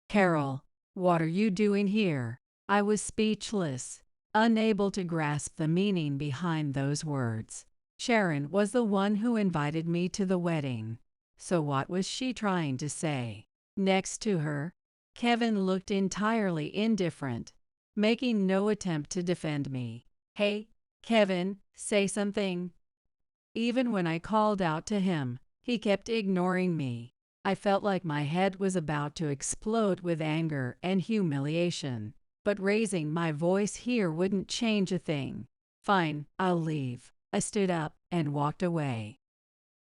Carol, what are you doing here? I was speechless, unable to grasp the meaning behind those words. Sharon was the one who invited me to the wedding. So what was she trying to say? Next to her, Kevin looked entirely indifferent, making no attempt to defend me. Hey, Kevin, say something. Even when I called out to him, he kept ignoring me. I felt like my head was about to explode with anger and humiliation, but raising my voice here wouldn't change a thing. Fine, I'll leave. I stood up and walked away.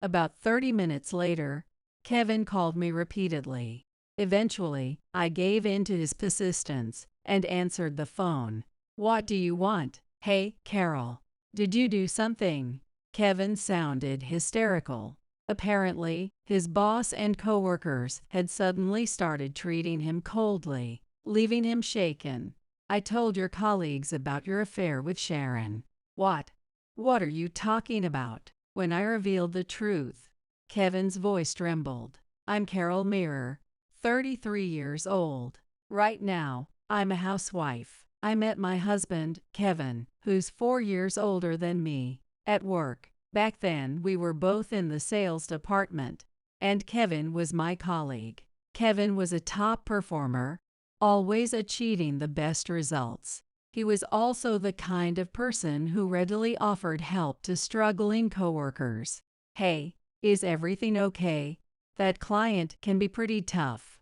About 30 minutes later, Kevin called me repeatedly. Eventually, I gave in to his persistence and answered the phone. What do you want? Hey, Carol, did you do something? Kevin sounded hysterical. Apparently, his boss and coworkers had suddenly started treating him coldly, leaving him shaken. I told your colleagues about your affair with Sharon. What? What are you talking about? When I revealed the truth, Kevin's voice trembled. I'm Carol Mirror, 33 years old. Right now, I'm a housewife. I met my husband, Kevin, who's 4 years older than me, at work. Back then, we were both in the sales department, and Kevin was my colleague. Kevin was a top performer, always achieving the best results. He was also the kind of person who readily offered help to struggling coworkers. Hey, is everything okay? That client can be pretty tough.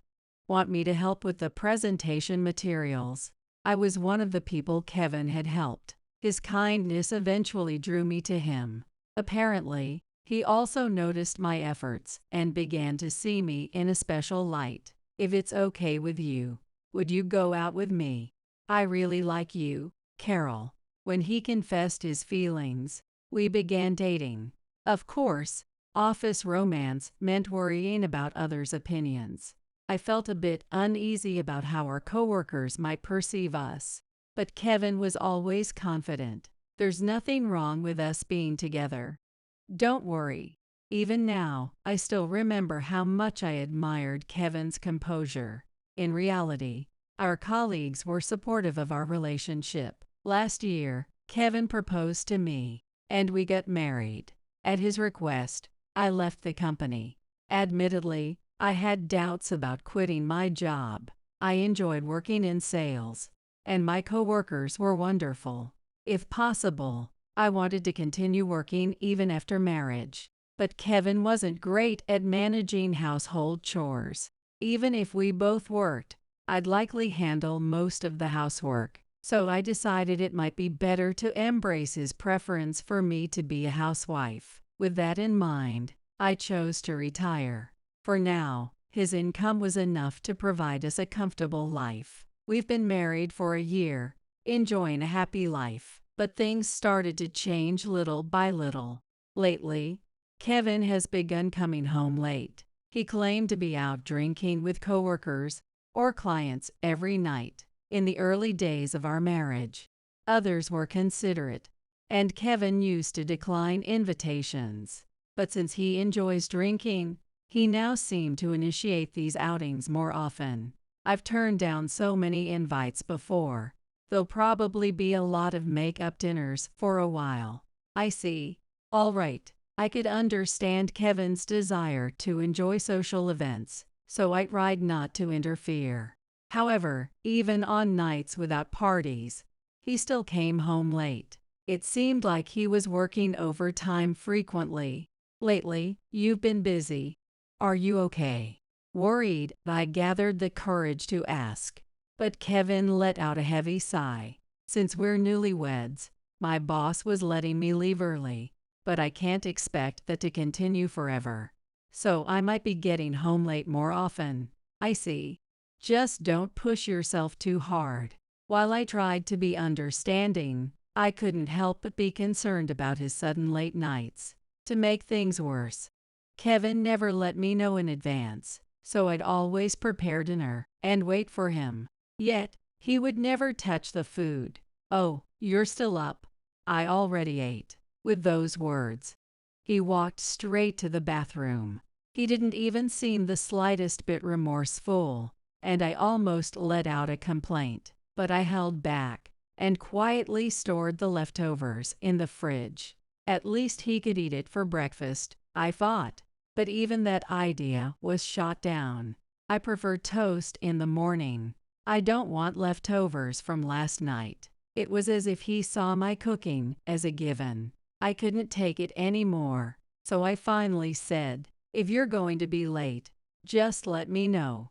Want me to help with the presentation materials? I was one of the people Kevin had helped. His kindness eventually drew me to him. Apparently, he also noticed my efforts and began to see me in a special light. If it's okay with you, would you go out with me? I really like you, Carol. When he confessed his feelings, we began dating. Of course, office romance meant worrying about others' opinions. I felt a bit uneasy about how our coworkers might perceive us. But Kevin was always confident. There's nothing wrong with us being together. Don't worry. Even now, I still remember how much I admired Kevin's composure. In reality, our colleagues were supportive of our relationship. Last year, Kevin proposed to me, and we got married. At his request, I left the company. Admittedly, I had doubts about quitting my job. I enjoyed working in sales, and my coworkers were wonderful. If possible, I wanted to continue working even after marriage. But Kevin wasn't great at managing household chores. Even if we both worked, I'd likely handle most of the housework. So I decided it might be better to embrace his preference for me to be a housewife. With that in mind, I chose to retire. For now, his income was enough to provide us a comfortable life. We've been married for a year, enjoying a happy life. But things started to change little by little. Lately, Kevin has begun coming home late. He claimed to be out drinking with coworkers or clients every night. In the early days of our marriage, others were considerate, and Kevin used to decline invitations. But since he enjoys drinking, he now seemed to initiate these outings more often. I've turned down so many invites before. There'll probably be a lot of make-up dinners for a while. I see. All right. I could understand Kevin's desire to enjoy social events, so I tried not to interfere. However, even on nights without parties, he still came home late. It seemed like he was working overtime frequently. Lately, you've been busy. Are you okay? Worried, I gathered the courage to ask. But Kevin let out a heavy sigh. Since we're newlyweds, my boss was letting me leave early, but I can't expect that to continue forever. So I might be getting home late more often. I see. Just don't push yourself too hard. While I tried to be understanding, I couldn't help but be concerned about his sudden late nights. To make things worse, Kevin never let me know in advance, so I'd always prepare dinner and wait for him. Yet, he would never touch the food. Oh, you're still up. I already ate. With those words, he walked straight to the bathroom. He didn't even seem the slightest bit remorseful. and I almost let out a complaint, but I held back and quietly stored the leftovers in the fridge. At least he could eat it for breakfast, I thought. But even that idea was shot down. I prefer toast in the morning. I don't want leftovers from last night. It was as if he saw my cooking as a given. I couldn't take it anymore, so I finally said, "If you're going to be late, just let me know.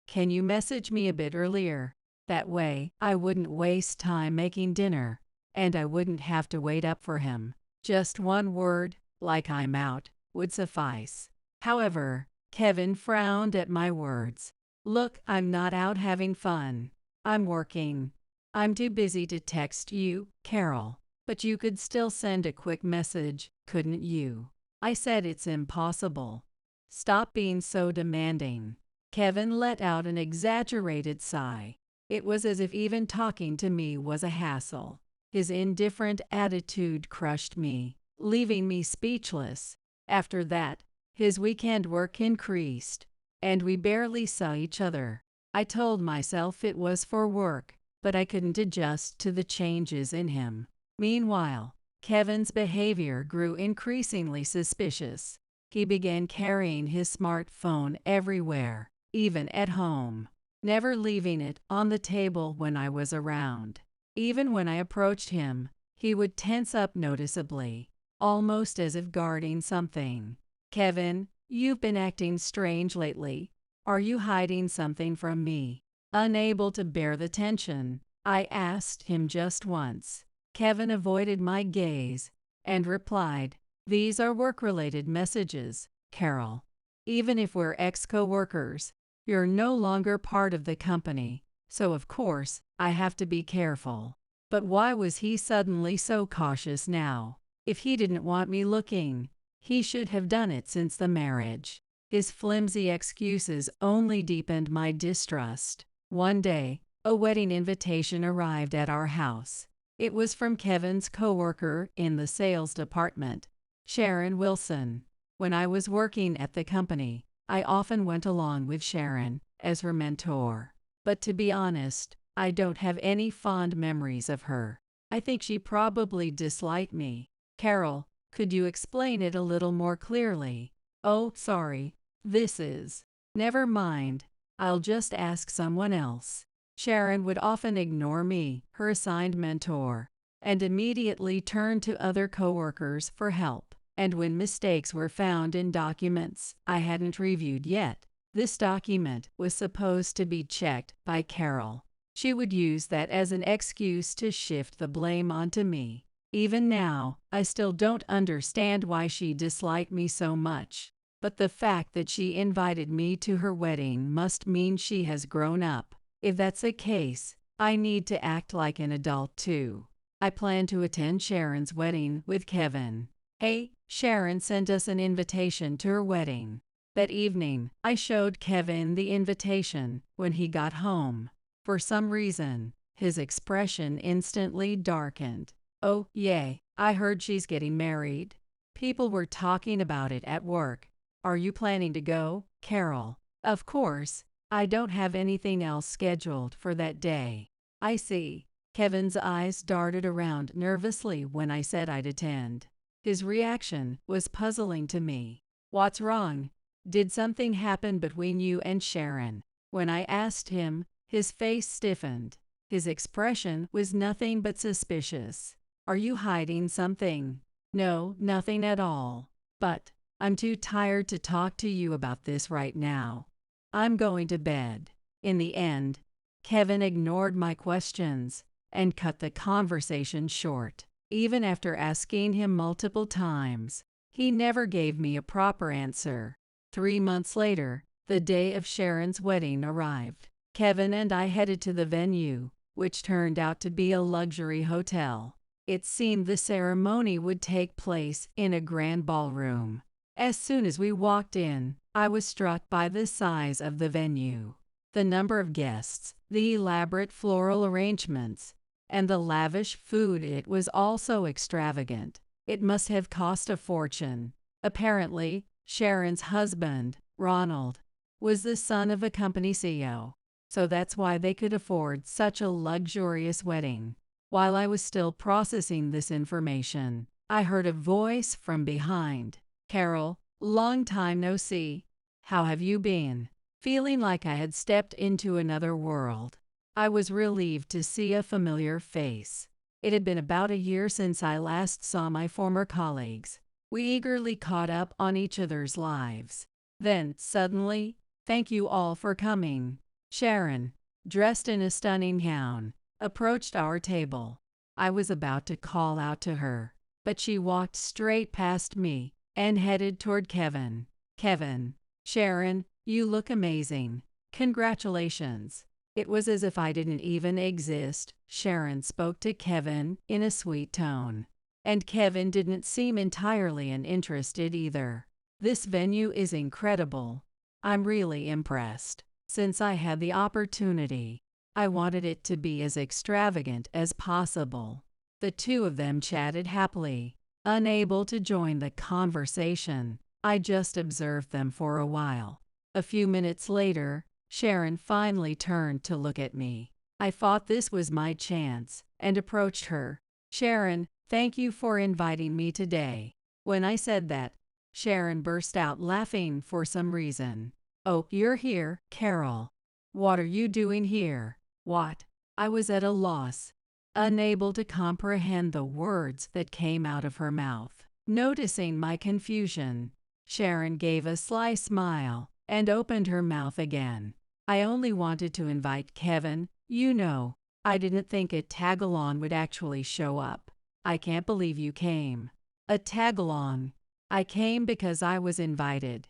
Can you message me a bit earlier? That way, I wouldn't waste time making dinner, and I wouldn't have to wait up for him." Just one word, like "I'm out," would suffice. However, Kevin frowned at my words. "Look, I'm not out having fun. I'm working. I'm too busy to text you, Carol. But you could still send a quick message, couldn't you?" I said. "It's impossible." "Stop being so demanding." Kevin let out an exaggerated sigh. It was as if even talking to me was a hassle. His indifferent attitude crushed me, leaving me speechless. After that, his weekend work increased, and we barely saw each other. I told myself it was for work, but I couldn't adjust to the changes in him. Meanwhile, Kevin's behavior grew increasingly suspicious. He began carrying his smartphone everywhere, even at home, never leaving it on the table when I was around. Even when I approached him, he would tense up noticeably, almost as if guarding something. "Kevin, you've been acting strange lately. Are you hiding something from me?" Unable to bear the tension, I asked him just once. Kevin avoided my gaze and replied, "These are work-related messages, Carol. Even if we're ex-coworkers, you're no longer part of the company, so of course, I have to be careful." But why was he suddenly so cautious now? If he didn't want me looking, he should have done it since the marriage. His flimsy excuses only deepened my distrust. One day, a wedding invitation arrived at our house. It was from Kevin's coworker in the sales department, Sharon Wilson. When I was working at the company, I often went along with Sharon as her mentor. But to be honest, I don't have any fond memories of her. I think she probably disliked me. "Carol, could you explain it a little more clearly?" "Oh, sorry. This is..." "Never mind. I'll just ask someone else." Sharon would often ignore me, her assigned mentor, and immediately turn to other coworkers for help. And when mistakes were found in documents I hadn't reviewed yet, this document was supposed to be checked by Carol. She would use that as an excuse to shift the blame onto me. Even now, I still don't understand why she disliked me so much. But the fact that she invited me to her wedding must mean she has grown up. If that's the case, I need to act like an adult too. I plan to attend Sharon's wedding with Kevin. "Hey, Sharon sent us an invitation to her wedding." That evening, I showed Kevin the invitation when he got home. For some reason, his expression instantly darkened. "Oh, yay, I heard she's getting married. People were talking about it at work. Are you planning to go, Carol?" "Of course. I don't have anything else scheduled for that day." "I see." Kevin's eyes darted around nervously when I said I'd attend. His reaction was puzzling to me. "What's wrong? Did something happen between you and Sharon?" When I asked him, his face stiffened. His expression was nothing but suspicious. "Are you hiding something?" "No, nothing at all. But I'm too tired to talk to you about this right now. I'm going to bed." In the end, Kevin ignored my questions and cut the conversation short. Even after asking him multiple times, he never gave me a proper answer. 3 months later, the day of Sharon's wedding arrived. Kevin and I headed to the venue, which turned out to be a luxury hotel. It seemed the ceremony would take place in a grand ballroom. As soon as we walked in, I was struck by the size of the venue. The number of guests, the elaborate floral arrangements, and the lavish food. It was also extravagant. It must have cost a fortune. Apparently, Sharon's husband, Ronald, was the son of a company CEO. So that's why they could afford such a luxurious wedding. While I was still processing this information, I heard a voice from behind. Carol, long time no see. How have you been? Feeling like I had stepped into another world, I was relieved to see a familiar face. It had been about a year since I last saw my former colleagues. We eagerly caught up on each other's lives. Then, suddenly, thank you all for coming. Sharon, dressed in a stunning gown, approached our table. I was about to call out to her, but she walked straight past me and headed toward Kevin. Kevin, Sharon, you look amazing. Congratulations. It was as if I didn't even exist. Sharon spoke to Kevin in a sweet tone. And Kevin didn't seem entirely uninterested either. This venue is incredible. I'm really impressed. Since I had the opportunity, I wanted it to be as extravagant as possible. The two of them chatted happily, unable to join the conversation. I just observed them for a while. A few minutes later, Sharon finally turned to look at me. I thought this was my chance and approached her. Sharon, thank you for inviting me today. When I said that, Sharon burst out laughing for some reason. Oh, you're here, Carol. What are you doing here? What? I was at a loss, unable to comprehend the words that came out of her mouth. Noticing my confusion, Sharon gave a sly smile and opened her mouth again. I only wanted to invite Kevin, you know. I didn't think a tag-along would actually show up. I can't believe you came. A tag-along. I came because I was invited.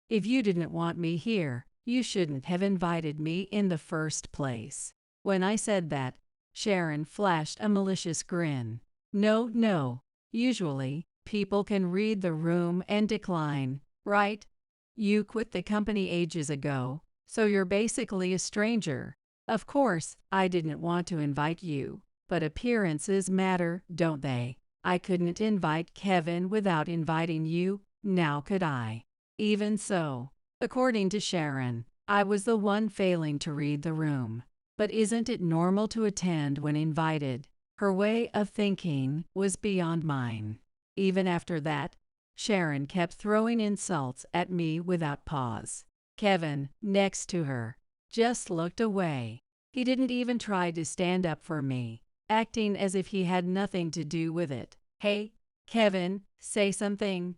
If you didn't want me here, you shouldn't have invited me in the first place. When I said that, Sharon flashed a malicious grin. No. Usually, people can read the room and decline, right? You quit the company ages ago, so you're basically a stranger. Of course, I didn't want to invite you, but appearances matter, don't they? I couldn't invite Kevin without inviting you, now could I? Even so, according to Sharon, I was the one failing to read the room. But isn't it normal to attend when invited? Her way of thinking was beyond mine. Even after that, Sharon kept throwing insults at me without pause. Kevin, next to her, just looked away. He didn't even try to stand up for me, acting as if he had nothing to do with it. Hey, Kevin, say something.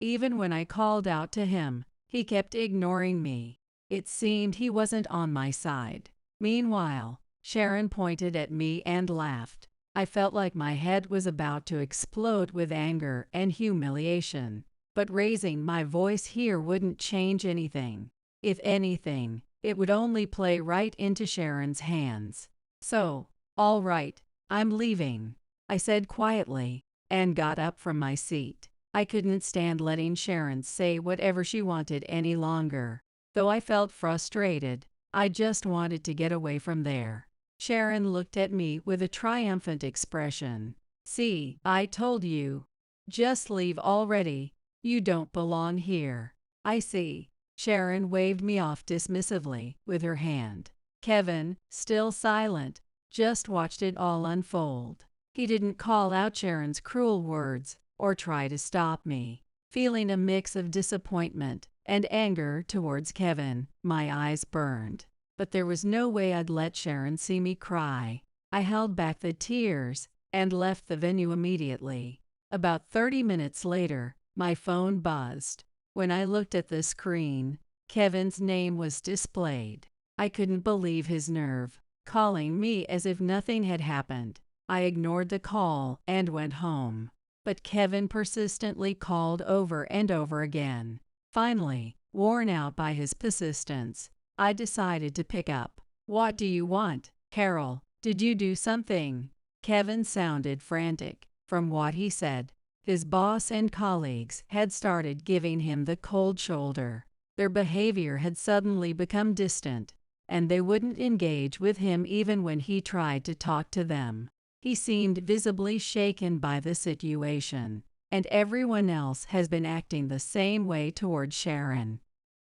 Even when I called out to him, he kept ignoring me. It seemed he wasn't on my side. Meanwhile, Sharon pointed at me and laughed. I felt like my head was about to explode with anger and humiliation. But raising my voice here wouldn't change anything. If anything, it would only play right into Sharon's hands. So, all right, I'm leaving, I said quietly, and got up from my seat. I couldn't stand letting Sharon say whatever she wanted any longer. Though I felt frustrated, I just wanted to get away from there. Sharon looked at me with a triumphant expression. See, I told you. Just leave already. You don't belong here. I see. Sharon waved me off dismissively with her hand. Kevin, still silent, just watched it all unfold. He didn't call out Sharon's cruel words or try to stop me. Feeling a mix of disappointment and anger towards Kevin, my eyes burned. But there was no way I'd let Sharon see me cry. I held back the tears and left the venue immediately. About 30 minutes later, my phone buzzed. When I looked at the screen, Kevin's name was displayed. I couldn't believe his nerve, calling me as if nothing had happened. I ignored the call and went home. But Kevin persistently called over and over again. Finally, worn out by his persistence, I decided to pick up. What do you want, Carol? Did you do something? Kevin sounded frantic. From what he said, his boss and colleagues had started giving him the cold shoulder. Their behavior had suddenly become distant, and they wouldn't engage with him even when he tried to talk to them. He seemed visibly shaken by the situation, and everyone else has been acting the same way toward Sharon.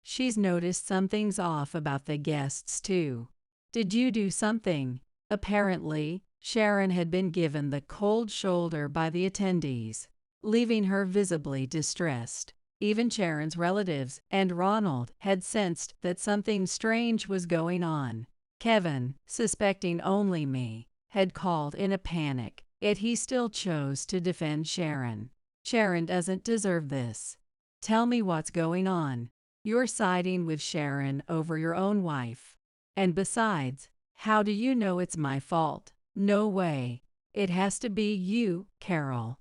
She's noticed something's off about the guests too. Did you do something? Apparently, Sharon had been given the cold shoulder by the attendees, leaving her visibly distressed. Even Sharon's relatives and Ronald had sensed that something strange was going on. Kevin, suspecting only me, had called in a panic, yet he still chose to defend Sharon. Sharon doesn't deserve this. Tell me what's going on. You're siding with Sharon over your own wife. And besides, how do you know it's my fault? No way. It has to be you, Carol.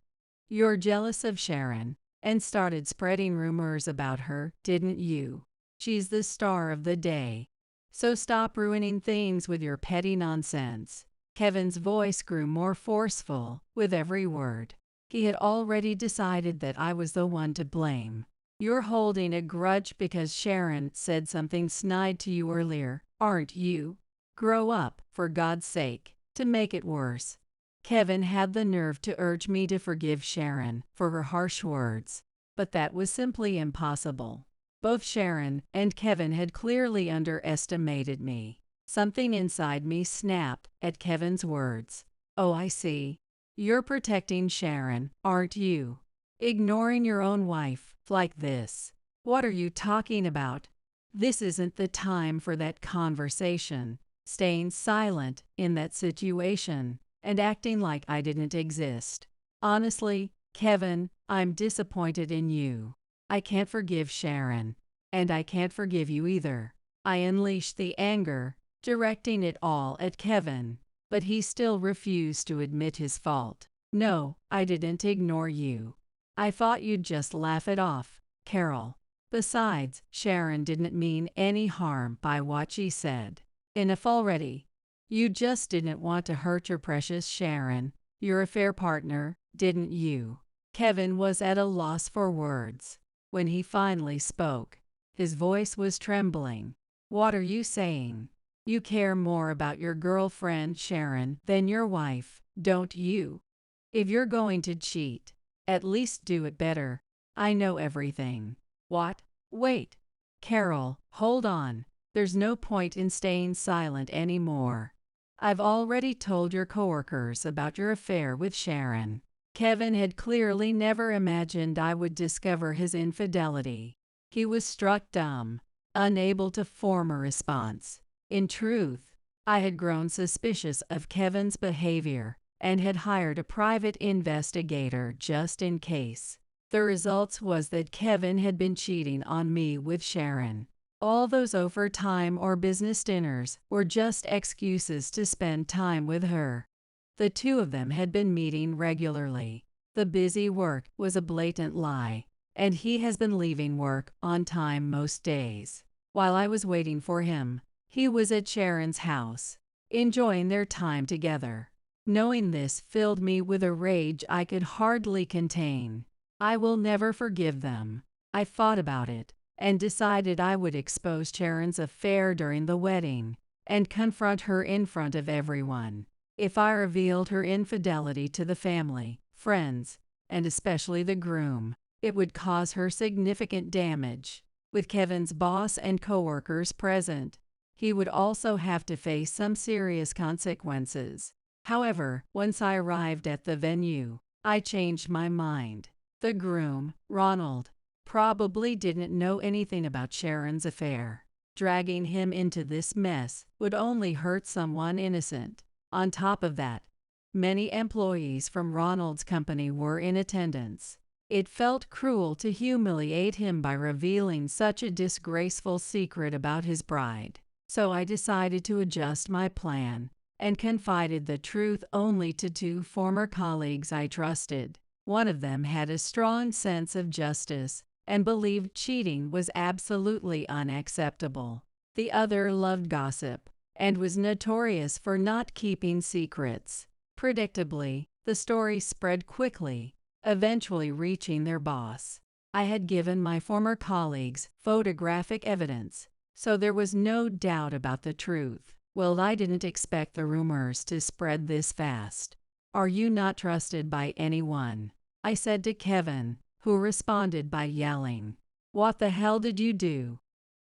You're jealous of Sharon and started spreading rumors about her, didn't you? She's the star of the day. So stop ruining things with your petty nonsense. Kevin's voice grew more forceful with every word. He had already decided that I was the one to blame. You're holding a grudge because Sharon said something snide to you earlier, aren't you? Grow up, for God's sake. To make it worse, Kevin had the nerve to urge me to forgive Sharon for her harsh words, but that was simply impossible. Both Sharon and Kevin had clearly underestimated me. Something inside me snapped at Kevin's words. Oh, I see. You're protecting Sharon, aren't you? Ignoring your own wife like this. What are you talking about? This isn't the time for that conversation. Staying silent in that situation and acting like I didn't exist. Honestly, Kevin, I'm disappointed in you. I can't forgive Sharon, and I can't forgive you either. I unleashed the anger, directing it all at Kevin, but he still refused to admit his fault. No, I didn't ignore you. I thought you'd just laugh it off, Carol. Besides, Sharon didn't mean any harm by what she said. Enough already. You just didn't want to hurt your precious Sharon, your affair partner, didn't you? Kevin was at a loss for words. When he finally spoke, his voice was trembling. What are you saying? You care more about your girlfriend Sharon than your wife, don't you? If you're going to cheat, at least do it better. I know everything. What? Wait. Carol, hold on. There's no point in staying silent anymore. I've already told your coworkers about your affair with Sharon. Kevin had clearly never imagined I would discover his infidelity. He was struck dumb, unable to form a response. In truth, I had grown suspicious of Kevin's behavior and had hired a private investigator just in case. The result was that Kevin had been cheating on me with Sharon. All those overtime or business dinners were just excuses to spend time with her. The two of them had been meeting regularly. The busy work was a blatant lie, and he has been leaving work on time most days. While I was waiting for him, he was at Sharon's house, enjoying their time together. Knowing this filled me with a rage I could hardly contain. I will never forgive them. I thought about it and decided I would expose Sharon's affair during the wedding and confront her in front of everyone. If I revealed her infidelity to the family, friends, and especially the groom, it would cause her significant damage. With Kevin's boss and coworkers present, he would also have to face some serious consequences. However, once I arrived at the venue, I changed my mind. The groom, Ronald, probably didn't know anything about Sharon's affair. Dragging him into this mess would only hurt someone innocent. On top of that, many employees from Ronald's company were in attendance. It felt cruel to humiliate him by revealing such a disgraceful secret about his bride. So I decided to adjust my plan and confided the truth only to two former colleagues I trusted. One of them had a strong sense of justice and believed cheating was absolutely unacceptable. The other loved gossip and was notorious for not keeping secrets. Predictably, the story spread quickly, eventually reaching their boss. I had given my former colleagues photographic evidence, so there was no doubt about the truth. Well, I didn't expect the rumors to spread this fast. Are you not trusted by anyone? I said to Kevin, who responded by yelling. What the hell did you do?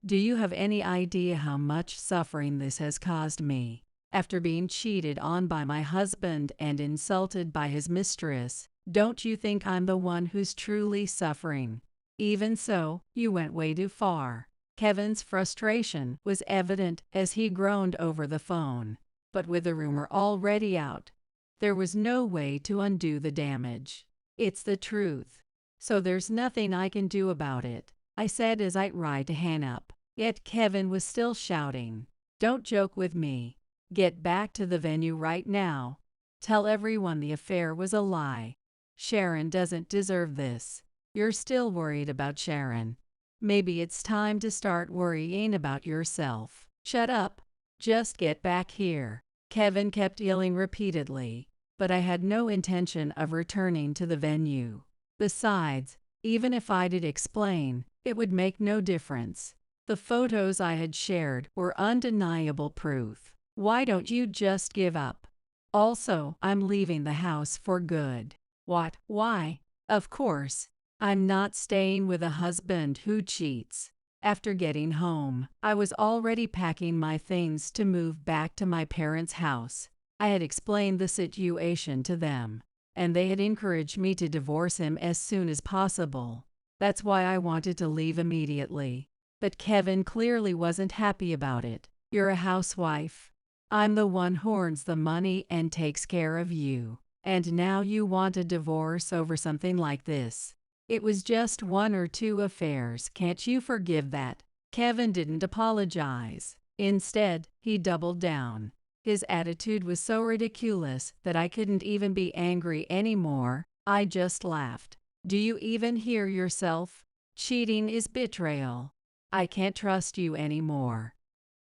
Do you have any idea how much suffering this has caused me? After being cheated on by my husband and insulted by his mistress, don't you think I'm the one who's truly suffering? Even so, you went way too far. Kevin's frustration was evident as he groaned over the phone. But with the rumor already out, there was no way to undo the damage. It's the truth. So there's nothing I can do about it, I said as I tried to hang up. Yet Kevin was still shouting, "Don't joke with me. Get back to the venue right now. Tell everyone the affair was a lie. Sharon doesn't deserve this." You're still worried about Sharon. Maybe it's time to start worrying about yourself. Shut up. Just get back here. Kevin kept yelling repeatedly, but I had no intention of returning to the venue. Besides, even if I did explain, it would make no difference. The photos I had shared were undeniable proof. Why don't you just give up? Also, I'm leaving the house for good. What? Why? Of course, I'm not staying with a husband who cheats. After getting home, I was already packing my things to move back to my parents' house. I had explained the situation to them, and they had encouraged me to divorce him as soon as possible. That's why I wanted to leave immediately. But Kevin clearly wasn't happy about it. You're a housewife. I'm the one who earns the money and takes care of you. And now you want a divorce over something like this. It was just 1 or 2 affairs, can't you forgive that? Kevin didn't apologize. Instead, he doubled down. His attitude was so ridiculous that I couldn't even be angry anymore. I just laughed. Do you even hear yourself? Cheating is betrayal. I can't trust you anymore.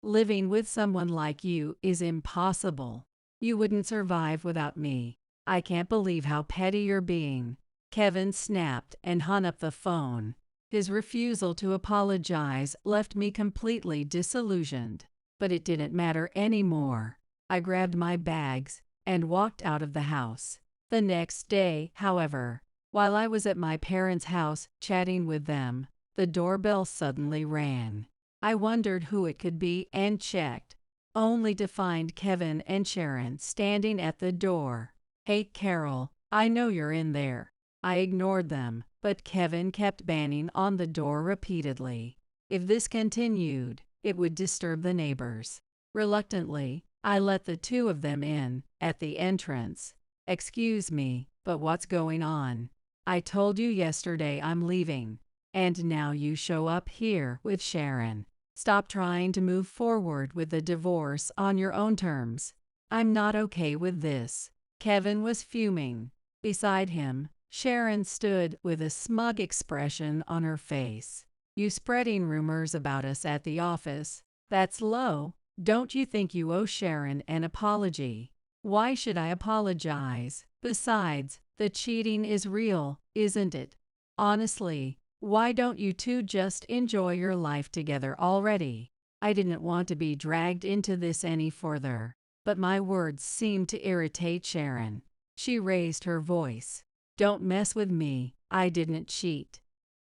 Living with someone like you is impossible. You wouldn't survive without me. I can't believe how petty you're being. Kevin snapped and hung up the phone. His refusal to apologize left me completely disillusioned. But it didn't matter anymore. I grabbed my bags and walked out of the house. The next day, however, while I was at my parents' house chatting with them, the doorbell suddenly rang. I wondered who it could be and checked, only to find Kevin and Sharon standing at the door. "Hey, Carol, I know you're in there." I ignored them, but Kevin kept banging on the door repeatedly. If this continued, it would disturb the neighbors. Reluctantly, I let the 2 of them in. At the entrance, "Excuse me, but what's going on? I told you yesterday I'm leaving, and now you show up here with Sharon. Stop trying to move forward with the divorce on your own terms. I'm not okay with this." Kevin was fuming. Beside him, Sharon stood with a smug expression on her face. "You spreading rumors about us at the office? That's low. Don't you think you owe Sharon an apology?" "Why should I apologize? Besides, the cheating is real, isn't it? Honestly, why don't you 2 just enjoy your life together already?" I didn't want to be dragged into this any further, but my words seemed to irritate Sharon. She raised her voice. "Don't mess with me. I didn't cheat.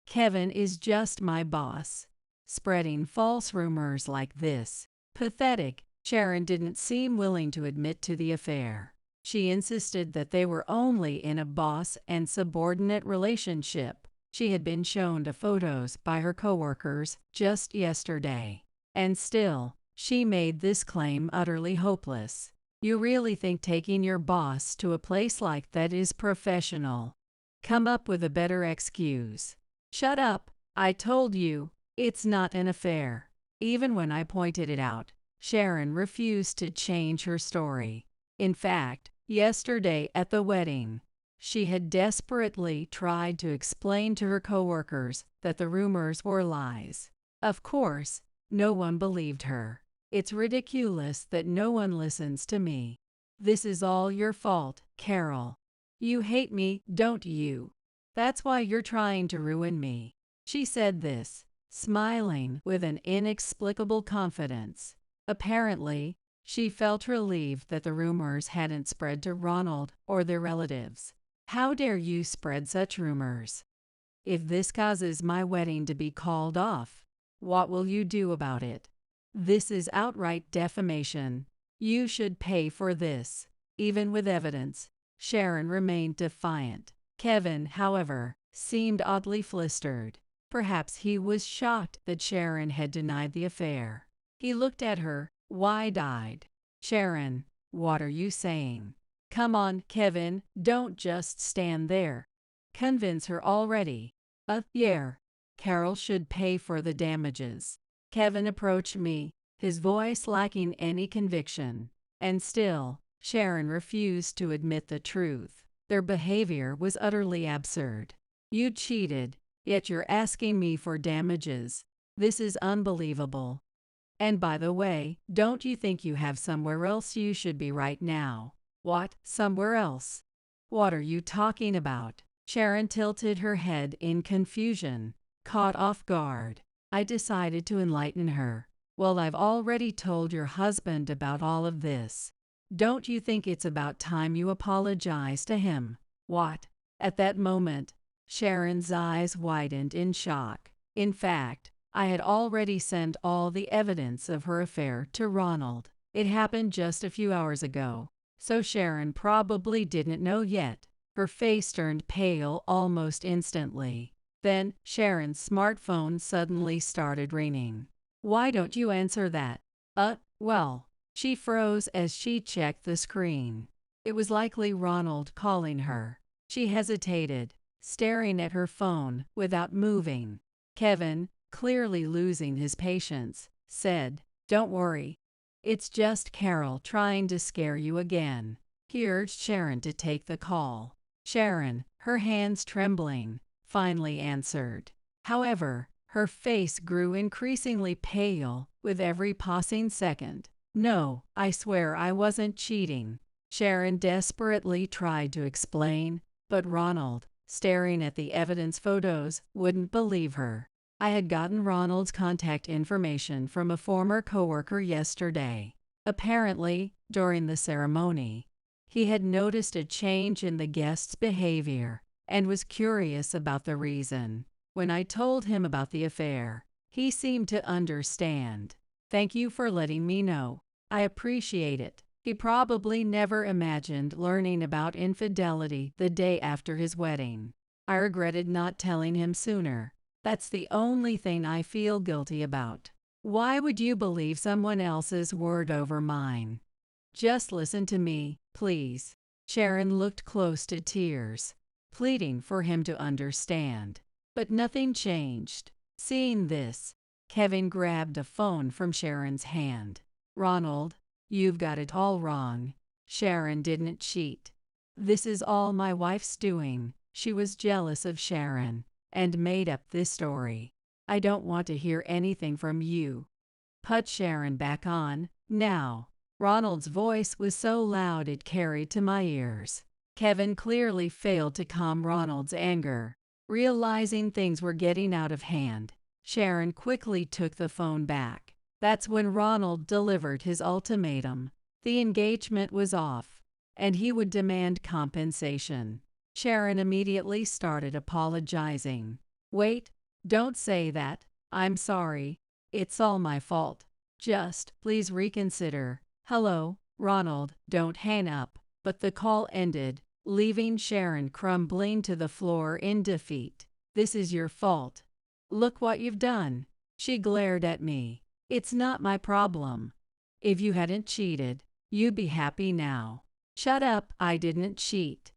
Kevin is just my boss. Spreading false rumors like this. Pathetic." Sharon didn't seem willing to admit to the affair. She insisted that they were only in a boss and subordinate relationship. She had been shown the photos by her coworkers just yesterday. And still, she made this claim utterly hopeless. You really think taking your boss to a place like that is professional? Come up with a better excuse. Shut up. I told you, it's not an affair. Even when I pointed it out, Sharon refused to change her story. In fact, yesterday at the wedding, she had desperately tried to explain to her coworkers that the rumors were lies. Of course, no one believed her. It's ridiculous that no one listens to me. This is all your fault, Carol. You hate me, don't you? That's why you're trying to ruin me. She said this, smiling with an inexplicable confidence. Apparently, she felt relieved that the rumors hadn't spread to Ronald or their relatives. How dare you spread such rumors? If this causes my wedding to be called off, What will you do about it? This is outright defamation. You should pay for this. Even with evidence, Sharon remained defiant. Kevin, however, seemed oddly flustered. Perhaps he was shocked that Sharon had denied the affair. He looked at her, wide-eyed. Sharon, what are you saying? Come on, Kevin, don't just stand there. Convince her already. Yeah. Carol should pay for the damages. Kevin approached me, his voice lacking any conviction. And still, Sharon refused to admit the truth. Their behavior was utterly absurd. You cheated, yet you're asking me for damages. This is unbelievable. And by the way, don't you think you have somewhere else you should be right now? What, somewhere else? What are you talking about? Sharon tilted her head in confusion. Caught off guard, I decided to enlighten her. Well, I've already told your husband about all of this. Don't you think it's about time you apologize to him? What? At that moment, Sharon's eyes widened in shock. In fact, I had already sent all the evidence of her affair to Ronald. It happened just a few hours ago, so Sharon probably didn't know yet. Her face turned pale almost instantly. Then, Sharon's smartphone suddenly started ringing. Why don't you answer that? Well. She froze as she checked the screen. It was likely Ronald calling her. She hesitated, staring at her phone without moving. Kevin, clearly losing his patience, said, "Don't worry. It's just Carol trying to scare you again." He urged Sharon to take the call. Sharon, her hands trembling, finally answered. However, her face grew increasingly pale with every passing second. "No, I swear I wasn't cheating." Sharon desperately tried to explain, but Ronald, staring at the evidence photos, wouldn't believe her. I had gotten Ronald's contact information from a former coworker yesterday. Apparently, during the ceremony, he had noticed a change in the guest's behavior and was curious about the reason. When I told him about the affair, he seemed to understand. "Thank you for letting me know. I appreciate it." He probably never imagined learning about infidelity the day after his wedding. I regretted not telling him sooner. That's the only thing I feel guilty about. Why would you believe someone else's word over mine? Just listen to me, please. Sharon looked close to tears, pleading for him to understand. But nothing changed. Seeing this, Kevin grabbed a phone from Sharon's hand. "Ronald, you've got it all wrong. Sharon didn't cheat. This is all my wife's doing. She was jealous of Sharon and made up this story. I don't want to hear anything from you. Put Sharon back on, now." Ronald's voice was so loud it carried to my ears. Kevin clearly failed to calm Ronald's anger. Realizing things were getting out of hand, Sharon quickly took the phone back. That's when Ronald delivered his ultimatum. The engagement was off, and he would demand compensation. Sharon immediately started apologizing. "Wait, don't say that. I'm sorry. It's all my fault. Just, please reconsider." "Hello, Ronald, don't hang up." But the call ended, leaving Sharon crumbling to the floor in defeat. "This is your fault. Look what you've done." She glared at me. "It's not my problem. If you hadn't cheated, you'd be happy now." "Shut up, I didn't cheat."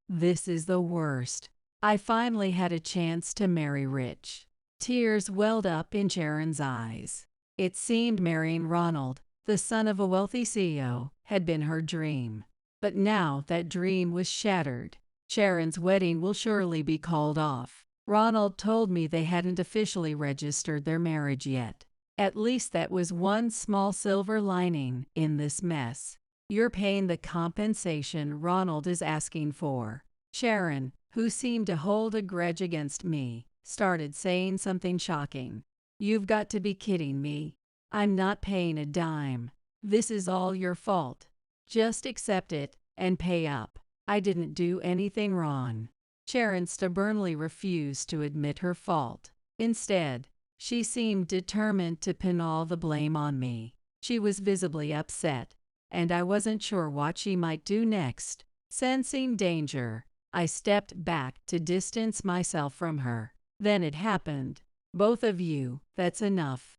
This is the worst. I finally had a chance to marry rich." Tears welled up in Sharon's eyes. It seemed marrying Ronald, the son of a wealthy CEO, had been her dream. But now that dream was shattered. Sharon's wedding will surely be called off. Ronald told me they hadn't officially registered their marriage yet. At least that was one small silver lining in this mess. "You're paying the compensation Ronald is asking for." Sharon, who seemed to hold a grudge against me, started saying something shocking. "You've got to be kidding me. I'm not paying a dime. This is all your fault. Just accept it and pay up. I didn't do anything wrong." Sharon stubbornly refused to admit her fault. Instead, She seemed determined to pin all the blame on me. She was visibly upset, and I wasn't sure what she might do next. Sensing danger, I stepped back to distance myself from her. Then it happened. Both of you, that's enough.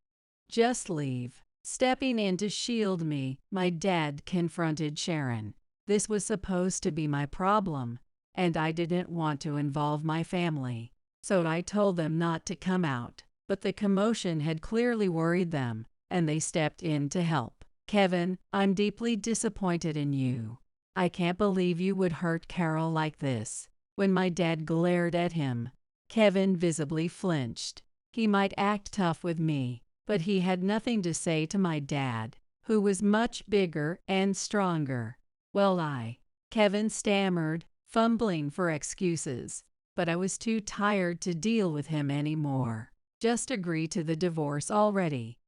Just leave. Stepping in to shield me, my dad confronted Sharon. This was supposed to be my problem, and I didn't want to involve my family. So I told them not to come out. But the commotion had clearly worried them, and they stepped in to help. Kevin, I'm deeply disappointed in you. I can't believe you would hurt Carol like this. When my dad glared at him, Kevin visibly flinched. He might act tough with me, but he had nothing to say to my dad, who was much bigger and stronger. Well, Kevin stammered, fumbling for excuses, but I was too tired to deal with him anymore. Just agree to the divorce already.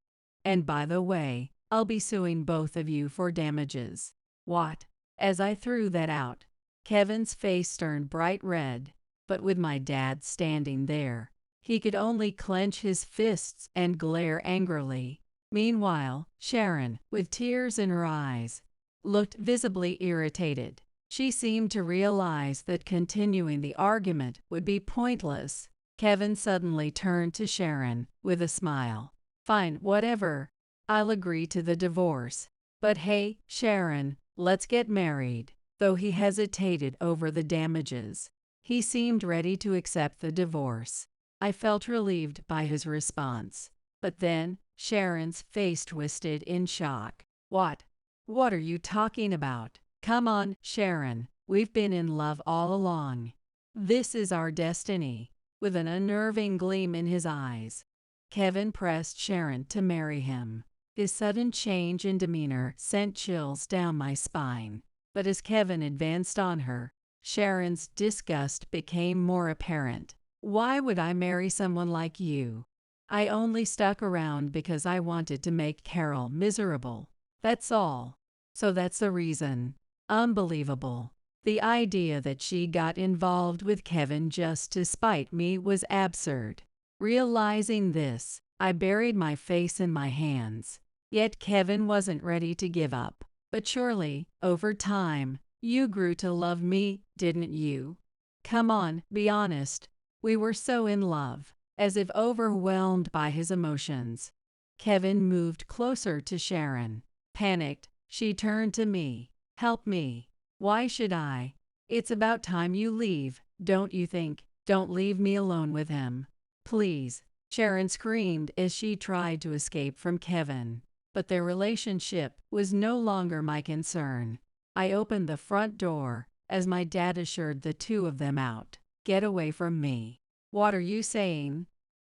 And by the way, I'll be suing both of you for damages. What? As I threw that out, Kevin's face turned bright red, but with my dad standing there, he could only clench his fists and glare angrily. Meanwhile, Sharon, with tears in her eyes, looked visibly irritated. She seemed to realize that continuing the argument would be pointless. Kevin suddenly turned to Sharon with a smile. Fine, whatever. I'll agree to the divorce. But hey, Sharon, let's get married. Though he hesitated over the damages, he seemed ready to accept the divorce. I felt relieved by his response. But then, Sharon's face twisted in shock. What? What are you talking about? Come on, Sharon. We've been in love all along. This is our destiny. With an unnerving gleam in his eyes, Kevin pressed Sharon to marry him. His sudden change in demeanor sent chills down my spine. But as Kevin advanced on her, Sharon's disgust became more apparent. Why would I marry someone like you? I only stuck around because I wanted to make Carol miserable. That's all. So that's the reason. Unbelievable. The idea that she got involved with Kevin just to spite me was absurd. Realizing this, I buried my face in my hands. Yet Kevin wasn't ready to give up. But surely, over time, you grew to love me, didn't you? Come on, be honest. We were so in love. As if overwhelmed by his emotions, Kevin moved closer to Sharon. Panicked, she turned to me. Help me. Why should I? It's about time you leave, don't you think? Don't leave me alone with him. Please. Sharon screamed as she tried to escape from Kevin. But their relationship was no longer my concern. I opened the front door as my dad assured the two of them out. Get away from me. What are you saying?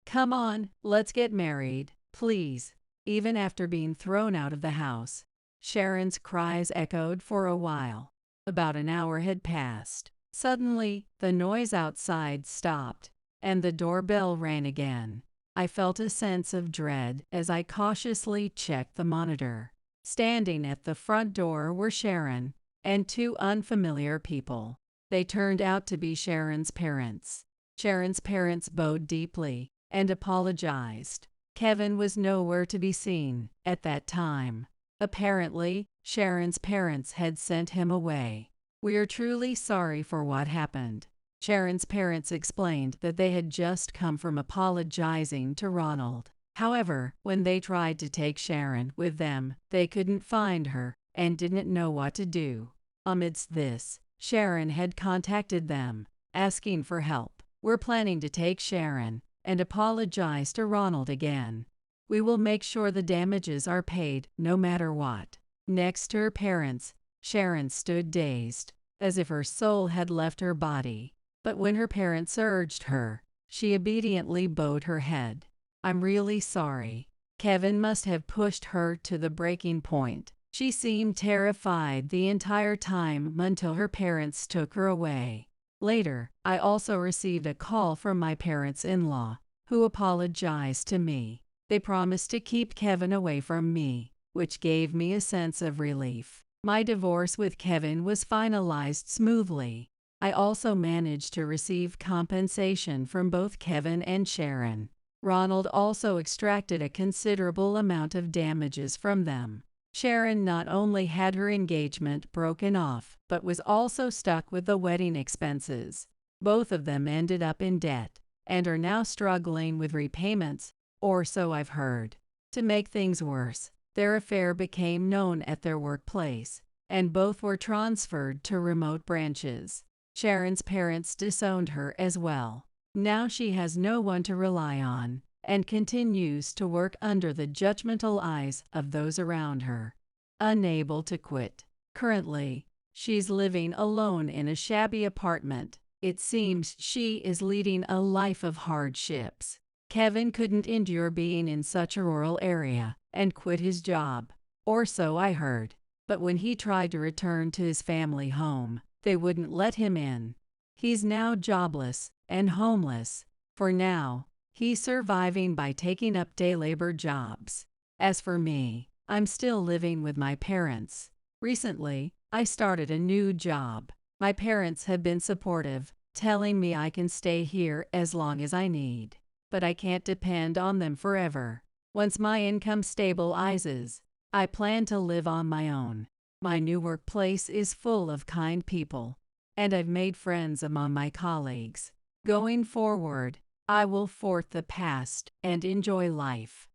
Come on, let's get married, please. Even after being thrown out of the house, Sharon's cries echoed for a while. About an hour had passed. Suddenly, the noise outside stopped, and the doorbell rang again. I felt a sense of dread as I cautiously checked the monitor. Standing at the front door were Sharon and two unfamiliar people. They turned out to be Sharon's parents. Sharon's parents bowed deeply and apologized. Kevin was nowhere to be seen at that time. Apparently, Sharon's parents had sent him away. We are truly sorry for what happened. Sharon's parents explained that they had just come from apologizing to Ronald. However, when they tried to take Sharon with them, they couldn't find her and didn't know what to do. Amidst this, Sharon had contacted them, asking for help. We're planning to take Sharon and apologize to Ronald again. We will make sure the damages are paid no matter what. Next to her parents, Sharon stood dazed, as if her soul had left her body. But when her parents urged her, she obediently bowed her head. I'm really sorry. Kevin must have pushed her to the breaking point. She seemed terrified the entire time until her parents took her away. Later, I also received a call from my parents-in-law, who apologized to me. They promised to keep Kevin away from me, which gave me a sense of relief. My divorce with Kevin was finalized smoothly. I also managed to receive compensation from both Kevin and Sharon. Ronald also extracted a considerable amount of damages from them. Sharon not only had her engagement broken off, but was also stuck with the wedding expenses. Both of them ended up in debt and are now struggling with repayments, or so I've heard. To make things worse, their affair became known at their workplace, and both were transferred to remote branches. Sharon's parents disowned her as well. Now she has no one to rely on, and continues to work under the judgmental eyes of those around her. Unable to quit. Currently, she's living alone in a shabby apartment. It seems she is leading a life of hardships. Kevin couldn't endure being in such a rural area and quit his job, or so I heard. But when he tried to return to his family home, they wouldn't let him in. He's now jobless and homeless. For now, he's surviving by taking up day labor jobs. As for me, I'm still living with my parents. Recently, I started a new job. My parents have been supportive, telling me I can stay here as long as I need. But I can't depend on them forever. Once my income stabilizes, I plan to live on my own. My new workplace is full of kind people, and I've made friends among my colleagues. Going forward, I will forget the past and enjoy life.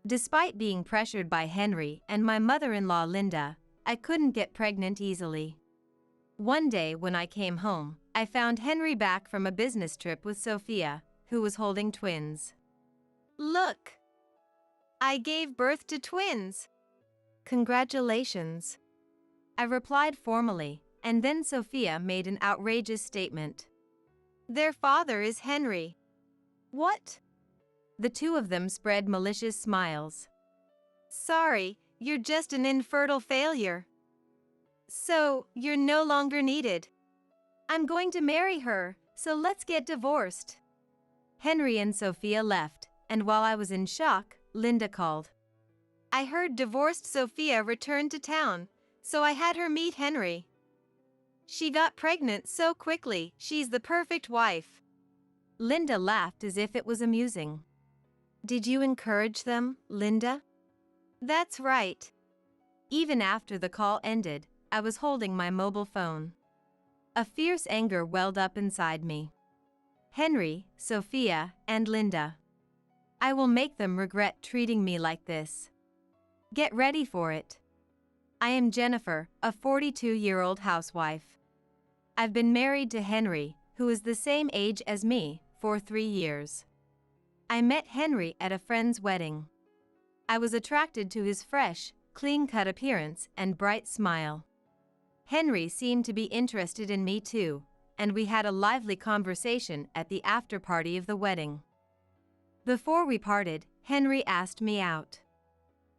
Despite being pressured by Henry and my mother-in-law Linda, I couldn't get pregnant easily. One day when I came home, I found Henry back from a business trip with Sophia, who was holding twins. "Look! I gave birth to twins! Congratulations!" I replied formally, and then Sophia made an outrageous statement. "Their father is Henry." "What?" The two of them spread malicious smiles. "Sorry, you're just an infertile failure. So, you're no longer needed. I'm going to marry her, so let's get divorced." Henry and Sophia left, and while I was in shock, Linda called. "I heard divorced Sophia returned to town, so I had her meet Henry. She got pregnant so quickly, she's the perfect wife." Linda laughed as if it was amusing. "Did you encourage them, Linda?" "That's right." Even after the call ended, I was holding my mobile phone. A fierce anger welled up inside me. Henry, Sophia, and Linda. I will make them regret treating me like this. Get ready for it. I am Jennifer, a 42-year-old housewife. I've been married to Henry, who is the same age as me, for 3 years. I met Henry at a friend's wedding. I was attracted to his fresh, clean-cut appearance and bright smile. Henry seemed to be interested in me too, and we had a lively conversation at the after-party of the wedding. Before we parted, Henry asked me out.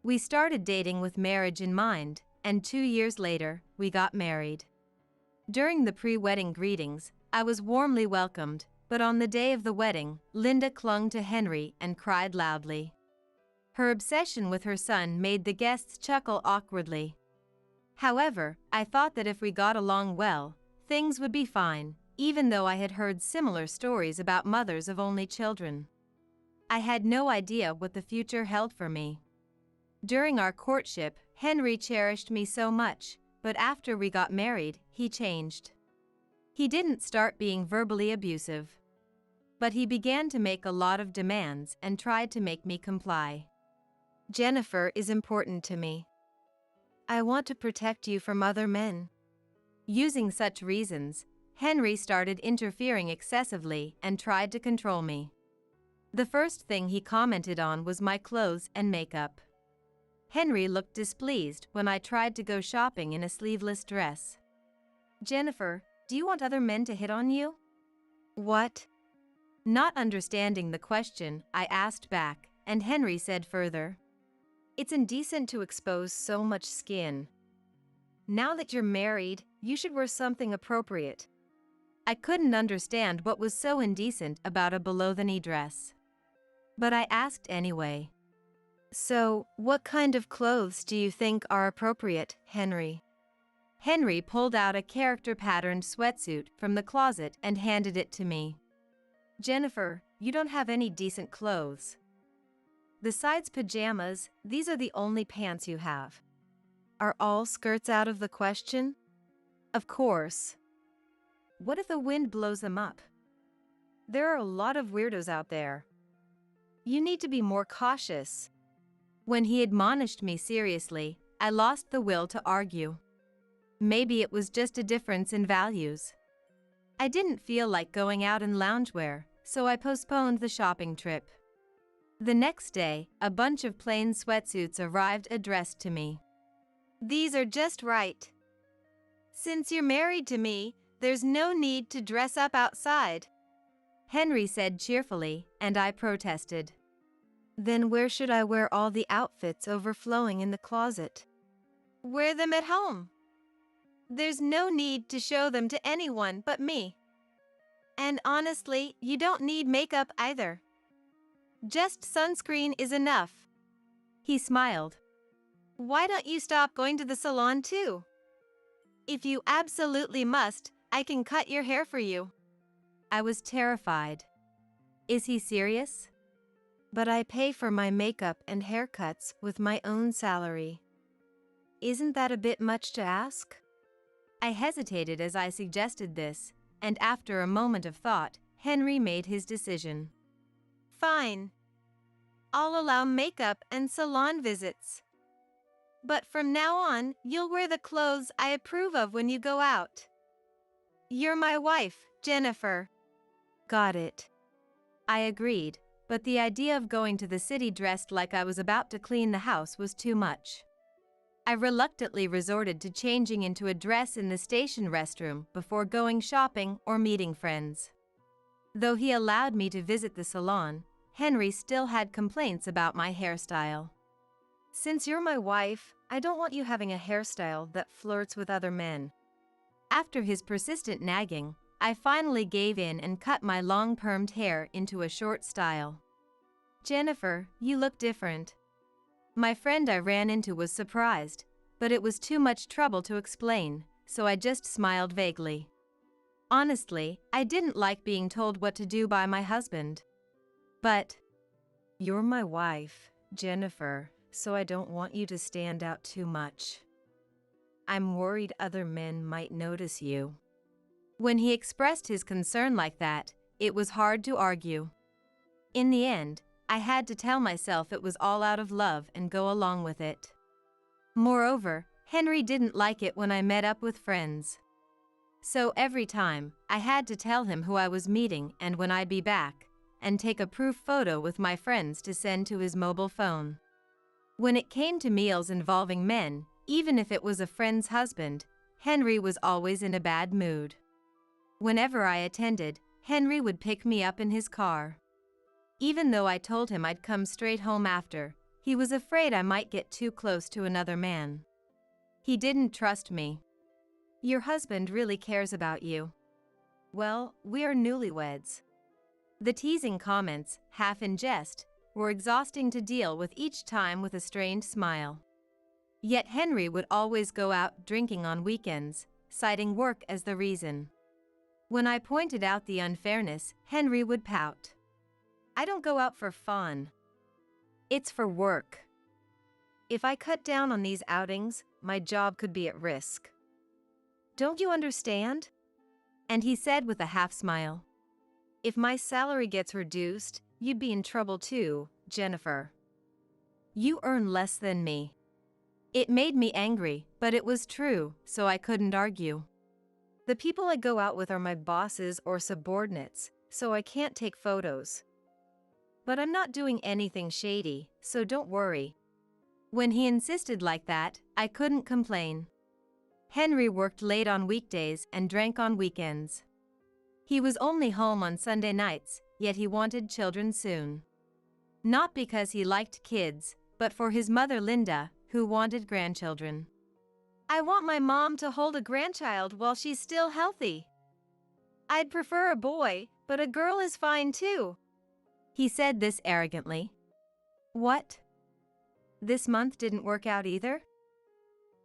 We started dating with marriage in mind, and 2 years later, we got married. During the pre-wedding greetings, I was warmly welcomed, but on the day of the wedding, Linda clung to Henry and cried loudly. Her obsession with her son made the guests chuckle awkwardly. However, I thought that if we got along well, things would be fine, even though I had heard similar stories about mothers of only children. I had no idea what the future held for me. During our courtship, Henry cherished me so much, but after we got married, he changed. He didn't start being verbally abusive, but he began to make a lot of demands and tried to make me comply. "Jennifer is important to me. I want to protect you from other men." Using such reasons, Henry started interfering excessively and tried to control me. The first thing he commented on was my clothes and makeup. Henry looked displeased when I tried to go shopping in a sleeveless dress. "Jennifer, do you want other men to hit on you?" "What?" Not understanding the question, I asked back, and Henry said further, "It's indecent to expose so much skin. Now that you're married, you should wear something appropriate." I couldn't understand what was so indecent about a below-the-knee dress. But I asked anyway. "So, what kind of clothes do you think are appropriate, Henry?" Henry pulled out a character-patterned sweatsuit from the closet and handed it to me. Jennifer, you don't have any decent clothes. Besides pajamas, these are the only pants you have. Are all skirts out of the question? Of course. What if the wind blows them up? There are a lot of weirdos out there. You need to be more cautious. When he admonished me seriously, I lost the will to argue. Maybe it was just a difference in values. I didn't feel like going out in loungewear, so I postponed the shopping trip. The next day, a bunch of plain sweatsuits arrived addressed to me. These are just right. Since you're married to me, there's no need to dress up outside, Henry said cheerfully, and I protested. Then where should I wear all the outfits overflowing in the closet? Wear them at home. There's no need to show them to anyone but me. And honestly, you don't need makeup either. Just sunscreen is enough. He smiled. Why don't you stop going to the salon too? If you absolutely must, I can cut your hair for you. I was terrified. Is he serious? But I pay for my makeup and haircuts with my own salary. Isn't that a bit much to ask? I hesitated as I suggested this, and after a moment of thought, Henry made his decision. Fine. I'll allow makeup and salon visits. But from now on, you'll wear the clothes I approve of when you go out. You're my wife, Jennifer. Got it. I agreed, but the idea of going to the city dressed like I was about to clean the house was too much. I reluctantly resorted to changing into a dress in the station restroom before going shopping or meeting friends. Though he allowed me to visit the salon, Henry still had complaints about my hairstyle. Since you're my wife, I don't want you having a hairstyle that flirts with other men. After his persistent nagging, I finally gave in and cut my long permed hair into a short style. Jennifer, you look different. My friend I ran into was surprised, but it was too much trouble to explain, so I just smiled vaguely. Honestly, I didn't like being told what to do by my husband. But, you're my wife, Jennifer, so I don't want you to stand out too much. I'm worried other men might notice you. When he expressed his concern like that, it was hard to argue. In the end, I had to tell myself it was all out of love and go along with it. Moreover, Henry didn't like it when I met up with friends. So every time, I had to tell him who I was meeting and when I'd be back, and take a proof photo with my friends to send to his mobile phone. When it came to meals involving men, even if it was a friend's husband, Henry was always in a bad mood. Whenever I attended, Henry would pick me up in his car. Even though I told him I'd come straight home after, he was afraid I might get too close to another man. He didn't trust me. Your husband really cares about you. Well, we are newlyweds. The teasing comments, half in jest, were exhausting to deal with each time with a strained smile. Yet Henry would always go out drinking on weekends, citing work as the reason. When I pointed out the unfairness, Henry would pout. I don't go out for fun. It's for work. If I cut down on these outings, my job could be at risk. Don't you understand? And he said with a half smile. If my salary gets reduced, you'd be in trouble too, Jennifer. You earn less than me. It made me angry, but it was true, so I couldn't argue. The people I go out with are my bosses or subordinates, so I can't take photos. But I'm not doing anything shady, so don't worry. When he insisted like that, I couldn't complain. Henry worked late on weekdays and drank on weekends. He was only home on Sunday nights, yet he wanted children soon. Not because he liked kids, but for his mother Linda, who wanted grandchildren. I want my mom to hold a grandchild while she's still healthy. I'd prefer a boy, but a girl is fine too. He said this arrogantly. What? This month didn't work out either?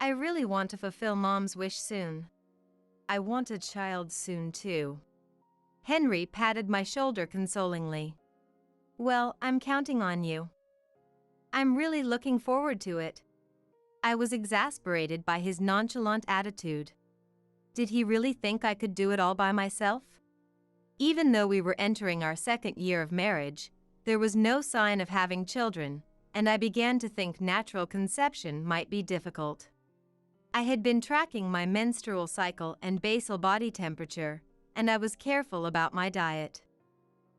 I really want to fulfill Mom's wish soon. I want a child soon too. Henry patted my shoulder consolingly. Well, I'm counting on you. I'm really looking forward to it. I was exasperated by his nonchalant attitude. Did he really think I could do it all by myself? Even though we were entering our second year of marriage, there was no sign of having children, and I began to think natural conception might be difficult. I had been tracking my menstrual cycle and basal body temperature, and I was careful about my diet.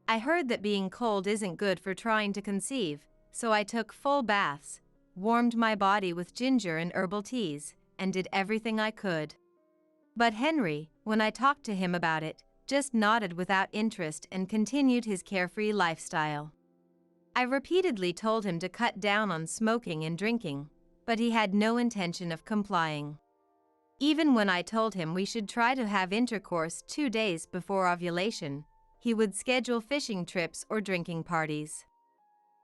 I heard that being cold isn't good for trying to conceive, so I took full baths, warmed my body with ginger and herbal teas, and did everything I could. But Henry, when I talked to him about it, just nodded without interest and continued his carefree lifestyle. I repeatedly told him to cut down on smoking and drinking, but he had no intention of complying. Even when I told him we should try to have intercourse 2 days before ovulation, he would schedule fishing trips or drinking parties.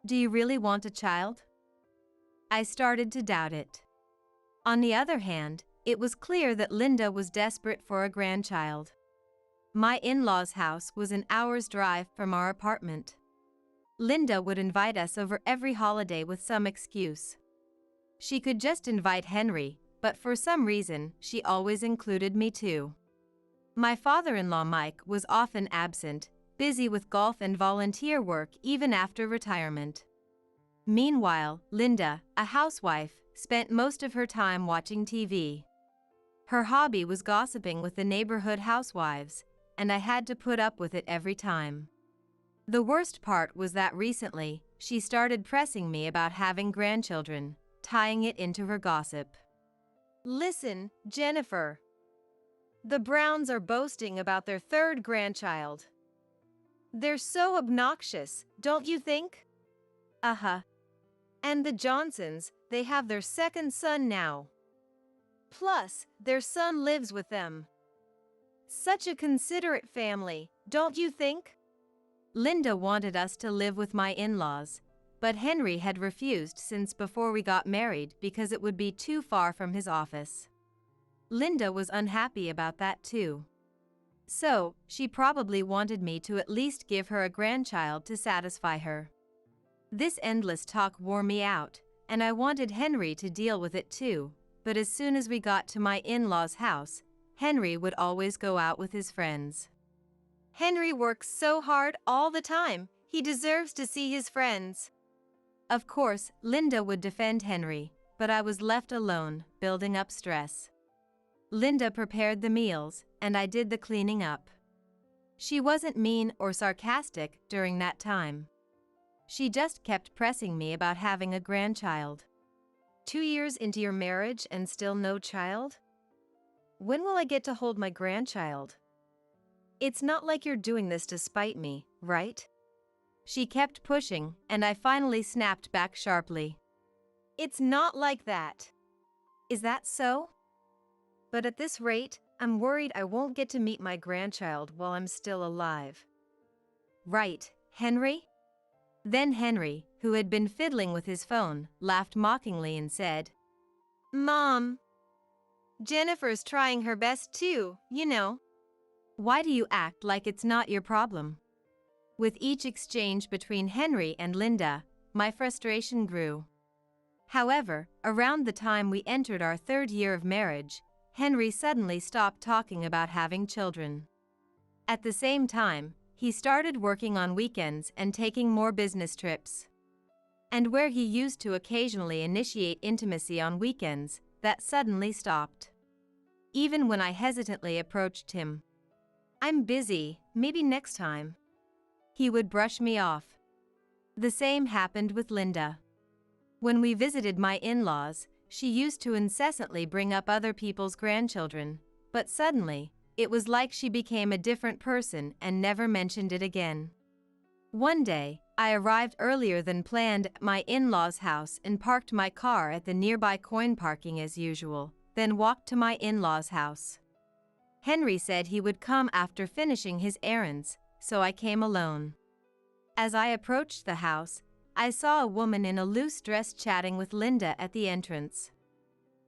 Do you really want a child? I started to doubt it. On the other hand, it was clear that Linda was desperate for a grandchild. My in-laws' house was an hour's drive from our apartment. Linda would invite us over every holiday with some excuse. She could just invite Henry, but for some reason, she always included me too. My father-in-law Mike was often absent, busy with golf and volunteer work even after retirement. Meanwhile, Linda, a housewife, spent most of her time watching TV. Her hobby was gossiping with the neighborhood housewives, and I had to put up with it every time. The worst part was that recently, she started pressing me about having grandchildren, tying it into her gossip. Listen, Jennifer. The Browns are boasting about their third grandchild. They're so obnoxious, don't you think? Uh-huh. And the Johnsons, they have their second son now. Plus, their son lives with them. Such a considerate family, don't you think? Linda wanted us to live with my in-laws, but Henry had refused since before we got married because it would be too far from his office. Linda was unhappy about that too. So, she probably wanted me to at least give her a grandchild to satisfy her. This endless talk wore me out, and I wanted Henry to deal with it too, but as soon as we got to my in-laws' house, Henry would always go out with his friends. Henry works so hard all the time, he deserves to see his friends. Of course, Linda would defend Henry, but I was left alone, building up stress. Linda prepared the meals, and I did the cleaning up. She wasn't mean or sarcastic during that time. She just kept pressing me about having a grandchild. 2 years into your marriage and still no child? When will I get to hold my grandchild? It's not like you're doing this to spite me, right? She kept pushing, and I finally snapped back sharply. It's not like that. Is that so? But at this rate, I'm worried I won't get to meet my grandchild while I'm still alive. Right, Henry? Then Henry, who had been fiddling with his phone, laughed mockingly and said, Mom, Jennifer's trying her best too, you know. Why do you act like it's not your problem? With each exchange between Henry and Linda, my frustration grew. However, around the time we entered our third year of marriage, Henry suddenly stopped talking about having children. At the same time, he started working on weekends and taking more business trips. And where he used to occasionally initiate intimacy on weekends, that suddenly stopped. Even when I hesitantly approached him, I'm busy, maybe next time, he would brush me off. The same happened with Linda. When we visited my in-laws, she used to incessantly bring up other people's grandchildren, but suddenly, it was like she became a different person and never mentioned it again. One day, I arrived earlier than planned at my in-laws' house and parked my car at the nearby coin parking as usual, then walked to my in-laws' house. Henry said he would come after finishing his errands, so I came alone. As I approached the house, I saw a woman in a loose dress chatting with Linda at the entrance.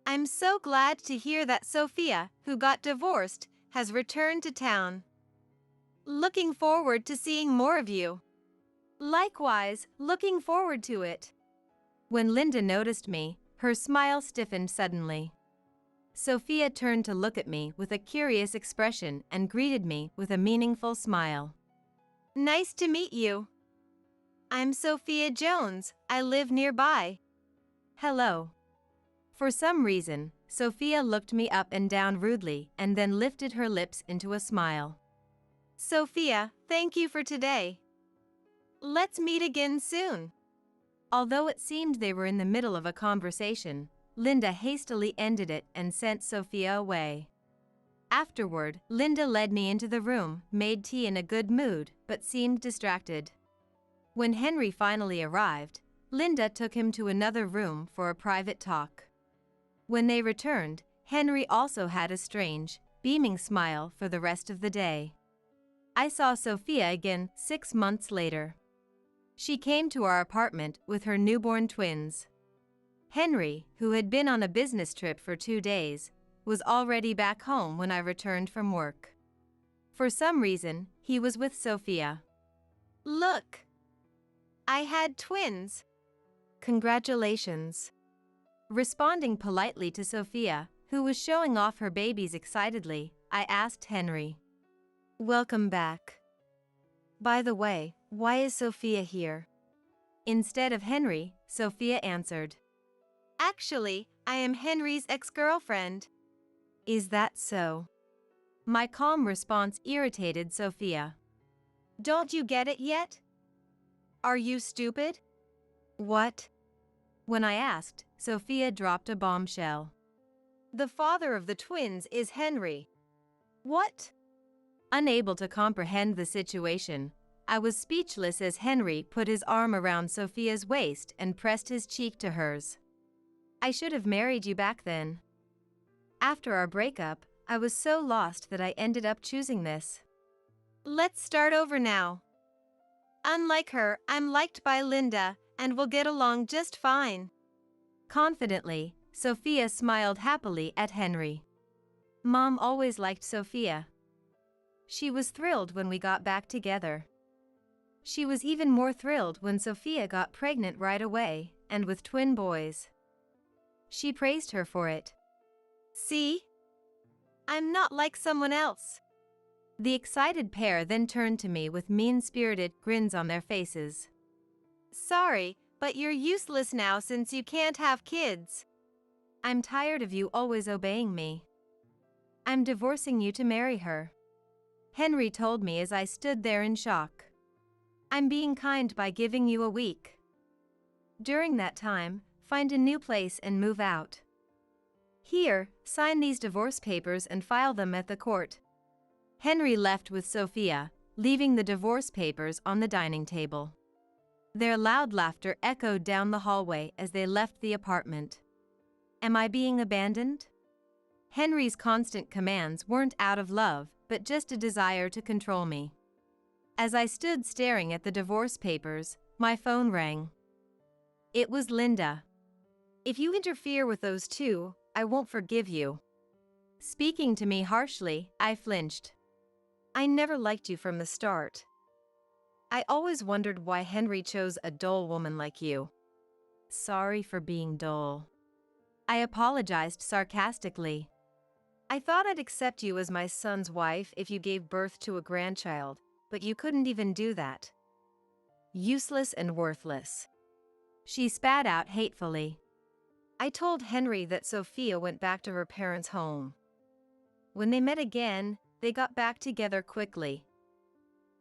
I'm so glad to hear that Sophia, who got divorced, has returned to town. Looking forward to seeing more of you. Likewise, looking forward to it. When Linda noticed me, her smile stiffened suddenly. Sophia turned to look at me with a curious expression and greeted me with a meaningful smile. Nice to meet you. I'm Sophia Jones. I live nearby. Hello. For some reason, Sophia looked me up and down rudely and then lifted her lips into a smile. Sophia, thank you for today. Let's meet again soon. Although it seemed they were in the middle of a conversation, Linda hastily ended it and sent Sophia away. Afterward, Linda led me into the room, made tea in a good mood, but seemed distracted. When Henry finally arrived, Linda took him to another room for a private talk. When they returned, Henry also had a strange, beaming smile for the rest of the day. I saw Sophia again 6 months later. She came to our apartment with her newborn twins. Henry, who had been on a business trip for 2 days, was already back home when I returned from work. For some reason, he was with Sophia. Look! I had twins. Congratulations. Responding politely to Sophia, who was showing off her babies excitedly, I asked Henry. Welcome back. By the way, why is Sophia here? Instead of Henry, Sophia answered. Actually, I am Henry's ex-girlfriend. Is that so? My calm response irritated Sophia. Don't you get it yet? Are you stupid? What? When I asked, Sophia dropped a bombshell. The father of the twins is Henry. What? Unable to comprehend the situation, I was speechless as Henry put his arm around Sophia's waist and pressed his cheek to hers. I should have married you back then. After our breakup, I was so lost that I ended up choosing this. Let's start over now. Unlike her, I'm liked by Linda, and we'll get along just fine. Confidently, Sophia smiled happily at Henry. Mom always liked Sophia. She was thrilled when we got back together. She was even more thrilled when Sophia got pregnant right away, and with twin boys. She praised her for it. See? I'm not like someone else. The excited pair then turned to me with mean-spirited grins on their faces. Sorry, but you're useless now since you can't have kids. I'm tired of you always obeying me. I'm divorcing you to marry her. Henry told me as I stood there in shock. I'm being kind by giving you a week. During that time, find a new place and move out. Here, sign these divorce papers and file them at the court. Henry left with Sophia, leaving the divorce papers on the dining table. Their loud laughter echoed down the hallway as they left the apartment. Am I being abandoned? Henry's constant commands weren't out of love, but just a desire to control me. As I stood staring at the divorce papers, my phone rang. It was Linda. If you interfere with those two, I won't forgive you. Speaking to me harshly, I flinched. I never liked you from the start. I always wondered why Henry chose a dull woman like you. Sorry for being dull. I apologized sarcastically. I thought I'd accept you as my son's wife if you gave birth to a grandchild, but you couldn't even do that. Useless and worthless. She spat out hatefully. I told Henry that Sophia went back to her parents' home. When they met again, they got back together quickly.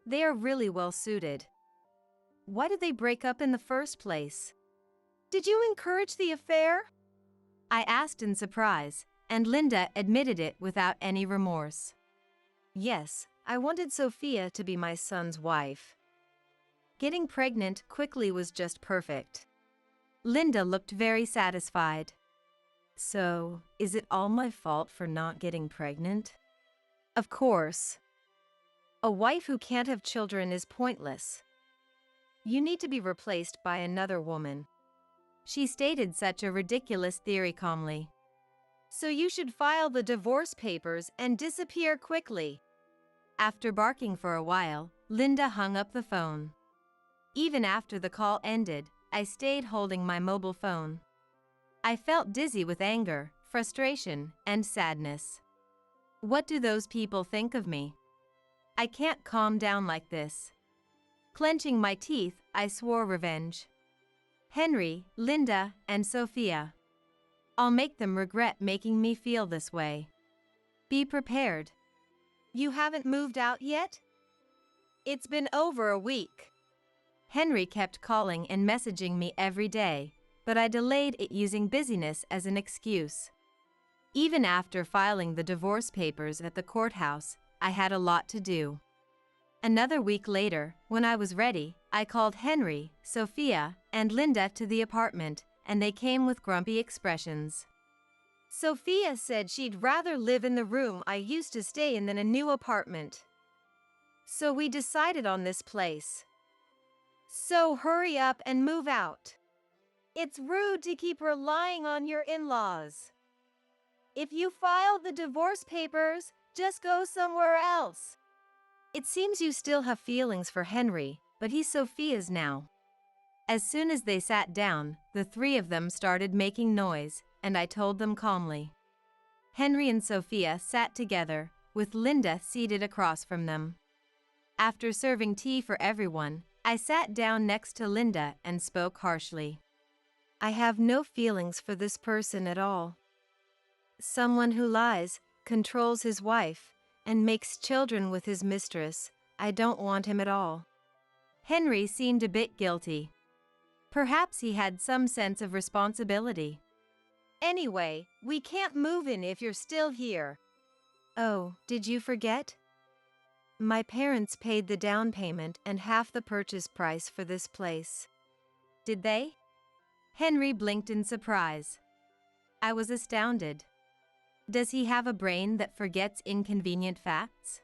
They are really well suited. Why did they break up in the first place? Did you encourage the affair? I asked in surprise, and Linda admitted it without any remorse. Yes, I wanted Sophia to be my son's wife. Getting pregnant quickly was just perfect. Linda looked very satisfied. So, is it all my fault for not getting pregnant? Of course. A wife who can't have children is pointless. You need to be replaced by another woman. She stated such a ridiculous theory calmly. So you should file the divorce papers and disappear quickly. After barking for a while, Linda hung up the phone. Even after the call ended, I stayed holding my mobile phone. I felt dizzy with anger, frustration, and sadness. What do those people think of me? I can't calm down like this. Clenching my teeth, I swore revenge. Henry, Linda, and Sophia. I'll make them regret making me feel this way. Be prepared. You haven't moved out yet? It's been over a week. Henry kept calling and messaging me every day, but I delayed it using busyness as an excuse. Even after filing the divorce papers at the courthouse, I had a lot to do. Another week later, when I was ready, I called Henry, Sophia, and Linda to the apartment, and they came with grumpy expressions. Sophia said she'd rather live in the room I used to stay in than a new apartment. So we decided on this place. So hurry up and move out. It's rude to keep relying on your in-laws. If you file the divorce papers, just go somewhere else. It seems you still have feelings for Henry, but he's Sophia's now. As soon as they sat down, the three of them started making noise, and I told them calmly. Henry and Sophia sat together, with Linda seated across from them. After serving tea for everyone, I sat down next to Linda and spoke harshly. I have no feelings for this person at all. Someone who lies, controls his wife, and makes children with his mistress. I don't want him at all. Henry seemed a bit guilty. Perhaps he had some sense of responsibility. Anyway, we can't move in if you're still here. Oh, did you forget? My parents paid the down payment and half the purchase price for this place. Did they? Henry blinked in surprise. I was astounded. Does he have a brain that forgets inconvenient facts?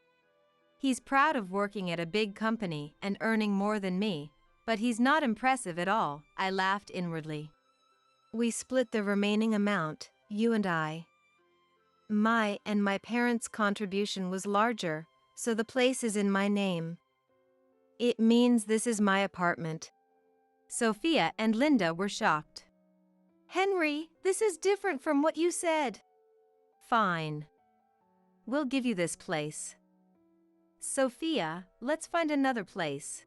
He's proud of working at a big company and earning more than me, but he's not impressive at all, I laughed inwardly. We split the remaining amount, you and I. My parents' contribution was larger, so the place is in my name. It means this is my apartment. Sophia and Linda were shocked. Henry, this is different from what you said. Fine. We'll give you this place. Sophia, let's find another place.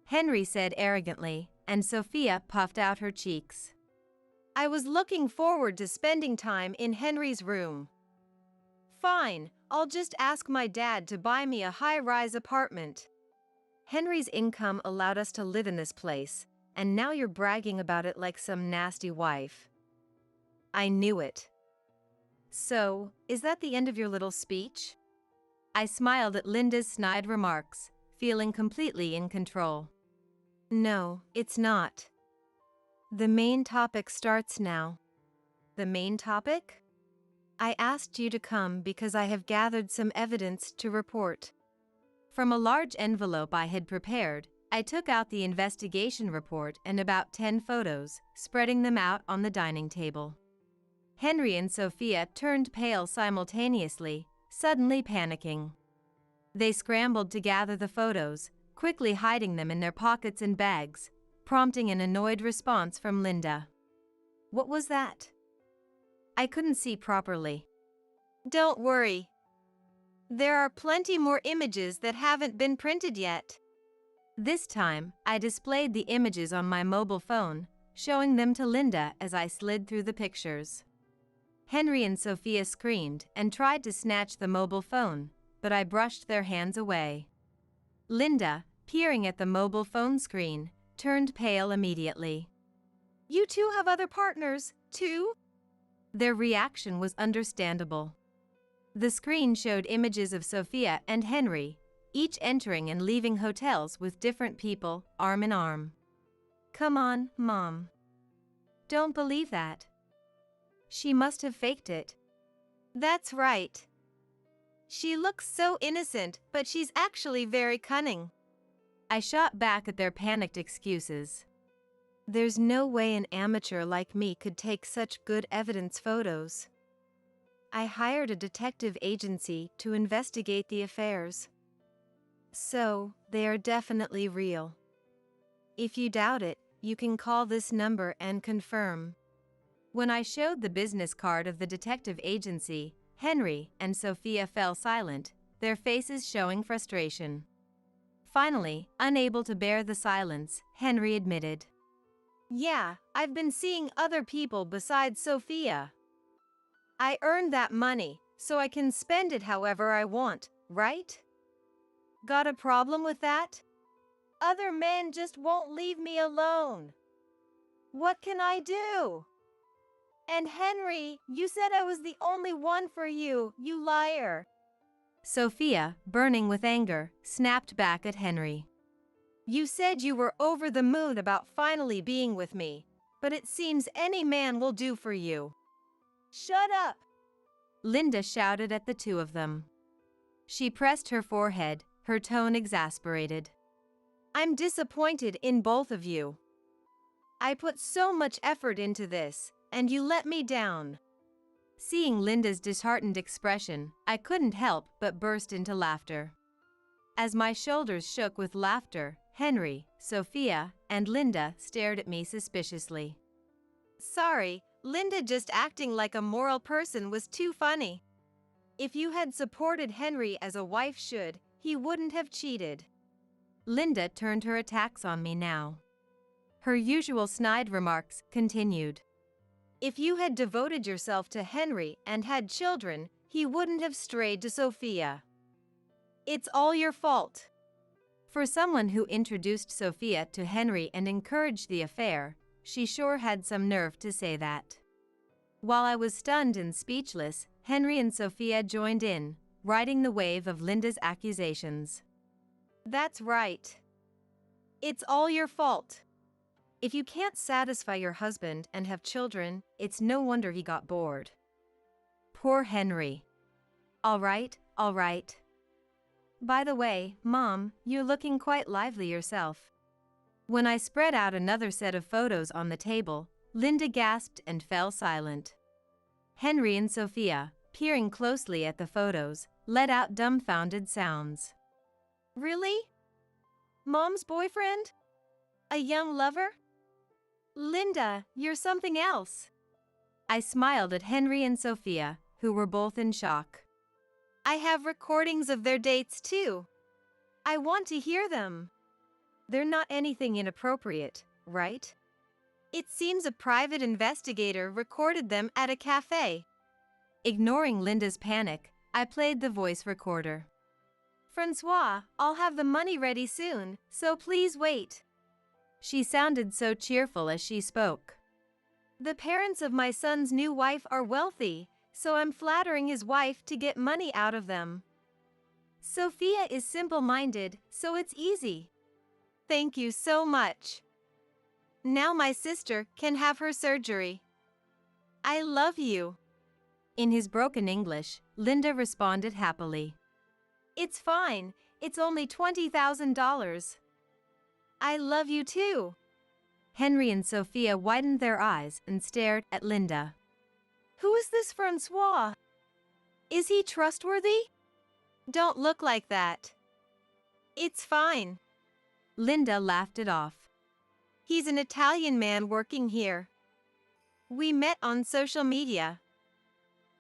Henry said arrogantly, and Sophia puffed out her cheeks. I was looking forward to spending time in Henry's room. Fine, I'll just ask my dad to buy me a high-rise apartment. Henry's income allowed us to live in this place, and now you're bragging about it like some nasty wife. I knew it. So, is that the end of your little speech? I smiled at Linda's snide remarks, feeling completely in control. No, it's not. The main topic starts now. The main topic? I asked you to come because I have gathered some evidence to report. From a large envelope I had prepared, I took out the investigation report and about 10 photos, spreading them out on the dining table. Henry and Sophia turned pale simultaneously, suddenly panicking. They scrambled to gather the photos, quickly hiding them in their pockets and bags, prompting an annoyed response from Linda. What was that? I couldn't see properly. Don't worry. There are plenty more images that haven't been printed yet. This time, I displayed the images on my mobile phone, showing them to Linda as I slid through the pictures. Henry and Sophia screamed and tried to snatch the mobile phone, but I brushed their hands away. Linda, peering at the mobile phone screen, turned pale immediately. You two have other partners, too? Their reaction was understandable. The screen showed images of Sophia and Henry, each entering and leaving hotels with different people, arm in arm. Come on, Mom. Don't believe that. She must have faked it. That's right. She looks so innocent, but she's actually very cunning. I shot back at their panicked excuses. There's no way an amateur like me could take such good evidence photos. I hired a detective agency to investigate the affairs. So, they are definitely real. If you doubt it, you can call this number and confirm. When I showed the business card of the detective agency, Henry and Sophia fell silent, their faces showing frustration. Finally, unable to bear the silence, Henry admitted, "Yeah, I've been seeing other people besides Sophia. I earned that money, so I can spend it however I want, right? Got a problem with that? Other men just won't leave me alone. What can I do? And Henry, you said I was the only one for you, you liar." Sophia, burning with anger, snapped back at Henry. "You said you were over the moon about finally being with me, but it seems any man will do for you." "Shut up!" Linda shouted at the two of them. She pressed her forehead, her tone exasperated. "I'm disappointed in both of you. I put so much effort into this, and you let me down." Seeing Linda's disheartened expression, I couldn't help but burst into laughter. As my shoulders shook with laughter, Henry, Sophia, and Linda stared at me suspiciously. "Sorry, Linda just acting like a moral person was too funny. If you had supported Henry as a wife should, he wouldn't have cheated." Linda turned her attacks on me now. Her usual snide remarks continued. "If you had devoted yourself to Henry and had children, he wouldn't have strayed to Sophia. It's all your fault." For someone who introduced Sophia to Henry and encouraged the affair, she sure had some nerve to say that. While I was stunned and speechless, Henry and Sophia joined in, riding the wave of Linda's accusations. "That's right. It's all your fault. If you can't satisfy your husband and have children, it's no wonder he got bored." Poor Henry. All right, all right. By the way, Mom, you're looking quite lively yourself." When I spread out another set of photos on the table, Linda gasped and fell silent. Henry and Sophia, peering closely at the photos, let out dumbfounded sounds. "Really? Mom's boyfriend? A young lover? Linda, you're something else." I smiled at Henry and Sophia, who were both in shock. "I have recordings of their dates too. I want to hear them. They're not anything inappropriate, right? It seems a private investigator recorded them at a cafe." Ignoring Linda's panic, I played the voice recorder. "Francois, I'll have the money ready soon, so please wait." She sounded so cheerful as she spoke. "The parents of my son's new wife are wealthy, so I'm flattering his wife to get money out of them. Sophia is simple-minded, so it's easy. Thank you so much. Now my sister can have her surgery. I love you." In his broken English, Linda responded happily. "It's fine, it's only $20,000. I love you too." Henry and Sophia widened their eyes and stared at Linda. "Who is this Francois? Is he trustworthy?" "Don't look like that. It's fine." Linda laughed it off. "He's an Italian man working here. We met on social media.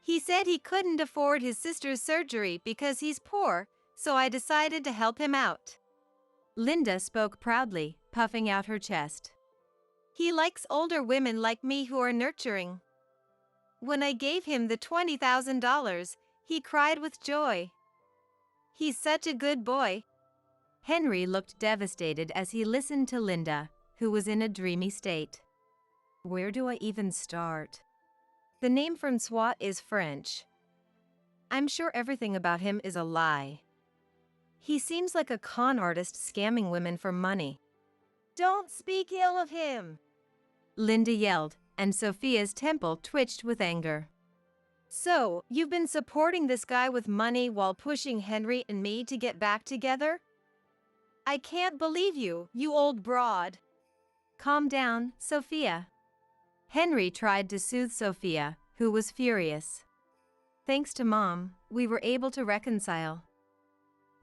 He said he couldn't afford his sister's surgery because he's poor, so I decided to help him out." Linda spoke proudly, puffing out her chest. "He likes older women like me who are nurturing. When I gave him the $20,000, he cried with joy. He's such a good boy." Henry looked devastated as he listened to Linda, who was in a dreamy state. Where do I even start? The name Francois is French. I'm sure everything about him is a lie. He seems like a con artist scamming women for money. "Don't speak ill of him," Linda yelled, and Sophia's temple twitched with anger. "So, you've been supporting this guy with money while pushing Henry and me to get back together? I can't believe you, you old broad." "Calm down, Sophia." Henry tried to soothe Sophia, who was furious. "Thanks to Mom, we were able to reconcile.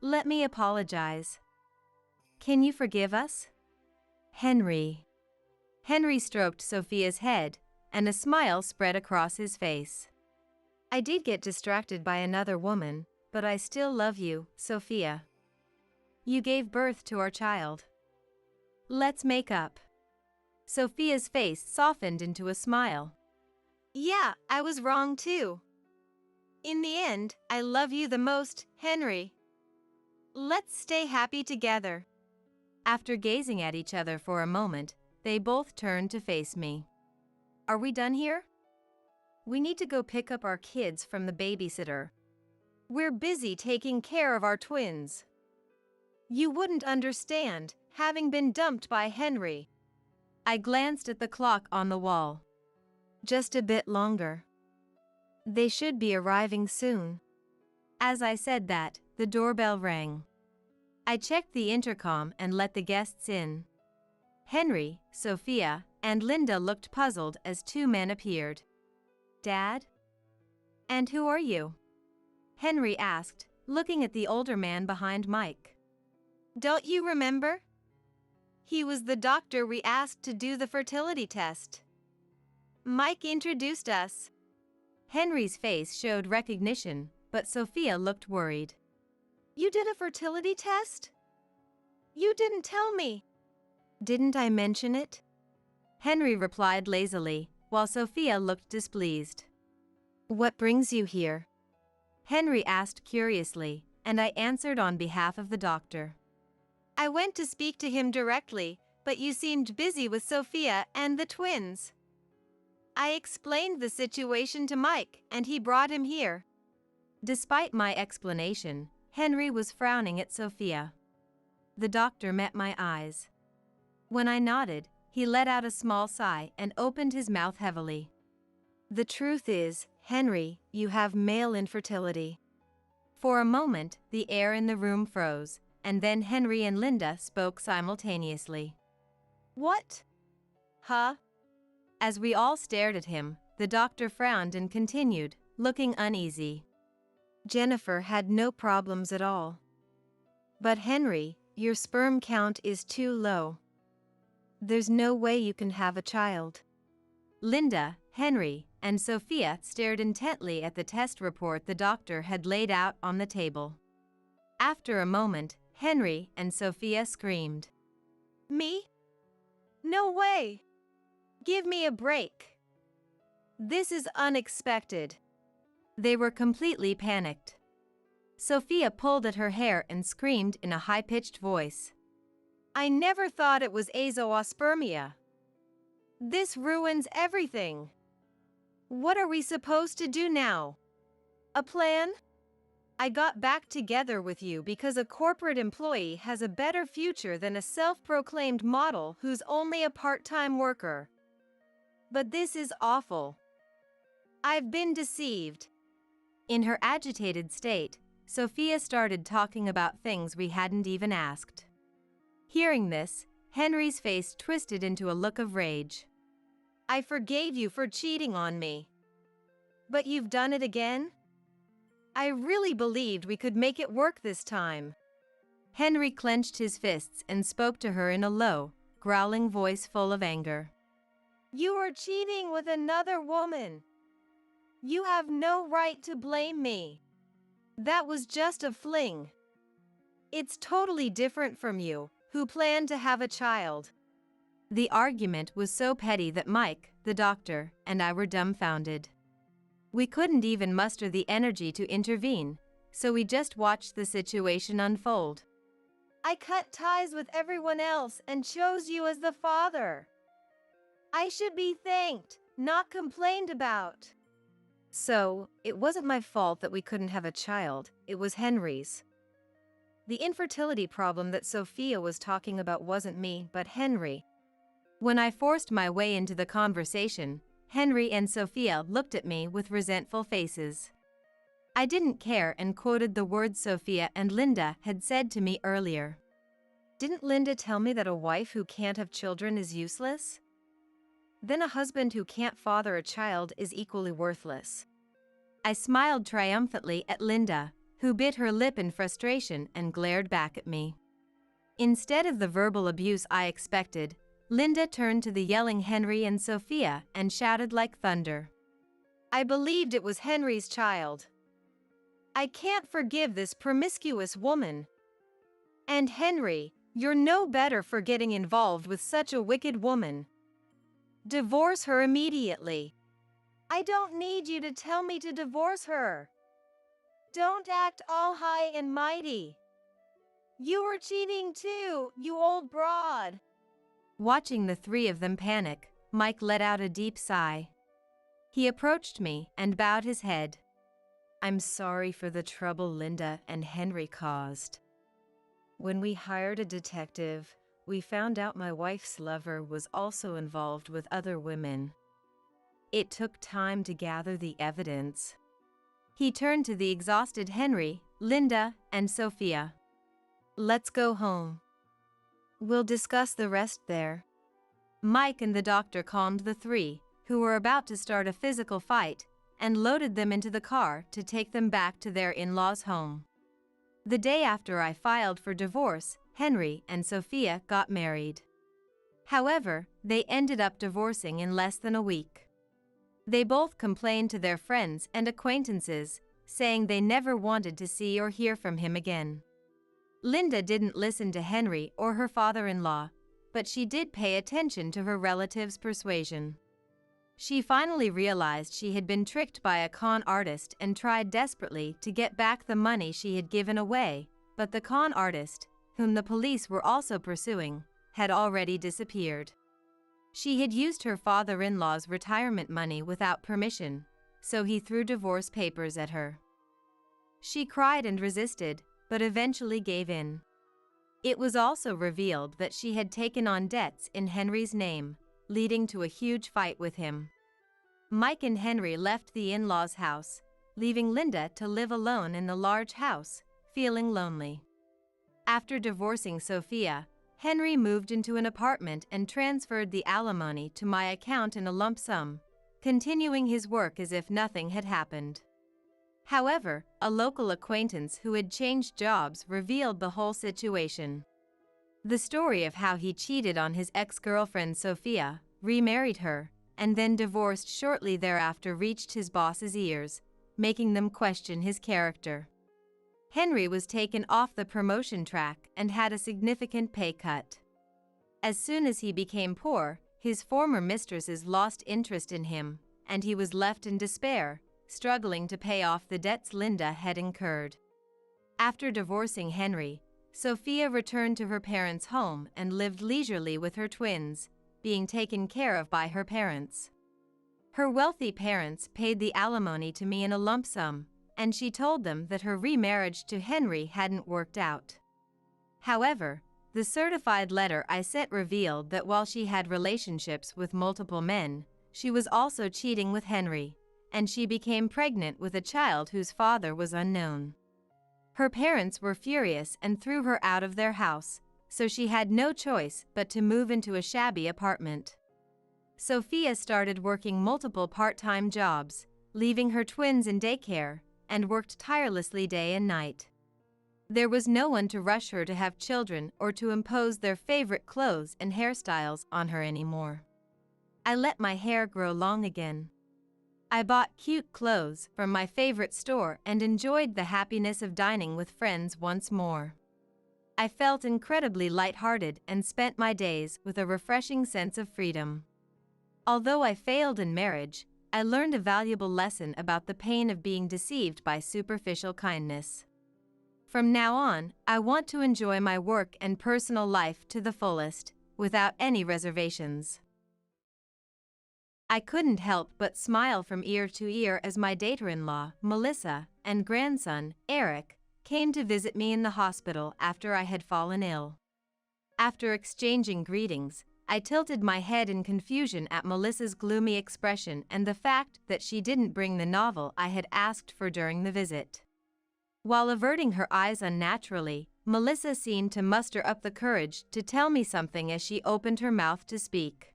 Let me apologize. Can you forgive us? Henry. Henry stroked Sophia's head, and a smile spread across his face. I did get distracted by another woman, but I still love you, Sophia. You gave birth to our child. Let's make up. Sophia's face softened into a smile. Yeah, I was wrong too. In the end, I love you the most, Henry. Let's stay happy together. After gazing at each other for a moment, they both turned to face me. Are we done here? We need to go pick up our kids from the babysitter. We're busy taking care of our twins. You wouldn't understand, having been dumped by Henry. I glanced at the clock on the wall. Just a bit longer. They should be arriving soon. As I said that, the doorbell rang. I checked the intercom and let the guests in. Henry, Sophia, and Linda looked puzzled as two men appeared. Dad? And who are you? Henry asked, looking at the older man behind Mike. Don't you remember? He was the doctor we asked to do the fertility test. Mike introduced us. Henry's face showed recognition, but Sophia looked worried. You did a fertility test? You didn't tell me. Didn't I mention it? Henry replied lazily, while Sophia looked displeased. What brings you here? Henry asked curiously, and I answered on behalf of the doctor. I went to speak to him directly, but you seemed busy with Sophia and the twins. I explained the situation to Mike, and he brought him here. Despite my explanation, Henry was frowning at Sophia. The doctor met my eyes. When I nodded, he let out a small sigh and opened his mouth heavily. The truth is, Henry, you have male infertility. For a moment, the air in the room froze, and then Henry and Linda spoke simultaneously. What? Huh? As we all stared at him, the doctor frowned and continued, looking uneasy. Jennifer had no problems at all. But Henry, your sperm count is too low. There's no way you can have a child. Linda, Henry, and Sophia stared intently at the test report the doctor had laid out on the table. After a moment, Henry and Sophia screamed. Me? No way! Give me a break. This is unexpected. They were completely panicked. Sophia pulled at her hair and screamed in a high-pitched voice. I never thought it was azoospermia. This ruins everything. What are we supposed to do now? A plan? I got back together with you because a corporate employee has a better future than a self-proclaimed model who's only a part-time worker. But this is awful. I've been deceived. In her agitated state, Sophia started talking about things we hadn't even asked. Hearing this, Henry's face twisted into a look of rage. I forgave you for cheating on me. But you've done it again? I really believed we could make it work this time. Henry clenched his fists and spoke to her in a low, growling voice full of anger. You are cheating with another woman. You have no right to blame me. That was just a fling. It's totally different from you, who planned to have a child. The argument was so petty that Mike, the doctor, and I were dumbfounded. We couldn't even muster the energy to intervene, so we just watched the situation unfold. I cut ties with everyone else and chose you as the father. I should be thanked, not complained about. So, it wasn't my fault that we couldn't have a child, it was Henry's. The infertility problem that Sophia was talking about wasn't me, but Henry. When I forced my way into the conversation, Henry and Sophia looked at me with resentful faces. I didn't care and quoted the words Sophia and Linda had said to me earlier. Didn't Linda tell me that a wife who can't have children is useless? Then a husband who can't father a child is equally worthless. I smiled triumphantly at Linda, who bit her lip in frustration and glared back at me. Instead of the verbal abuse I expected, Linda turned to the yelling Henry and Sophia and shouted like thunder. I believed it was Henry's child. I can't forgive this promiscuous woman. And Henry, you're no better for getting involved with such a wicked woman. Divorce her immediately. I don't need you to tell me to divorce her. Don't act all high and mighty. You were cheating too, you old broad. Watching the three of them panic, Mike let out a deep sigh. He approached me and bowed his head. I'm sorry for the trouble Linda and Henry caused. When we hired a detective, we found out my wife's lover was also involved with other women. It took time to gather the evidence. He turned to the exhausted Henry, Linda, and Sophia. Let's go home. We'll discuss the rest there. Mike and the doctor calmed the three, who were about to start a physical fight, and loaded them into the car to take them back to their in-laws' home. The day after I filed for divorce, Henry and Sophia got married. However, they ended up divorcing in less than a week. They both complained to their friends and acquaintances, saying they never wanted to see or hear from him again. Linda didn't listen to Henry or her father-in-law, but she did pay attention to her relatives' persuasion. She finally realized she had been tricked by a con artist and tried desperately to get back the money she had given away, but the con artist, whom the police were also pursuing, had already disappeared. She had used her father-in-law's retirement money without permission, so he threw divorce papers at her. She cried and resisted, but eventually gave in. It was also revealed that she had taken on debts in Henry's name, leading to a huge fight with him. Mike and Henry left the in-laws' house, leaving Linda to live alone in the large house, feeling lonely. After divorcing Sophia, Henry moved into an apartment and transferred the alimony to my account in a lump sum, continuing his work as if nothing had happened. However, a local acquaintance who had changed jobs revealed the whole situation. The story of how he cheated on his ex-girlfriend Sophia, remarried her, and then divorced shortly thereafter reached his boss's ears, making them question his character. Henry was taken off the promotion track and had a significant pay cut. As soon as he became poor, his former mistresses lost interest in him, and he was left in despair, struggling to pay off the debts Linda had incurred. After divorcing Henry, Sophia returned to her parents' home and lived leisurely with her twins, being taken care of by her parents. Her wealthy parents paid the alimony to me in a lump sum, and she told them that her remarriage to Henry hadn't worked out. However, the certified letter I sent revealed that while she had relationships with multiple men, she was also cheating with Henry, and she became pregnant with a child whose father was unknown. Her parents were furious and threw her out of their house, so she had no choice but to move into a shabby apartment. Sophia started working multiple part-time jobs, leaving her twins in daycare, and worked tirelessly day and night. There was no one to rush her to have children or to impose their favorite clothes and hairstyles on her anymore. I let my hair grow long again. I bought cute clothes from my favorite store and enjoyed the happiness of dining with friends once more. I felt incredibly lighthearted and spent my days with a refreshing sense of freedom. Although I failed in marriage, I learned a valuable lesson about the pain of being deceived by superficial kindness. From now on, I want to enjoy my work and personal life to the fullest, without any reservations. I couldn't help but smile from ear to ear as my daughter-in-law, Melissa, and grandson, Eric, came to visit me in the hospital after I had fallen ill. After exchanging greetings, I tilted my head in confusion at Melissa's gloomy expression and the fact that she didn't bring the novel I had asked for during the visit. While averting her eyes unnaturally, Melissa seemed to muster up the courage to tell me something as she opened her mouth to speak.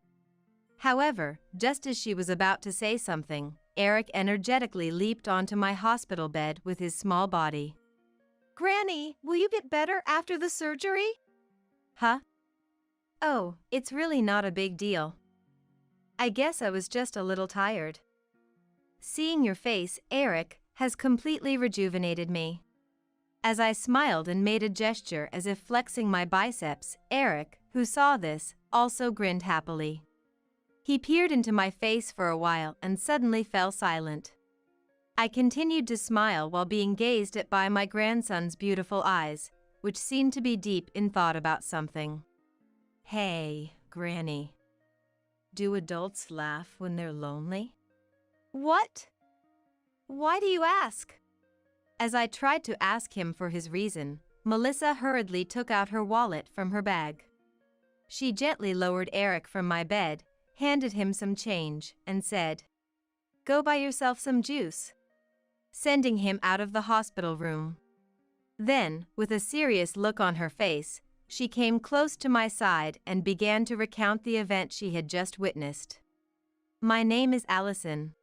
However, just as she was about to say something, Eric energetically leaped onto my hospital bed with his small body. Granny, will you get better after the surgery? Huh? Oh, it's really not a big deal. I guess I was just a little tired. Seeing your face, Eric, has completely rejuvenated me. As I smiled and made a gesture as if flexing my biceps, Eric, who saw this, also grinned happily. He peered into my face for a while and suddenly fell silent. I continued to smile while being gazed at by my grandson's beautiful eyes, which seemed to be deep in thought about something. Hey, Granny. Do adults laugh when they're lonely? What? Why do you ask? As I tried to ask him for his reason, Melissa hurriedly took out her wallet from her bag. She gently lowered Eric from my bed, handed him some change, and said, "Go buy yourself some juice," sending him out of the hospital room. Then, with a serious look on her face, she came close to my side and began to recount the event she had just witnessed. My name is Allison.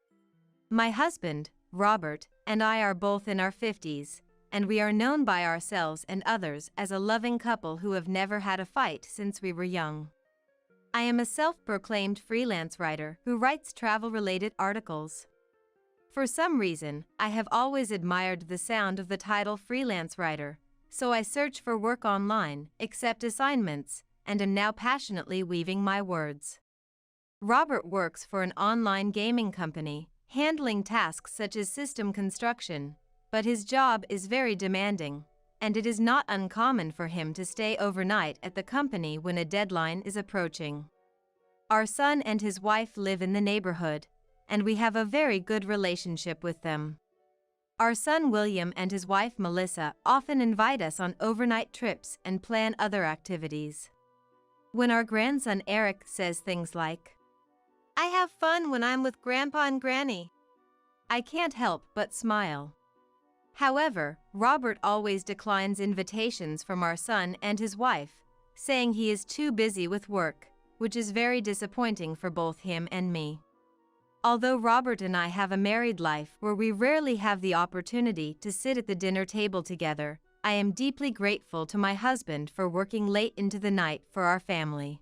My husband, Robert, and I are both in our 50s, and we are known by ourselves and others as a loving couple who have never had a fight since we were young. I am a self-proclaimed freelance writer who writes travel-related articles. For some reason, I have always admired the sound of the title freelance writer, so I search for work online, accept assignments, and am now passionately weaving my words. Robert works for an online gaming company, handling tasks such as system construction, but his job is very demanding, and it is not uncommon for him to stay overnight at the company when a deadline is approaching. Our son and his wife live in the neighborhood, and we have a very good relationship with them. Our son William and his wife Melissa often invite us on overnight trips and plan other activities. When our grandson Eric says things like, "I have fun when I'm with Grandpa and Granny," I can't help but smile. However, Robert always declines invitations from our son and his wife, saying he is too busy with work, which is very disappointing for both him and me. Although Robert and I have a married life where we rarely have the opportunity to sit at the dinner table together, I am deeply grateful to my husband for working late into the night for our family.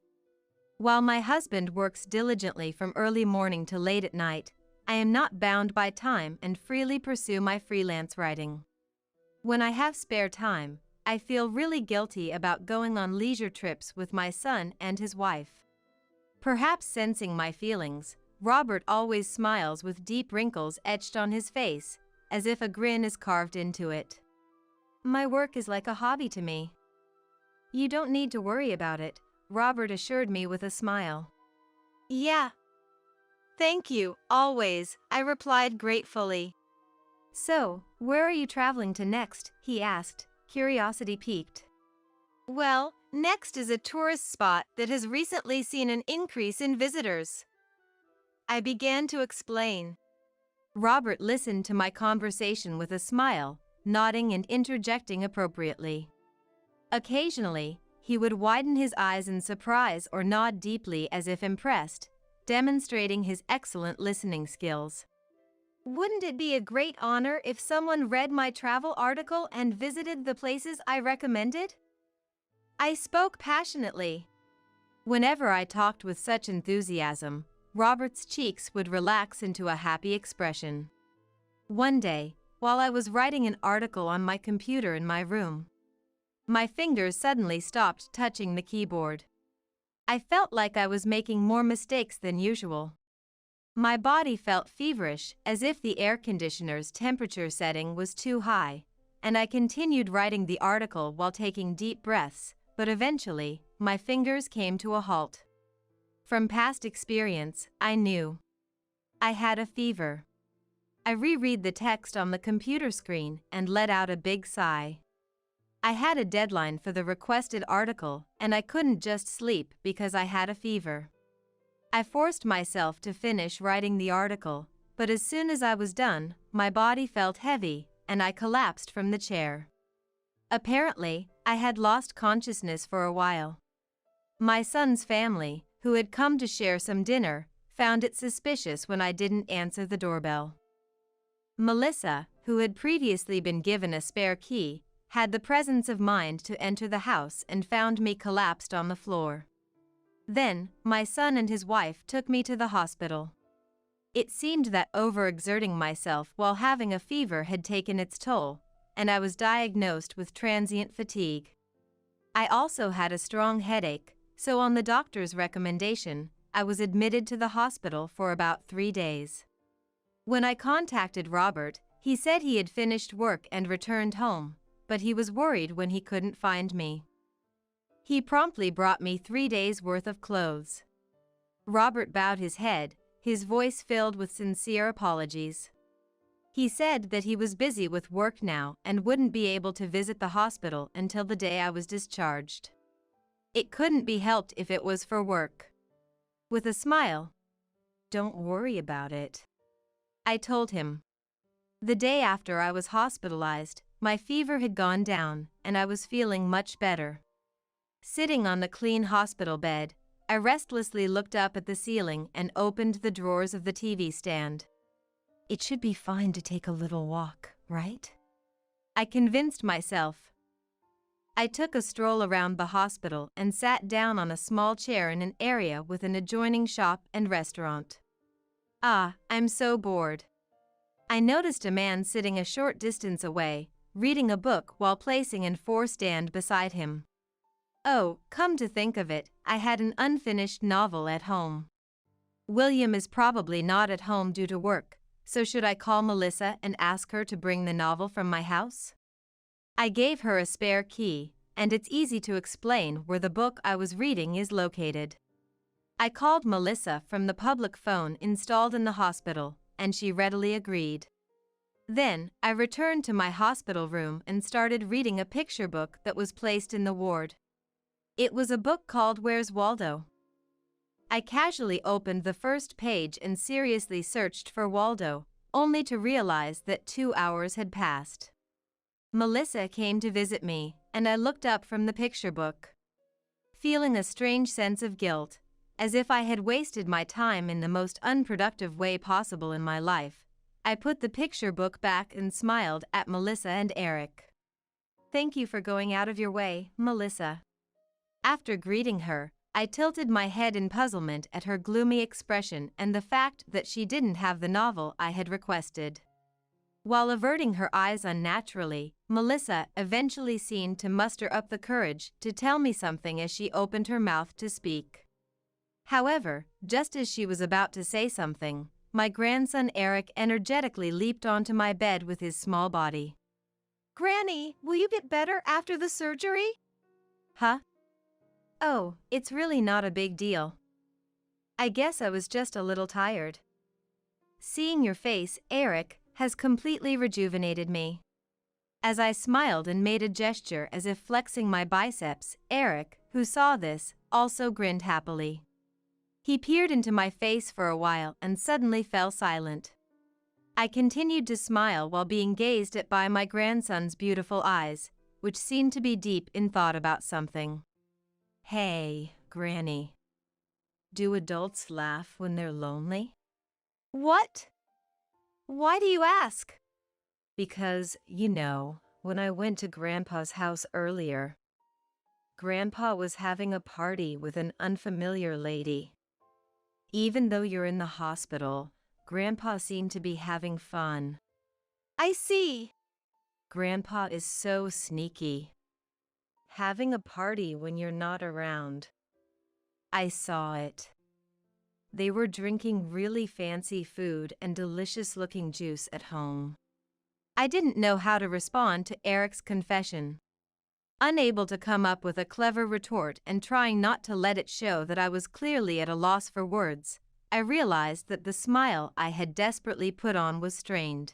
While my husband works diligently from early morning to late at night, I am not bound by time and freely pursue my freelance writing. When I have spare time, I feel really guilty about going on leisure trips with my son and his wife. Perhaps sensing my feelings, Robert always smiles with deep wrinkles etched on his face, as if a grin is carved into it. My work is like a hobby to me. You don't need to worry about it, Robert assured me with a smile. Yeah. Thank you, always, I replied gratefully. So, where are you traveling to next? He asked, curiosity piqued. Well, next is a tourist spot that has recently seen an increase in visitors. I began to explain. Robert listened to my conversation with a smile, nodding and interjecting appropriately. Occasionally, he would widen his eyes in surprise or nod deeply as if impressed, demonstrating his excellent listening skills. Wouldn't it be a great honor if someone read my travel article and visited the places I recommended? I spoke passionately. Whenever I talked with such enthusiasm, Robert's cheeks would relax into a happy expression. One day, while I was writing an article on my computer in my room, my fingers suddenly stopped touching the keyboard. I felt like I was making more mistakes than usual. My body felt feverish, as if the air conditioner's temperature setting was too high, and I continued writing the article while taking deep breaths, but eventually, my fingers came to a halt. From past experience, I knew I had a fever. I reread the text on the computer screen and let out a big sigh. I had a deadline for the requested article, and I couldn't just sleep because I had a fever. I forced myself to finish writing the article, but as soon as I was done, my body felt heavy, and I collapsed from the chair. Apparently, I had lost consciousness for a while. My son's family, who had come to share some dinner, found it suspicious when I didn't answer the doorbell. Melissa, who had previously been given a spare key, had the presence of mind to enter the house and found me collapsed on the floor. Then, my son and his wife took me to the hospital. It seemed that overexerting myself while having a fever had taken its toll, and I was diagnosed with transient fatigue. I also had a strong headache, so on the doctor's recommendation, I was admitted to the hospital for about 3 days. When I contacted Robert, he said he had finished work and returned home, but he was worried when he couldn't find me. He promptly brought me 3 days' worth of clothes. Robert bowed his head, his voice filled with sincere apologies. He said that he was busy with work now and wouldn't be able to visit the hospital until the day I was discharged. It couldn't be helped if it was for work. With a smile, "Don't worry about it," I told him. The day after I was hospitalized, my fever had gone down and I was feeling much better. Sitting on the clean hospital bed, I restlessly looked up at the ceiling and opened the drawers of the TV stand. It should be fine to take a little walk, right? I convinced myself. I took a stroll around the hospital and sat down on a small chair in an area with an adjoining shop and restaurant. I'm so bored. I noticed a man sitting a short distance away, reading a book while placing an A4 stand beside him. Oh, come to think of it, I had an unfinished novel at home. William is probably not at home due to work, so should I call Melissa and ask her to bring the novel from my house? I gave her a spare key, and it's easy to explain where the book I was reading is located. I called Melissa from the public phone installed in the hospital, and she readily agreed. Then, I returned to my hospital room and started reading a picture book that was placed in the ward. It was a book called Where's Waldo? I casually opened the first page and seriously searched for Waldo, only to realize that 2 hours had passed. Melissa came to visit me, and I looked up from the picture book. Feeling a strange sense of guilt, as if I had wasted my time in the most unproductive way possible in my life, I put the picture book back and smiled at Melissa and Eric. "Thank you for going out of your way, Melissa." After greeting her, I tilted my head in puzzlement at her gloomy expression and the fact that she didn't have the novel I had requested. While averting her eyes unnaturally, Melissa eventually seemed to muster up the courage to tell me something as she opened her mouth to speak. However, just as she was about to say something, my grandson Eric energetically leaped onto my bed with his small body. Granny, will you get better after the surgery? Huh? Oh, it's really not a big deal. I guess I was just a little tired. Seeing your face, Eric, has completely rejuvenated me. As I smiled and made a gesture as if flexing my biceps, Eric, who saw this, also grinned happily. He peered into my face for a while and suddenly fell silent. I continued to smile while being gazed at by my grandson's beautiful eyes, which seemed to be deep in thought about something. "Hey, Granny. Do adults laugh when they're lonely?" What? Why do you ask? Because, when I went to Grandpa's house earlier, Grandpa was having a party with an unfamiliar lady. Even though you're in the hospital, Grandpa seemed to be having fun. I see. Grandpa is so sneaky. Having a party when you're not around. I saw it. They were drinking really fancy food and delicious-looking juice at home. I didn't know how to respond to Eric's confession. Unable to come up with a clever retort and trying not to let it show that I was clearly at a loss for words, I realized that the smile I had desperately put on was strained.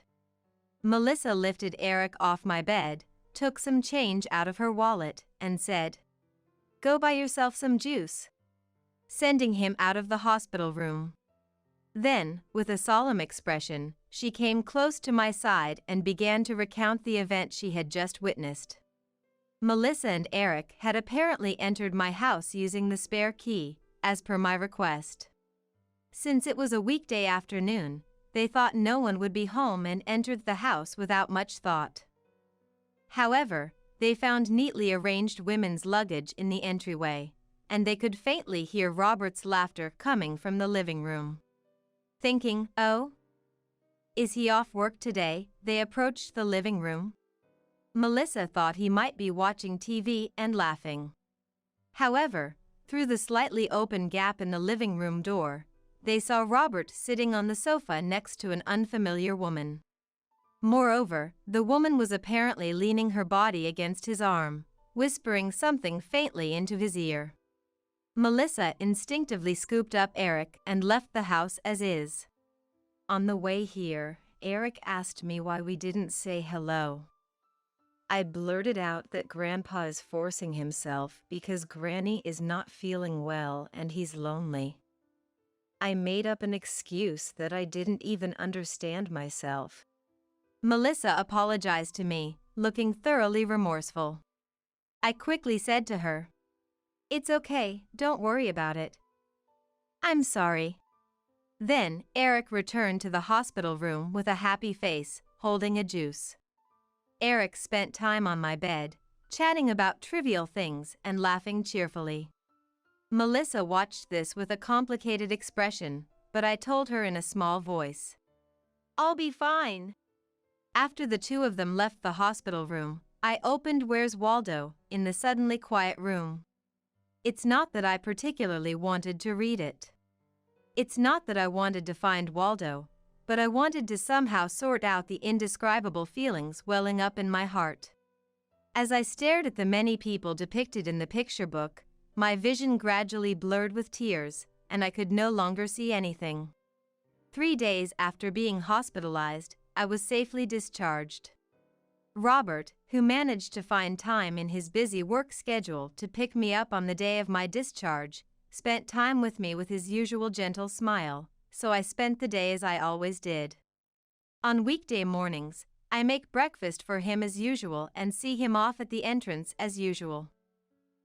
Melissa lifted Eric off my bed, took some change out of her wallet, and said, "Go buy yourself some juice," sending him out of the hospital room. Then, with a solemn expression, she came close to my side and began to recount the event she had just witnessed. Melissa and Eric had apparently entered my house using the spare key, as per my request. Since it was a weekday afternoon, they thought no one would be home and entered the house without much thought. However, They found neatly arranged women's luggage in the entryway, and they could faintly hear Robert's laughter coming from the living room. Thinking, "Oh, is he off work today?" they approached the living room. Melissa thought he might be watching TV and laughing. However, through the slightly open gap in the living room door, they saw Robert sitting on the sofa next to an unfamiliar woman. Moreover, the woman was apparently leaning her body against his arm, whispering something faintly into his ear. Melissa instinctively scooped up Eric and left the house as is. On the way here, Eric asked me why we didn't say hello. I blurted out that Grandpa is forcing himself because Granny is not feeling well and he's lonely. I made up an excuse that I didn't even understand myself. Melissa apologized to me, looking thoroughly remorseful. I quickly said to her, "It's okay, don't worry about it." "I'm sorry." Then, Eric returned to the hospital room with a happy face, holding a juice. Eric spent time on my bed, chatting about trivial things and laughing cheerfully. Melissa watched this with a complicated expression, but I told her in a small voice, "I'll be fine." After the two of them left the hospital room, I opened Where's Waldo in the suddenly quiet room. It's not that I particularly wanted to read it. It's not that I wanted to find Waldo, but I wanted to somehow sort out the indescribable feelings welling up in my heart. As I stared at the many people depicted in the picture book, my vision gradually blurred with tears, and I could no longer see anything. 3 days after being hospitalized, I was safely discharged. Robert, who managed to find time in his busy work schedule to pick me up on the day of my discharge, spent time with me with his usual gentle smile, so I spent the day as I always did. On weekday mornings, I make breakfast for him as usual and see him off at the entrance as usual.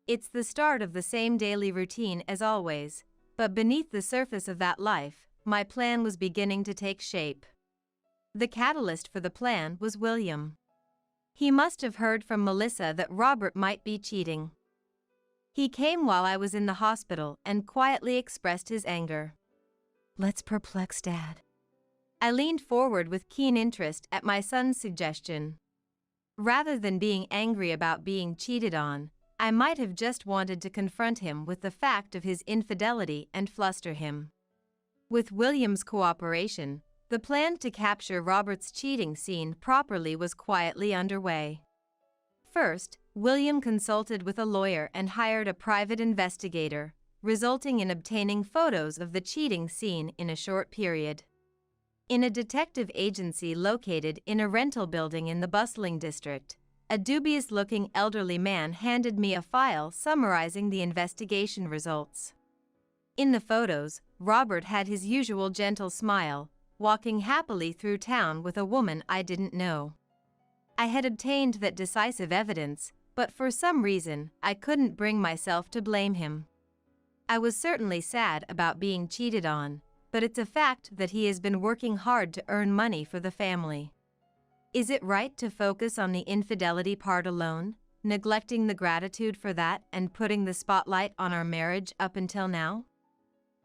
It's the start of the same daily routine as always, but beneath the surface of that life, my plan was beginning to take shape. The catalyst for the plan was William. He must have heard from Melissa that Robert might be cheating. He came while I was in the hospital and quietly expressed his anger. "Let's perplex Dad." I leaned forward with keen interest at my son's suggestion. Rather than being angry about being cheated on, I might have just wanted to confront him with the fact of his infidelity and fluster him. With William's cooperation, the plan to capture Robert's cheating scene properly was quietly underway. First, William consulted with a lawyer and hired a private investigator, resulting in obtaining photos of the cheating scene in a short period. In a detective agency located in a rental building in the bustling district, a dubious-looking elderly man handed me a file summarizing the investigation results. In the photos, Robert had his usual gentle smile, walking happily through town with a woman I didn't know. I had obtained that decisive evidence, but for some reason, I couldn't bring myself to blame him. I was certainly sad about being cheated on, but it's a fact that he has been working hard to earn money for the family. Is it right to focus on the infidelity part alone, neglecting the gratitude for that and putting the spotlight on our marriage up until now?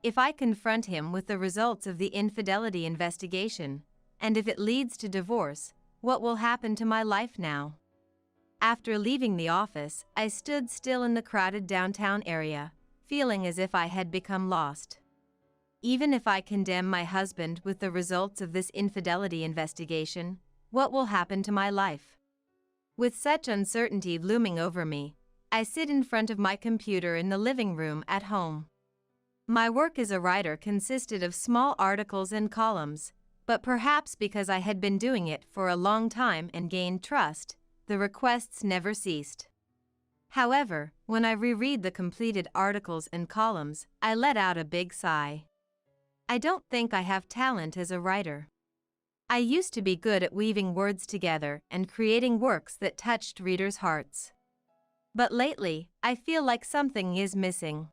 If I confront him with the results of the infidelity investigation, and if it leads to divorce, what will happen to my life now? After leaving the office, I stood still in the crowded downtown area, feeling as if I had become lost. Even if I condemn my husband with the results of this infidelity investigation, what will happen to my life? With such uncertainty looming over me, I sit in front of my computer in the living room at home. My work as a writer consisted of small articles and columns, but perhaps because I had been doing it for a long time and gained trust, the requests never ceased. However, when I reread the completed articles and columns, I let out a big sigh. I don't think I have talent as a writer. I used to be good at weaving words together and creating works that touched readers' hearts. But lately, I feel like something is missing.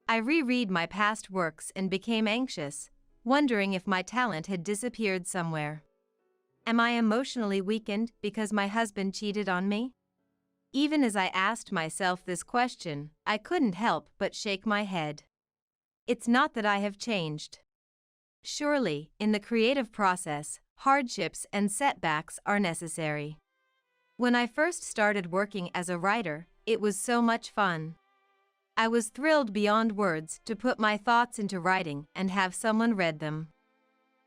I reread my past works and became anxious, wondering if my talent had disappeared somewhere. Am I emotionally weakened because my husband cheated on me? Even as I asked myself this question, I couldn't help but shake my head. It's not that I have changed. Surely, in the creative process, hardships and setbacks are necessary. When I first started working as a writer, it was so much fun. I was thrilled beyond words to put my thoughts into writing and have someone read them.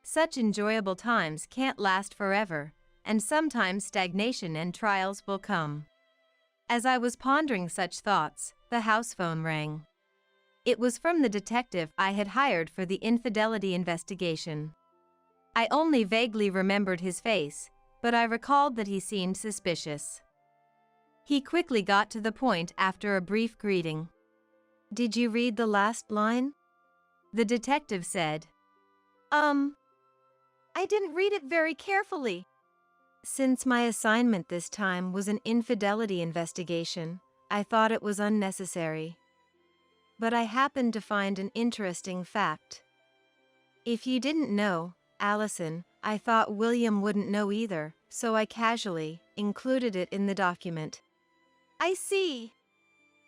Such enjoyable times can't last forever, and sometimes stagnation and trials will come. As I was pondering such thoughts, the house phone rang. It was from the detective I had hired for the infidelity investigation. I only vaguely remembered his face, but I recalled that he seemed suspicious. He quickly got to the point after a brief greeting. Did you read the last line? The detective said. I didn't read it very carefully. Since my assignment this time was an infidelity investigation, I thought it was unnecessary. But I happened to find an interesting fact. If you didn't know, Allison, I thought William wouldn't know either, so I casually included it in the document. I see.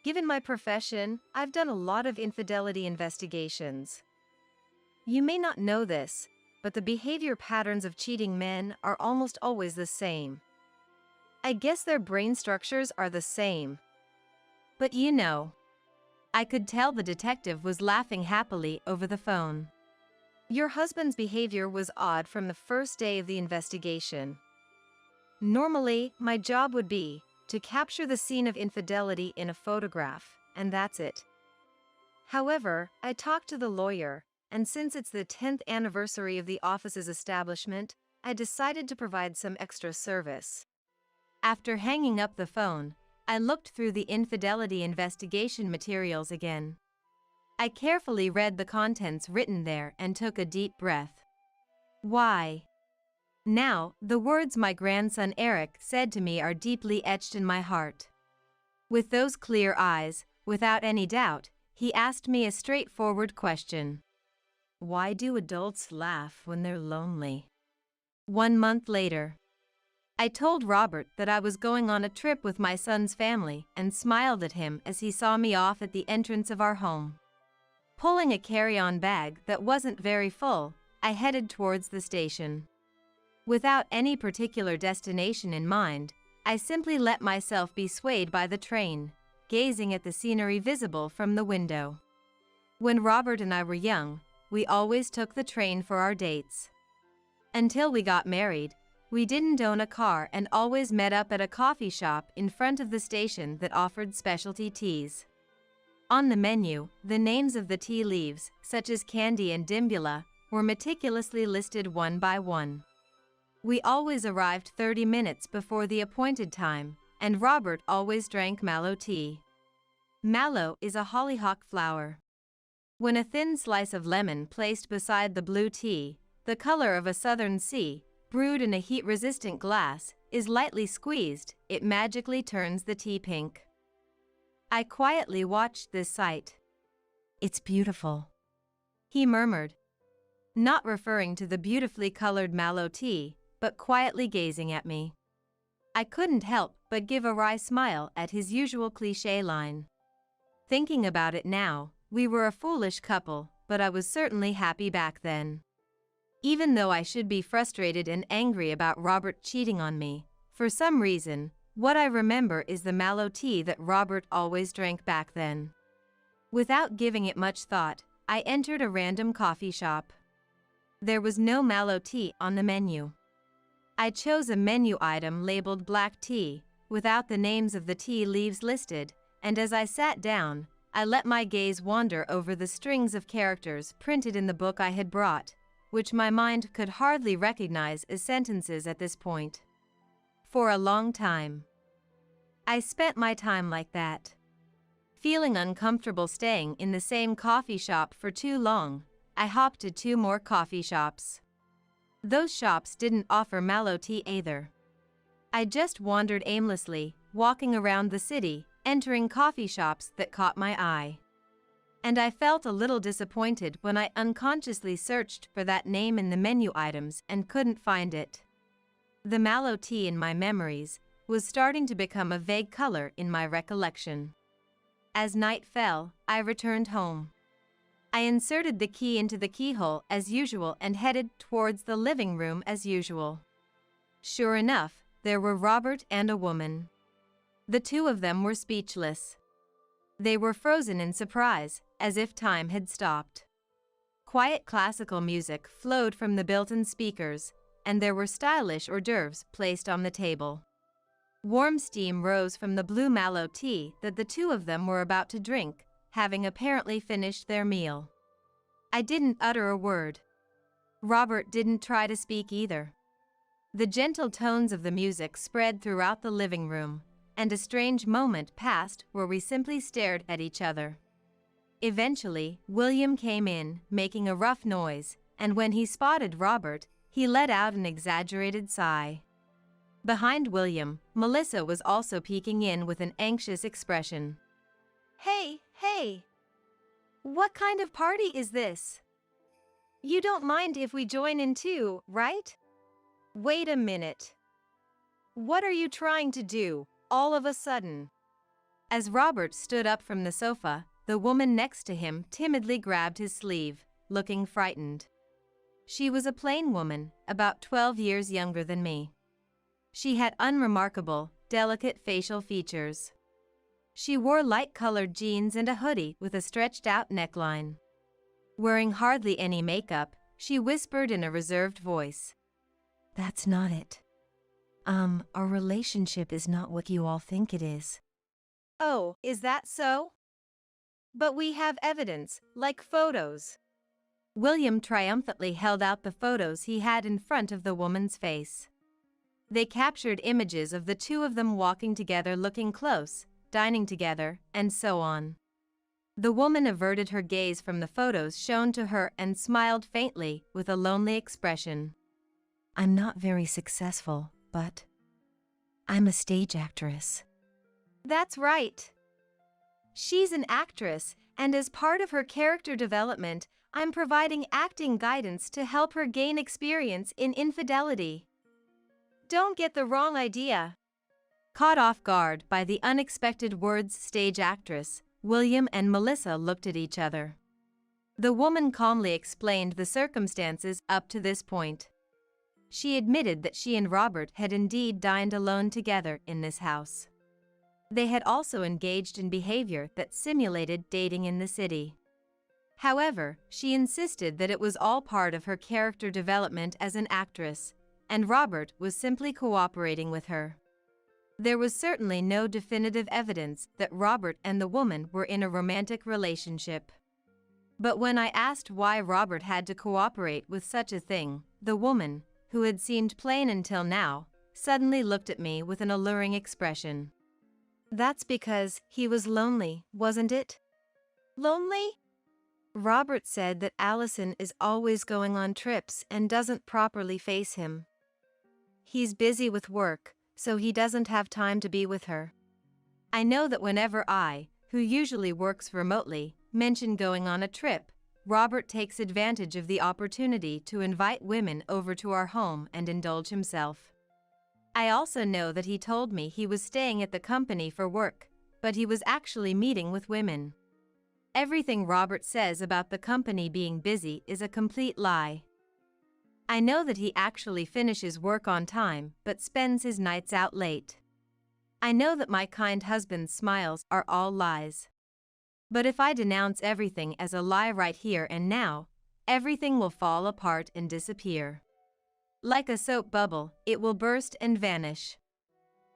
Given my profession, I've done a lot of infidelity investigations. You may not know this, but the behavior patterns of cheating men are almost always the same. I guess their brain structures are the same. But I could tell the detective was laughing happily over the phone. Your husband's behavior was odd from the first day of the investigation. Normally, my job would be to capture the scene of infidelity in a photograph, and that's it. However, I talked to the lawyer, and since it's the 10th anniversary of the office's establishment, I decided to provide some extra service. After hanging up the phone, I looked through the infidelity investigation materials again. I carefully read the contents written there and took a deep breath. Why? Now, the words my grandson Eric said to me are deeply etched in my heart. With those clear eyes, without any doubt, he asked me a straightforward question. Why do adults laugh when they're lonely? 1 month later, I told Robert that I was going on a trip with my son's family and smiled at him as he saw me off at the entrance of our home. Pulling a carry-on bag that wasn't very full, I headed towards the station. Without any particular destination in mind, I simply let myself be swayed by the train, gazing at the scenery visible from the window. When Robert and I were young, we always took the train for our dates. Until we got married, we didn't own a car and always met up at a coffee shop in front of the station that offered specialty teas. On the menu, the names of the tea leaves, such as Candy and Dimbula, were meticulously listed one by one. We always arrived 30 minutes before the appointed time, and Robert always drank mallow tea. Mallow is a hollyhock flower. When a thin slice of lemon placed beside the blue tea, the color of a southern sea, brewed in a heat-resistant glass, is lightly squeezed, it magically turns the tea pink. I quietly watched this sight. It's beautiful, he murmured, not referring to the beautifully colored mallow tea, but quietly gazing at me. I couldn't help but give a wry smile at his usual cliché line. Thinking about it now, we were a foolish couple, but I was certainly happy back then. Even though I should be frustrated and angry about Robert cheating on me, for some reason, what I remember is the mallow tea that Robert always drank back then. Without giving it much thought, I entered a random coffee shop. There was no mallow tea on the menu. I chose a menu item labeled black tea, without the names of the tea leaves listed, and as I sat down, I let my gaze wander over the strings of characters printed in the book I had brought, which my mind could hardly recognize as sentences at this point. For a long time, I spent my time like that. Feeling uncomfortable staying in the same coffee shop for too long, I hopped to 2 more coffee shops. Those shops didn't offer mallow tea either. I just wandered aimlessly, walking around the city, entering coffee shops that caught my eye. And I felt a little disappointed when I unconsciously searched for that name in the menu items and couldn't find it. The mallow tea in my memories, was starting to become a vague color in my recollection. As night fell, I returned home. I inserted the key into the keyhole as usual and headed towards the living room as usual. Sure enough, there were Robert and a woman. The two of them were speechless. They were frozen in surprise, as if time had stopped. Quiet classical music flowed from the built-in speakers, and there were stylish hors d'oeuvres placed on the table. Warm steam rose from the blue mallow tea that the two of them were about to drink, having apparently finished their meal. I didn't utter a word. Robert didn't try to speak either. The gentle tones of the music spread throughout the living room, and a strange moment passed where we simply stared at each other. Eventually, William came in, making a rough noise, and when he spotted Robert, he let out an exaggerated sigh. Behind William, Melissa was also peeking in with an anxious expression. Hey! What kind of party is this? You don't mind if we join in too, right? Wait a minute. What are you trying to do, all of a sudden? As Robert stood up from the sofa, the woman next to him timidly grabbed his sleeve, looking frightened. She was a plain woman, about 12 years younger than me. She had unremarkable, delicate facial features. She wore light-colored jeans and a hoodie with a stretched-out neckline. Wearing hardly any makeup, she whispered in a reserved voice. That's not it. Our relationship is not what you all think it is. Oh, is that so? But we have evidence, like photos. William triumphantly held out the photos he had in front of the woman's face. They captured images of the two of them walking together, looking close, dining together, and so on. The woman averted her gaze from the photos shown to her and smiled faintly with a lonely expression. I'm not very successful, but I'm a stage actress. That's right. She's an actress, and as part of her character development, I'm providing acting guidance to help her gain experience in infidelity. Don't get the wrong idea. Caught off guard by the unexpected words stage actress, William and Melissa looked at each other. The woman calmly explained the circumstances up to this point. She admitted that she and Robert had indeed dined alone together in this house. They had also engaged in behavior that simulated dating in the city. However, she insisted that it was all part of her character development as an actress, and Robert was simply cooperating with her. There was certainly no definitive evidence that Robert and the woman were in a romantic relationship. But when I asked why Robert had to cooperate with such a thing, the woman, who had seemed plain until now, suddenly looked at me with an alluring expression. That's because he was lonely, wasn't it? Lonely? Robert said that Allison is always going on trips and doesn't properly face him. He's busy with work, so he doesn't have time to be with her. I know that whenever I, who usually works remotely, mention going on a trip, Robert takes advantage of the opportunity to invite women over to our home and indulge himself. I also know that he told me he was staying at the company for work, but he was actually meeting with women. Everything Robert says about the company being busy is a complete lie. I know that he actually finishes work on time but spends his nights out late. I know that my kind husband's smiles are all lies. But if I denounce everything as a lie right here and now, everything will fall apart and disappear. Like a soap bubble, it will burst and vanish.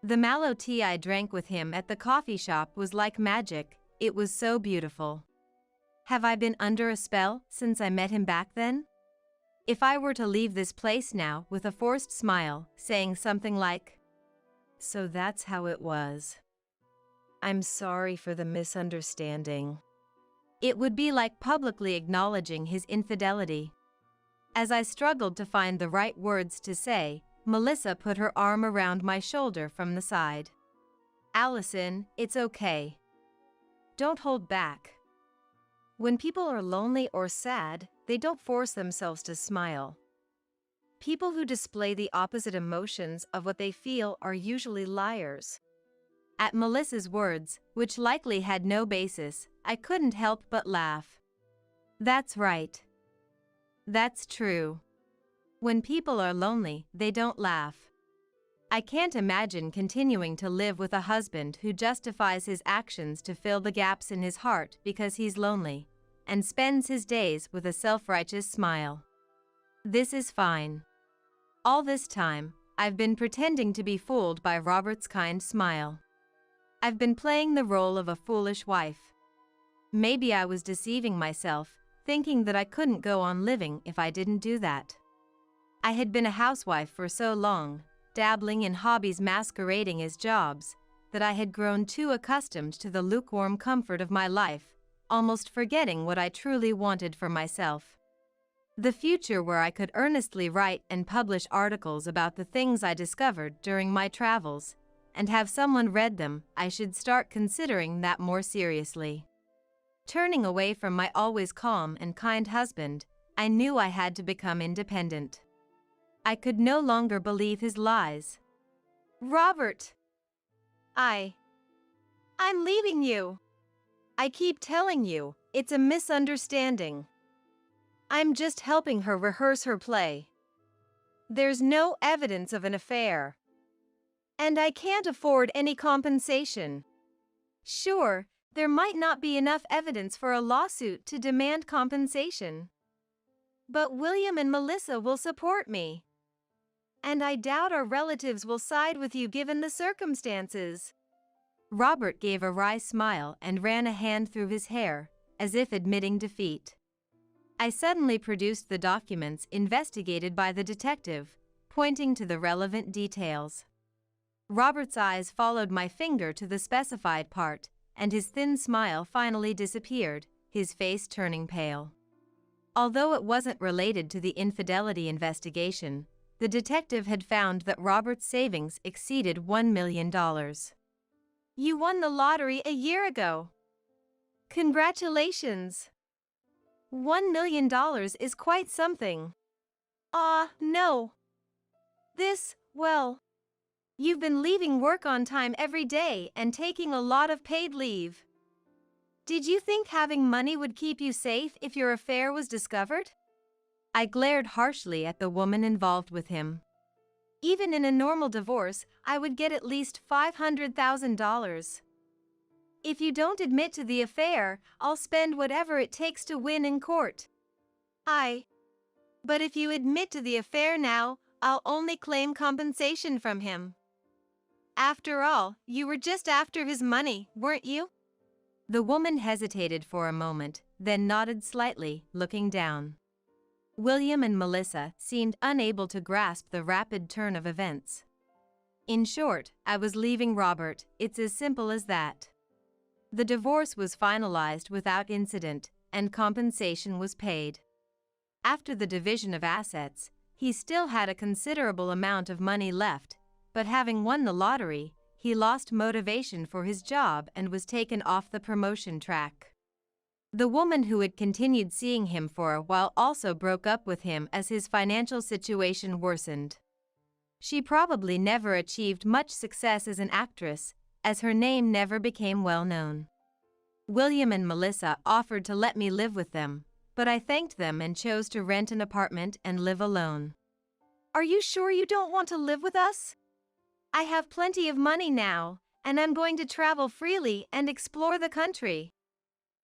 The mallow tea I drank with him at the coffee shop was like magic, it was so beautiful. Have I been under a spell since I met him back then? If I were to leave this place now with a forced smile, saying something like, "So that's how it was. I'm sorry for the misunderstanding," it would be like publicly acknowledging his infidelity. As I struggled to find the right words to say, Melissa put her arm around my shoulder from the side. "Allison, it's okay. Don't hold back." When people are lonely or sad, they don't force themselves to smile. People who display the opposite emotions of what they feel are usually liars. At Melissa's words, which likely had no basis, I couldn't help but laugh. That's right. That's true. When people are lonely, they don't laugh. I can't imagine continuing to live with a husband who justifies his actions to fill the gaps in his heart because he's lonely, and spends his days with a self-righteous smile. This is fine. All this time, I've been pretending to be fooled by Robert's kind smile. I've been playing the role of a foolish wife. Maybe I was deceiving myself, thinking that I couldn't go on living if I didn't do that. I had been a housewife for so long, dabbling in hobbies masquerading as jobs, that I had grown too accustomed to the lukewarm comfort of my life, almost forgetting what I truly wanted for myself. The future where I could earnestly write and publish articles about the things I discovered during my travels, and have someone read them. I should start considering that more seriously. Turning away from my always calm and kind husband, I knew I had to become independent. I could no longer believe his lies. Robert! I'm leaving you. I keep telling you, it's a misunderstanding. I'm just helping her rehearse her play. There's no evidence of an affair. And I can't afford any compensation. Sure, there might not be enough evidence for a lawsuit to demand compensation. But William and Melissa will support me. And I doubt our relatives will side with you given the circumstances. Robert gave a wry smile and ran a hand through his hair, as if admitting defeat. I suddenly produced the documents investigated by the detective, pointing to the relevant details. Robert's eyes followed my finger to the specified part, and his thin smile finally disappeared, his face turning pale. Although it wasn't related to the infidelity investigation, the detective had found that Robert's savings exceeded $1 million. You won the lottery a year ago. Congratulations. $1 million is quite something. No. You've been leaving work on time every day and taking a lot of paid leave. Did you think having money would keep you safe if your affair was discovered? I glared harshly at the woman involved with him. Even in a normal divorce, I would get at least $500,000. If you don't admit to the affair, I'll spend whatever it takes to win in court. But if you admit to the affair now, I'll only claim compensation from him. After all, you were just after his money, weren't you? The woman hesitated for a moment, then nodded slightly, looking down. William and Melissa seemed unable to grasp the rapid turn of events. In short, I was leaving Robert, it's as simple as that. The divorce was finalized without incident, and compensation was paid. After the division of assets, he still had a considerable amount of money left, but having won the lottery, he lost motivation for his job and was taken off the promotion track. The woman who had continued seeing him for a while also broke up with him as his financial situation worsened. She probably never achieved much success as an actress, as her name never became well known. William and Melissa offered to let me live with them, but I thanked them and chose to rent an apartment and live alone. Are you sure you don't want to live with us? I have plenty of money now, and I'm going to travel freely and explore the country.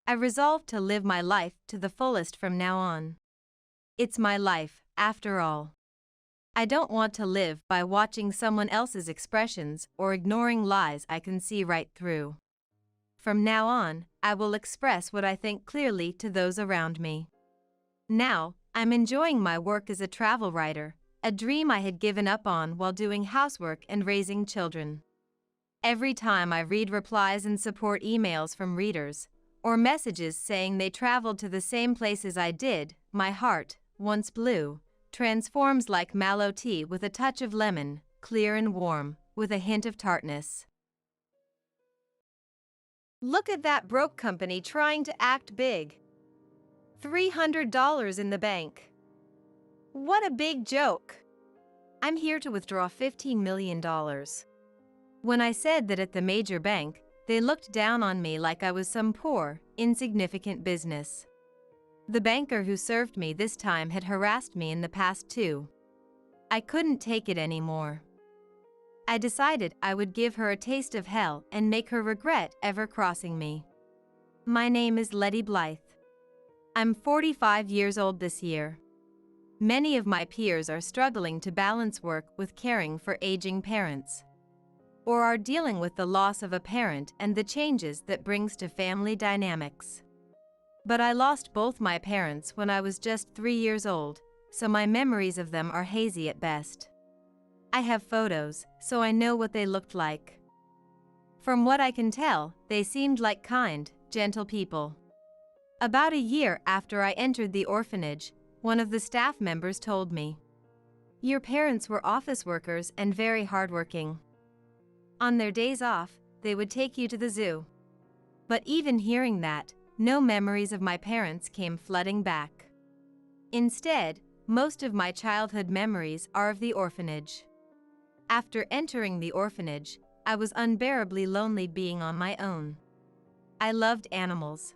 I resolved to live my life to the fullest from now on. It's my life, after all. I don't want to live by watching someone else's expressions or ignoring lies I can see right through. From now on, I will express what I think clearly to those around me. Now, I'm enjoying my work as a travel writer, a dream I had given up on while doing housework and raising children. Every time I read replies and support emails from readers, or messages saying they traveled to the same places I did, my heart, once blue, transforms like mallow tea with a touch of lemon, clear and warm, with a hint of tartness. Look at that broke company trying to act big. $300 in the bank. What a big joke. I'm here to withdraw $15 million. When I said that at the major bank, they looked down on me like I was some poor, insignificant business. The banker who served me this time had harassed me in the past too. I couldn't take it anymore. I decided I would give her a taste of hell and make her regret ever crossing me. My name is Letty Blythe. I'm 45 years old this year. Many of my peers are struggling to balance work with caring for aging parents, or are dealing with the loss of a parent and the changes that brings to family dynamics. But I lost both my parents when I was just 3 years old, so my memories of them are hazy at best. I have photos, so I know what they looked like. From what I can tell, they seemed like kind, gentle people. About a year after I entered the orphanage, one of the staff members told me, "Your parents were office workers and very hardworking. On their days off, they would take you to the zoo." But even hearing that, no memories of my parents came flooding back. Instead, most of my childhood memories are of the orphanage. After entering the orphanage, I was unbearably lonely being on my own. I loved animals.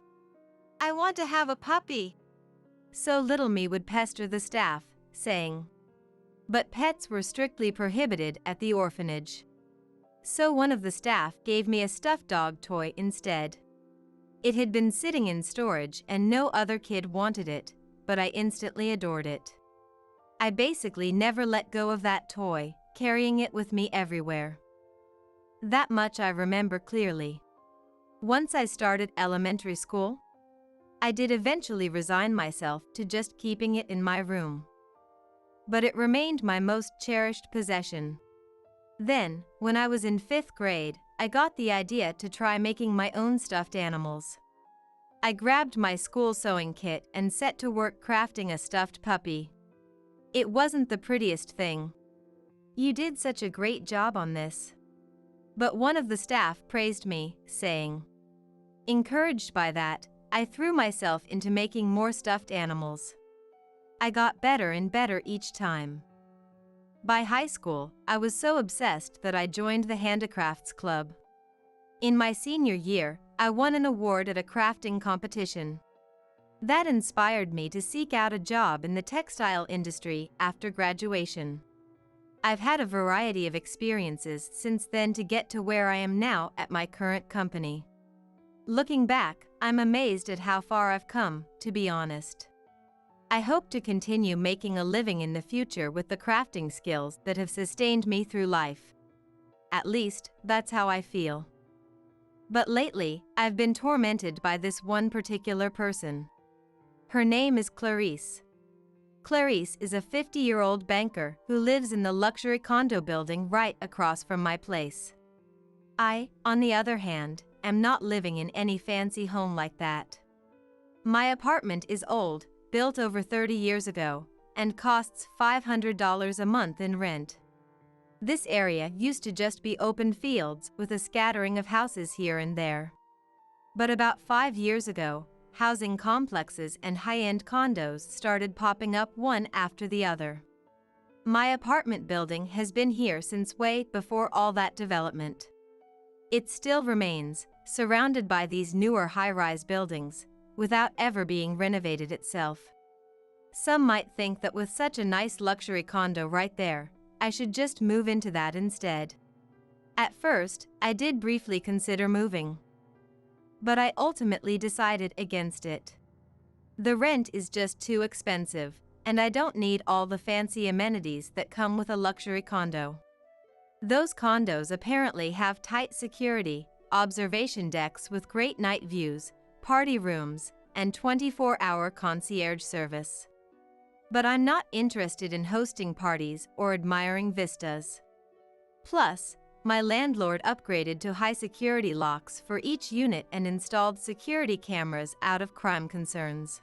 "I want to have a puppy." So little me would pester the staff, saying. But pets were strictly prohibited at the orphanage. So one of the staff gave me a stuffed dog toy instead. It had been sitting in storage and no other kid wanted it, but I instantly adored it. I basically never let go of that toy, carrying it with me everywhere. That much I remember clearly. Once I started elementary school, I did eventually resign myself to just keeping it in my room. But it remained my most cherished possession. Then, when I was in 5th grade, I got the idea to try making my own stuffed animals. I grabbed my school sewing kit and set to work crafting a stuffed puppy. It wasn't the prettiest thing. "You did such a great job on this." But one of the staff praised me, saying. Encouraged by that, I threw myself into making more stuffed animals. I got better and better each time. By high school, I was so obsessed that I joined the handicrafts club. In my senior year, I won an award at a crafting competition. That inspired me to seek out a job in the textile industry after graduation. I've had a variety of experiences since then to get to where I am now at my current company. Looking back, I'm amazed at how far I've come, to be honest. I hope to continue making a living in the future with the crafting skills that have sustained me through life. At least, that's how I feel. But lately, I've been tormented by this one particular person. Her name is Clarice. Clarice is a 50-year-old banker who lives in the luxury condo building right across from my place. I, on the other hand, am not living in any fancy home like that. My apartment is old, built over 30 years ago, and costs $500 a month in rent. This area used to just be open fields with a scattering of houses here and there. But about 5 years ago, housing complexes and high-end condos started popping up one after the other. My apartment building has been here since way before all that development. It still remains, surrounded by these newer high-rise buildings, without ever being renovated itself. Some might think that with such a nice luxury condo right there, I should just move into that instead. At first, I did briefly consider moving. But I ultimately decided against it. The rent is just too expensive, and I don't need all the fancy amenities that come with a luxury condo. Those condos apparently have tight security, observation decks with great night views, party rooms, and 24-hour concierge service. But I'm not interested in hosting parties or admiring vistas. Plus, my landlord upgraded to high security locks for each unit and installed security cameras out of crime concerns.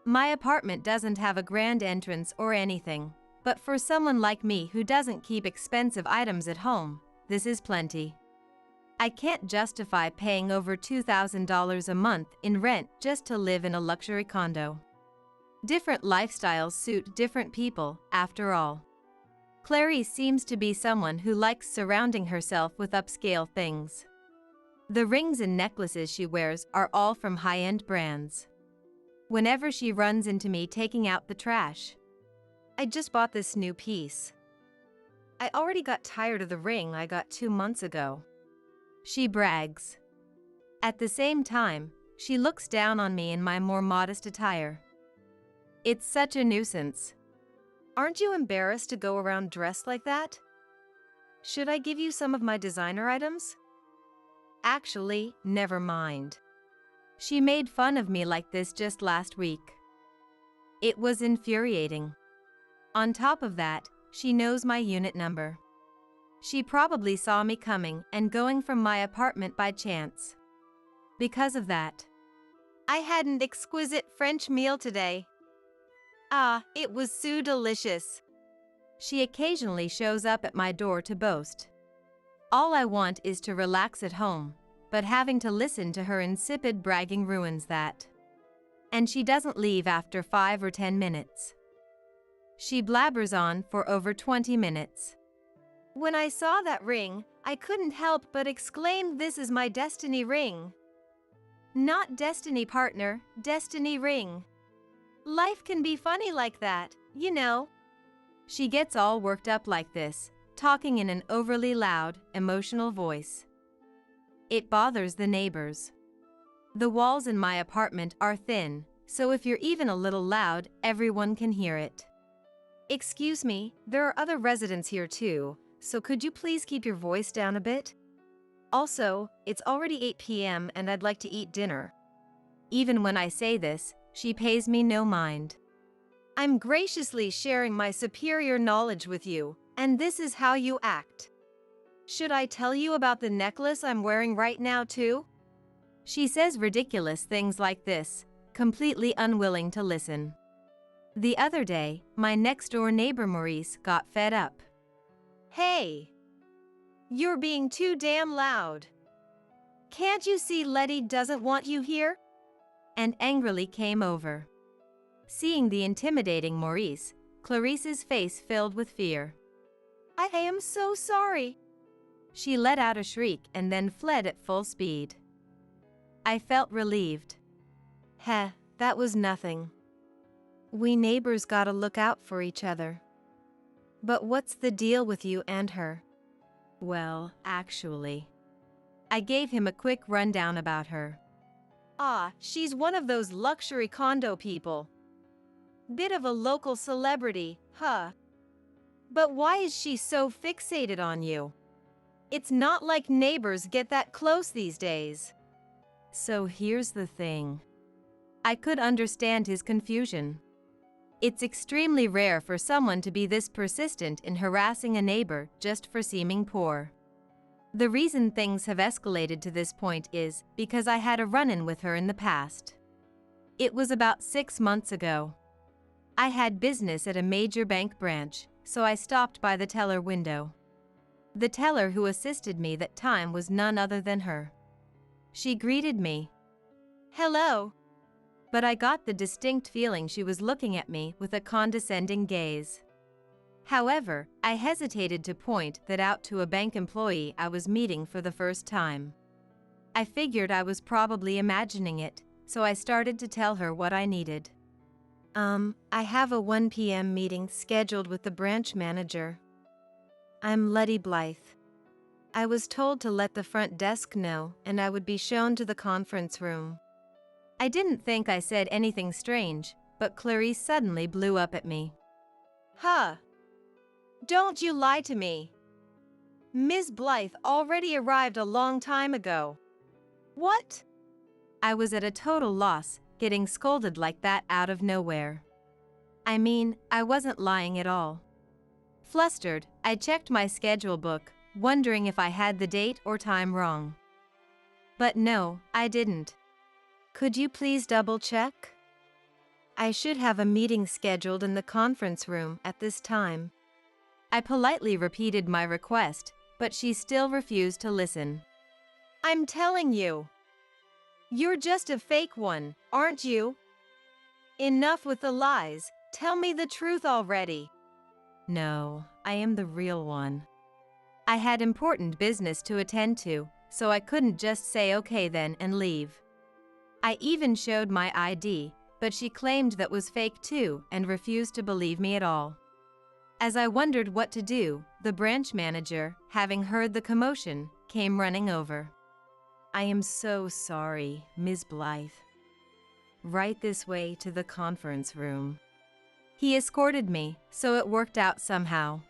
My apartment doesn't have a grand entrance or anything, but for someone like me who doesn't keep expensive items at home, this is plenty. I can't justify paying over $2,000 a month in rent just to live in a luxury condo. Different lifestyles suit different people, after all. Clarice seems to be someone who likes surrounding herself with upscale things. The rings and necklaces she wears are all from high-end brands. Whenever she runs into me taking out the trash, I just bought this new piece. I already got tired of the ring I got 2 months ago. she brags. At the same time, she looks down on me in my more modest attire. It's such a nuisance. Aren't you embarrassed to go around dressed like that? Should I give you some of my designer items? Actually, never mind. She made fun of me like this just last week. It was infuriating. On top of that, she knows my unit number. She probably saw me coming and going from my apartment by chance. Because of that, I had an exquisite French meal today. Ah, it was so delicious. she occasionally shows up at my door to boast. All I want is to relax at home, but having to listen to her insipid bragging ruins that. And she doesn't leave after 5 or 10 minutes. She blabbers on for over 20 minutes. When I saw that ring, I couldn't help but exclaim, "This is my destiny ring." Not destiny partner, destiny ring. Life can be funny like that, you know. She gets all worked up like this, talking in an overly loud, emotional voice. It bothers the neighbors. The walls in my apartment are thin, so if you're even a little loud, everyone can hear it. Excuse me, there are other residents here too, so could you please keep your voice down a bit? Also, it's already 8 p.m. and I'd like to eat dinner. Even when I say this, she pays me no mind. I'm graciously sharing my superior knowledge with you, and this is how you act. Should I tell you about the necklace I'm wearing right now too? She says ridiculous things like this, completely unwilling to listen. The other day, my next-door neighbor Maurice got fed up. Hey! You're being too damn loud. Can't you see Letty doesn't want you here? And angrily came over. Seeing the intimidating Maurice, Clarice's face filled with fear. I am so sorry. She let out a shriek and then fled at full speed. I felt relieved. Heh, that was nothing. We neighbors gotta look out for each other. But what's the deal with you and her? Well, actually, I gave him a quick rundown about her. Ah, she's one of those luxury condo people. Bit of a local celebrity, huh? But why is she so fixated on you? It's not like neighbors get that close these days. So here's the thing. I could understand his confusion. It's extremely rare for someone to be this persistent in harassing a neighbor just for seeming poor. The reason things have escalated to this point is because I had a run-in with her in the past. It was about 6 months ago. I had business at a major bank branch, so I stopped by the teller window. The teller who assisted me that time was none other than her. She greeted me. Hello. But I got the distinct feeling she was looking at me with a condescending gaze. However, I hesitated to point that out to a bank employee I was meeting for the first time. I figured I was probably imagining it, so I started to tell her what I needed. I have a 1 p.m. meeting scheduled with the branch manager. I'm Letty Blythe. I was told to let the front desk know and I would be shown to the conference room. I didn't think I said anything strange, but Clarice suddenly blew up at me. Huh. Don't you lie to me. Ms. Blythe already arrived a long time ago. What? I was at a total loss, getting scolded like that out of nowhere. I mean, I wasn't lying at all. Flustered, I checked my schedule book, wondering if I had the date or time wrong. But no, I didn't. Could you please double check? I should have a meeting scheduled in the conference room at this time. I politely repeated my request, but she still refused to listen. I'm telling you. You're just a fake one, aren't you? Enough with the lies, tell me the truth already. No, I am the real one. I had important business to attend to, so I couldn't just say okay then and leave. I even showed my ID, but she claimed that was fake too and refused to believe me at all. As I wondered what to do, the branch manager, having heard the commotion, came running over. I am so sorry, Ms. Blythe. Right this way to the conference room. He escorted me, so it worked out somehow.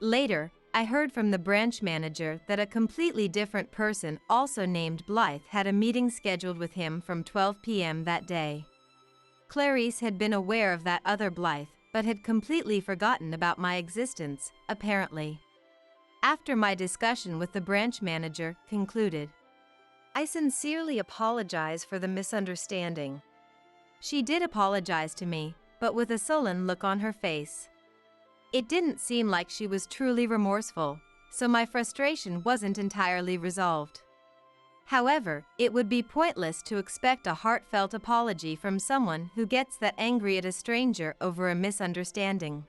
Later, I heard from the branch manager that a completely different person also named Blythe had a meeting scheduled with him from 12 p.m. that day. Clarice had been aware of that other Blythe, but had completely forgotten about my existence, apparently. After my discussion with the branch manager concluded, I sincerely apologize for the misunderstanding. she did apologize to me, but with a sullen look on her face. It didn't seem like she was truly remorseful, so my frustration wasn't entirely resolved. However, it would be pointless to expect a heartfelt apology from someone who gets that angry at a stranger over a misunderstanding.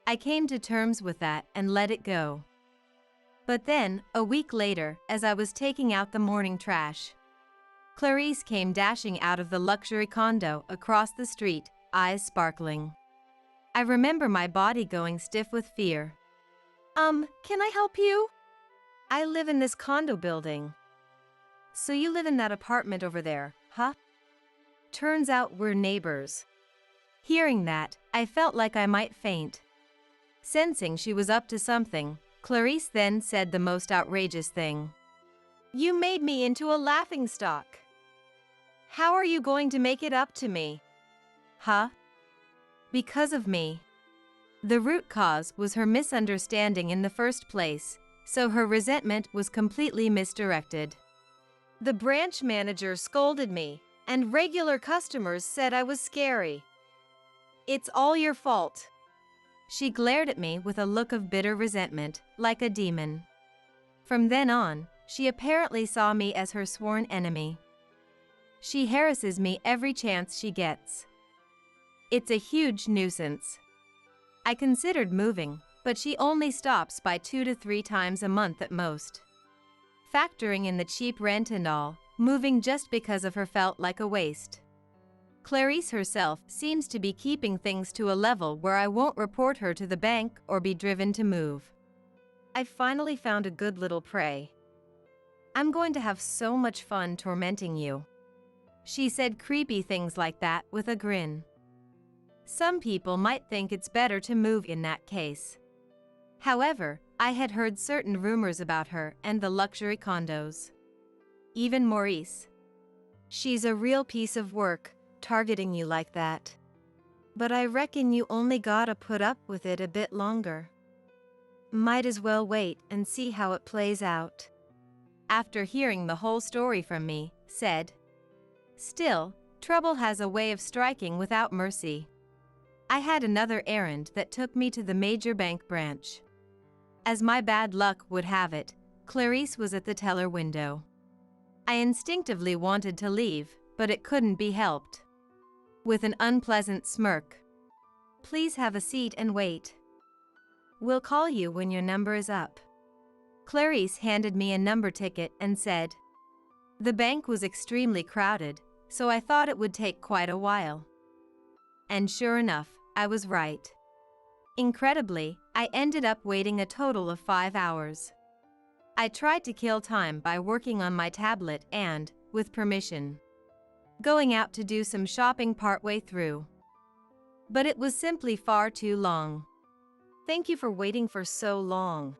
I came to terms with that and let it go. But then, a week later, as I was taking out the morning trash, Clarice came dashing out of the luxury condo across the street, eyes sparkling. I remember my body going stiff with fear. Can I help you? I live in this condo building. So you live in that apartment over there, huh? Turns out we're neighbors. Hearing that, I felt like I might faint. Sensing she was up to something, Clarice then said the most outrageous thing. You made me into a laughingstock. How are you going to make it up to me? Huh? Because of me. The root cause was her misunderstanding in the first place, so her resentment was completely misdirected. The branch manager scolded me, and regular customers said I was scary. It's all your fault. She glared at me with a look of bitter resentment, like a demon. From then on, she apparently saw me as her sworn enemy. She harasses me every chance she gets. It's a huge nuisance. I considered moving, but she only stops by 2 to 3 times a month at most. Factoring in the cheap rent and all, moving just because of her felt like a waste. Clarice herself seems to be keeping things to a level where I won't report her to the bank or be driven to move. I finally found a good little prey. I'm going to have so much fun tormenting you. She said creepy things like that with a grin. Some people might think it's better to move in that case. However, I had heard certain rumors about her and the luxury condos. Even Maurice. She's a real piece of work, targeting you like that. But I reckon you only gotta put up with it a bit longer. Might as well wait and see how it plays out. After hearing the whole story from me, said, still, trouble has a way of striking without mercy. I had another errand that took me to the major bank branch. As my bad luck would have it, Clarice was at the teller window. I instinctively wanted to leave, but it couldn't be helped. With an unpleasant smirk, please have a seat and wait. We'll call you when your number is up. Clarice handed me a number ticket and said, the bank was extremely crowded, so I thought it would take quite a while. And sure enough, I was right. Incredibly, I ended up waiting a total of 5 hours. I tried to kill time by working on my tablet and, with permission, going out to do some shopping partway through. But it was simply far too long. Thank you for waiting for so long.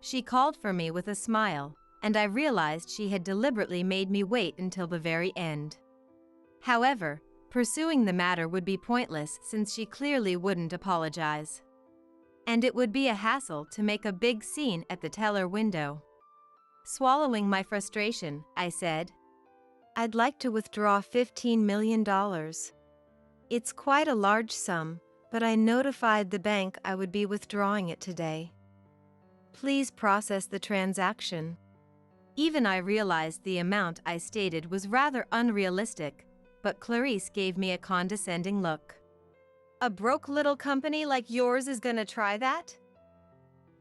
She called for me with a smile, and I realized she had deliberately made me wait until the very end. However, pursuing the matter would be pointless since she clearly wouldn't apologize. And it would be a hassle to make a big scene at the teller window. Swallowing my frustration, I said, I'd like to withdraw $15 million. It's quite a large sum, but I notified the bank I would be withdrawing it today. Please process the transaction. Even I realized the amount I stated was rather unrealistic, but Clarice gave me a condescending look. A broke little company like yours is gonna try that?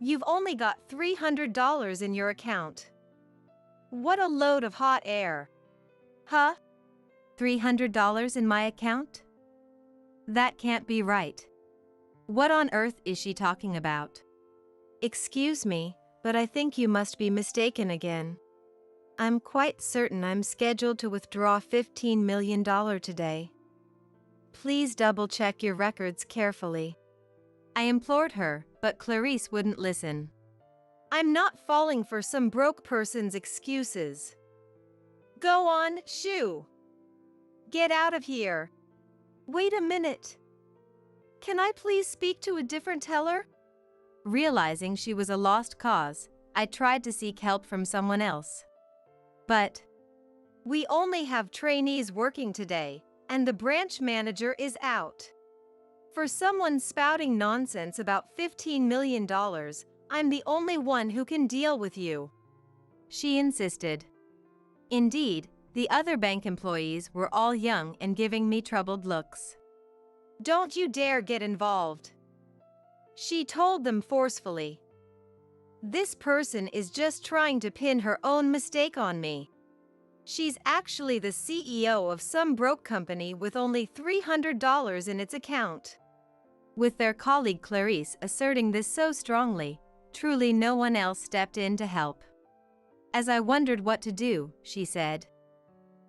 You've only got $300 in your account. What a load of hot air. Huh? $300 in my account? That can't be right. What on earth is she talking about? Excuse me, but I think you must be mistaken again. I'm quite certain I'm scheduled to withdraw $15 million today. Please double-check your records carefully. I implored her, but Clarice wouldn't listen. I'm not falling for some broke person's excuses. Go on, shoo! Get out of here! Wait a minute. Can I please speak to a different teller? Realizing she was a lost cause, I tried to seek help from someone else. But we only have trainees working today, and the branch manager is out. For someone spouting nonsense about $15 million, I'm the only one who can deal with you. She insisted. Indeed, the other bank employees were all young and giving me troubled looks. Don't you dare get involved, she told them forcefully. This person is just trying to pin her own mistake on me. She's actually the CEO of some broke company with only $300 in its account. With their colleague Clarice asserting this so strongly, truly no one else stepped in to help. As I wondered what to do, she said,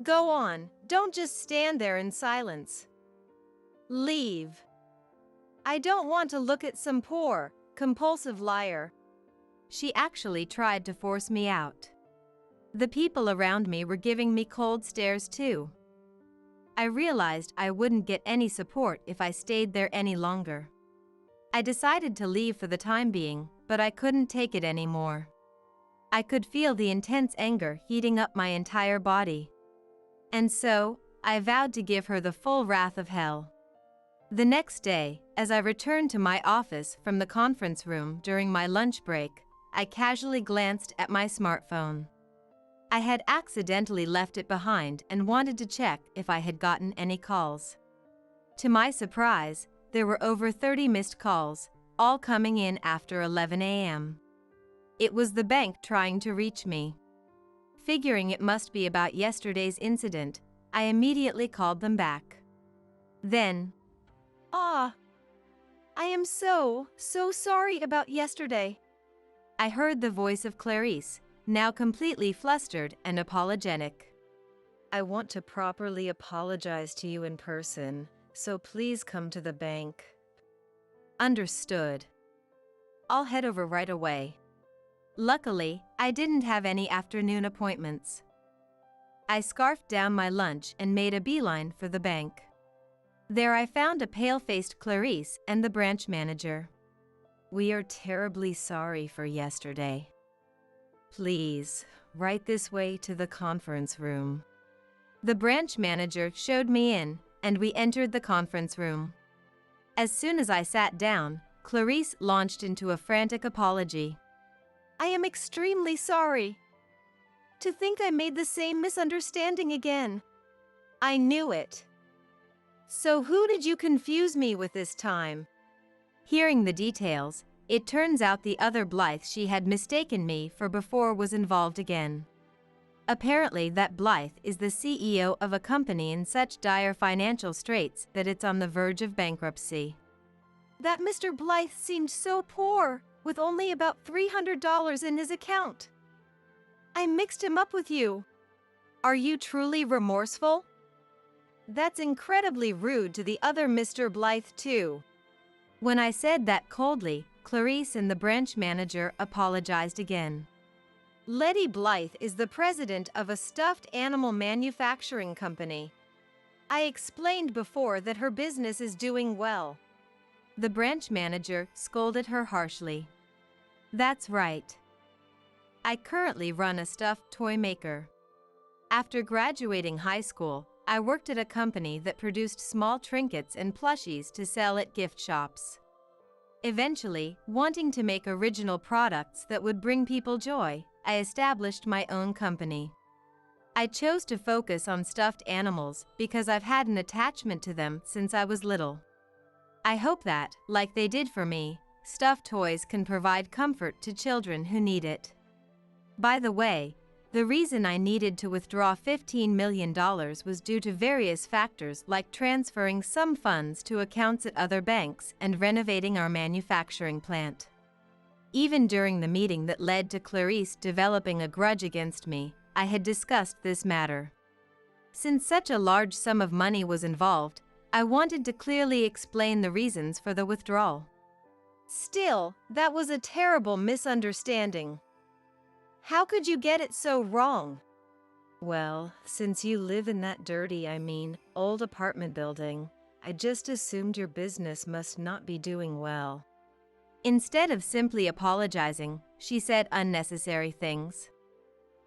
Go on, don't just stand there in silence. Leave. I don't want to look at some poor, compulsive liar. She actually tried to force me out. The people around me were giving me cold stares too. I realized I wouldn't get any support if I stayed there any longer. I decided to leave for the time being, but I couldn't take it anymore. I could feel the intense anger heating up my entire body. And so, I vowed to give her the full wrath of hell. The next day, as I returned to my office from the conference room during my lunch break, I casually glanced at my smartphone. I had accidentally left it behind and wanted to check if I had gotten any calls. To my surprise, there were over 30 missed calls, all coming in after 11 a.m. It was the bank trying to reach me. Figuring it must be about yesterday's incident, I immediately called them back. Then, I am so sorry about yesterday. I heard the voice of Clarice, now completely flustered and apologetic. I want to properly apologize to you in person, so please come to the bank. Understood. I'll head over right away. Luckily, I didn't have any afternoon appointments. I scarfed down my lunch and made a beeline for the bank. There I found a pale-faced Clarice and the branch manager. We are terribly sorry for yesterday. Please, right this way to the conference room. The branch manager showed me in, and we entered the conference room. As soon as I sat down, Clarice launched into a frantic apology. I am extremely sorry. To think I made the same misunderstanding again. I knew it. So who did you confuse me with this time? Hearing the details, it turns out the other Blythe she had mistaken me for before was involved again. Apparently that Blythe is the CEO of a company in such dire financial straits that it's on the verge of bankruptcy. That Mr. Blythe seemed so poor, with only about $300 in his account. I mixed him up with you. Are you truly remorseful? That's incredibly rude to the other Mr. Blythe too. When I said that coldly, Clarice and the branch manager apologized again. Letty Blythe is the president of a stuffed animal manufacturing company. I explained before that her business is doing well. The branch manager scolded her harshly. That's right. I currently run a stuffed toy maker. After graduating high school, I worked at a company that produced small trinkets and plushies to sell at gift shops. Eventually, wanting to make original products that would bring people joy, I established my own company. I chose to focus on stuffed animals because I've had an attachment to them since I was little. I hope that, like they did for me, stuffed toys can provide comfort to children who need it. By the way, the reason I needed to withdraw $15 million was due to various factors like transferring some funds to accounts at other banks and renovating our manufacturing plant. Even during the meeting that led to Clarice developing a grudge against me, I had discussed this matter. Since such a large sum of money was involved, I wanted to clearly explain the reasons for the withdrawal. Still, that was a terrible misunderstanding. How could you get it so wrong? Well, since you live in that dirty, old apartment building, I just assumed your business must not be doing well. Instead of simply apologizing, she said unnecessary things.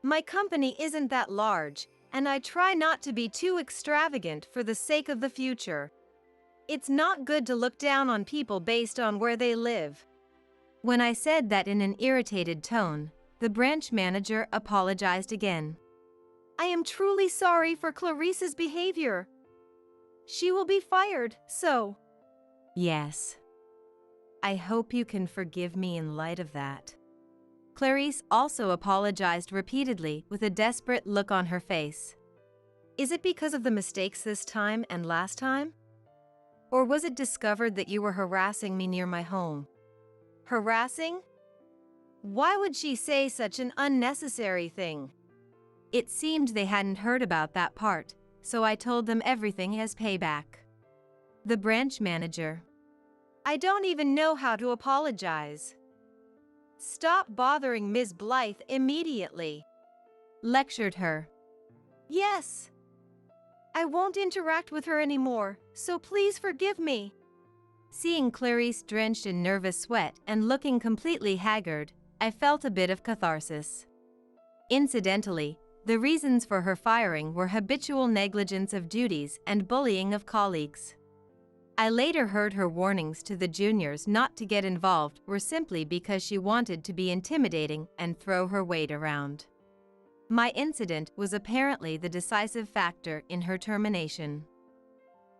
My company isn't that large, and I try not to be too extravagant for the sake of the future. It's not good to look down on people based on where they live. When I said that in an irritated tone, the branch manager apologized again. I am truly sorry for Clarice's behavior. She will be fired, so. Yes. I hope you can forgive me in light of that. Clarice also apologized repeatedly with a desperate look on her face. Is it because of the mistakes this time and last time? Or was it discovered that you were harassing me near my home? Harassing? Why would she say such an unnecessary thing? It seemed they hadn't heard about that part, so I told them everything as payback. The branch manager. I don't even know how to apologize. Stop bothering Ms. Blythe immediately. Lectured her. Yes. I won't interact with her anymore, so please forgive me. Seeing Clarice drenched in nervous sweat and looking completely haggard, I felt a bit of catharsis. Incidentally, the reasons for her firing were habitual negligence of duties and bullying of colleagues. I later heard her warnings to the juniors not to get involved were simply because she wanted to be intimidating and throw her weight around. My incident was apparently the decisive factor in her termination.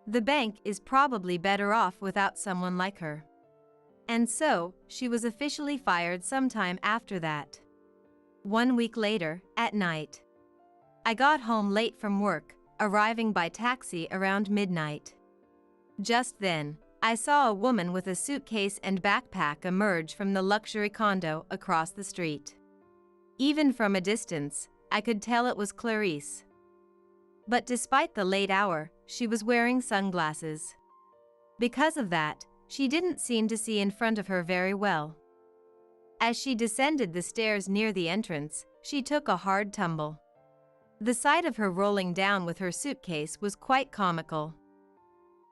The bank is probably better off without someone like her. And so, she was officially fired sometime after that. 1 week later, at night. I got home late from work, arriving by taxi around midnight. Just then, I saw a woman with a suitcase and backpack emerge from the luxury condo across the street. Even from a distance, I could tell it was Clarice. But despite the late hour, she was wearing sunglasses. Because of that, she didn't seem to see in front of her very well. As she descended the stairs near the entrance, she took a hard tumble. The sight of her rolling down with her suitcase was quite comical.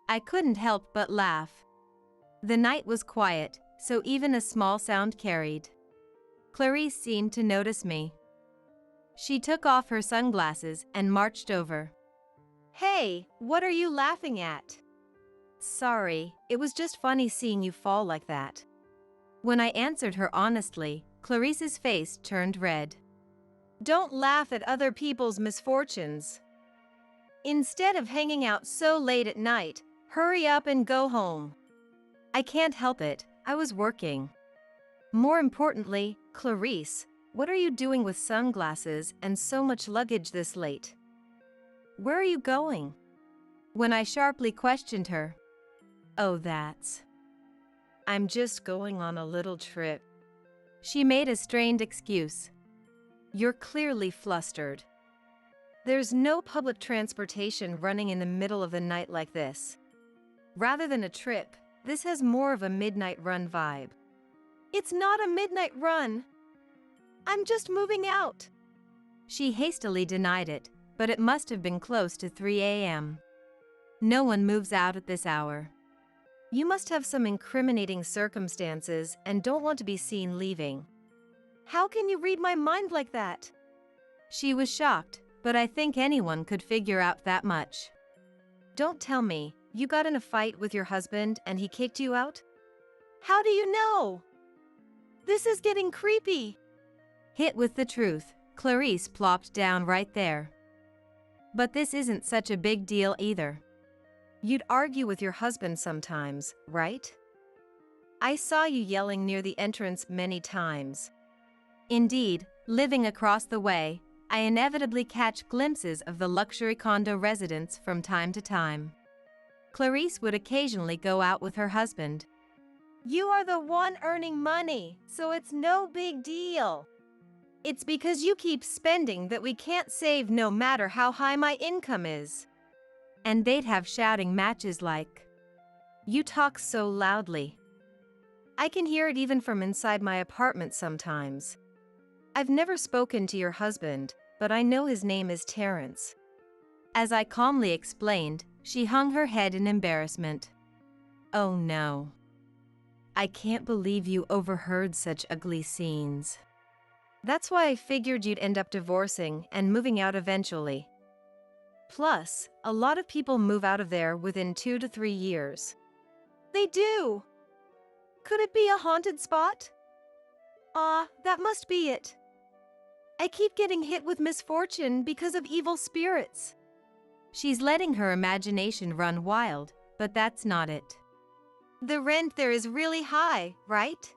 I couldn't help but laugh. The night was quiet, so even a small sound carried. Clarice seemed to notice me. She took off her sunglasses and marched over. Hey, what are you laughing at? Sorry, it was just funny seeing you fall like that. When I answered her honestly, Clarice's face turned red. Don't laugh at other people's misfortunes. Instead of hanging out so late at night, hurry up and go home. I can't help it, I was working. More importantly, Clarice, what are you doing with sunglasses and so much luggage this late? Where are you going? When I sharply questioned her. Oh, I'm just going on a little trip. She made a strained excuse. You're clearly flustered. There's no public transportation running in the middle of the night like this. Rather than a trip, this has more of a midnight run vibe. It's not a midnight run. I'm just moving out. She hastily denied it, but it must have been close to 3 a.m. No one moves out at this hour. You must have some incriminating circumstances and don't want to be seen leaving. How can you read my mind like that? She was shocked, but I think anyone could figure out that much. Don't tell me, you got in a fight with your husband and he kicked you out? How do you know? This is getting creepy. Hit with the truth, Clarice plopped down right there. But this isn't such a big deal either. You'd argue with your husband sometimes, right? I saw you yelling near the entrance many times. Indeed, living across the way, I inevitably catch glimpses of the luxury condo residents from time to time. Clarice would occasionally go out with her husband. You are the one earning money, so it's no big deal. It's because you keep spending that we can't save no matter how high my income is. And they'd have shouting matches like, You talk so loudly. I can hear it even from inside my apartment sometimes. I've never spoken to your husband, but I know his name is Terrence. As I calmly explained, she hung her head in embarrassment. Oh no. I can't believe you overheard such ugly scenes. That's why I figured you'd end up divorcing and moving out eventually. Plus, a lot of people move out of there within 2 to 3 years. They do! Could it be a haunted spot? That must be it. I keep getting hit with misfortune because of evil spirits. She's letting her imagination run wild, but that's not it. The rent there is really high, right?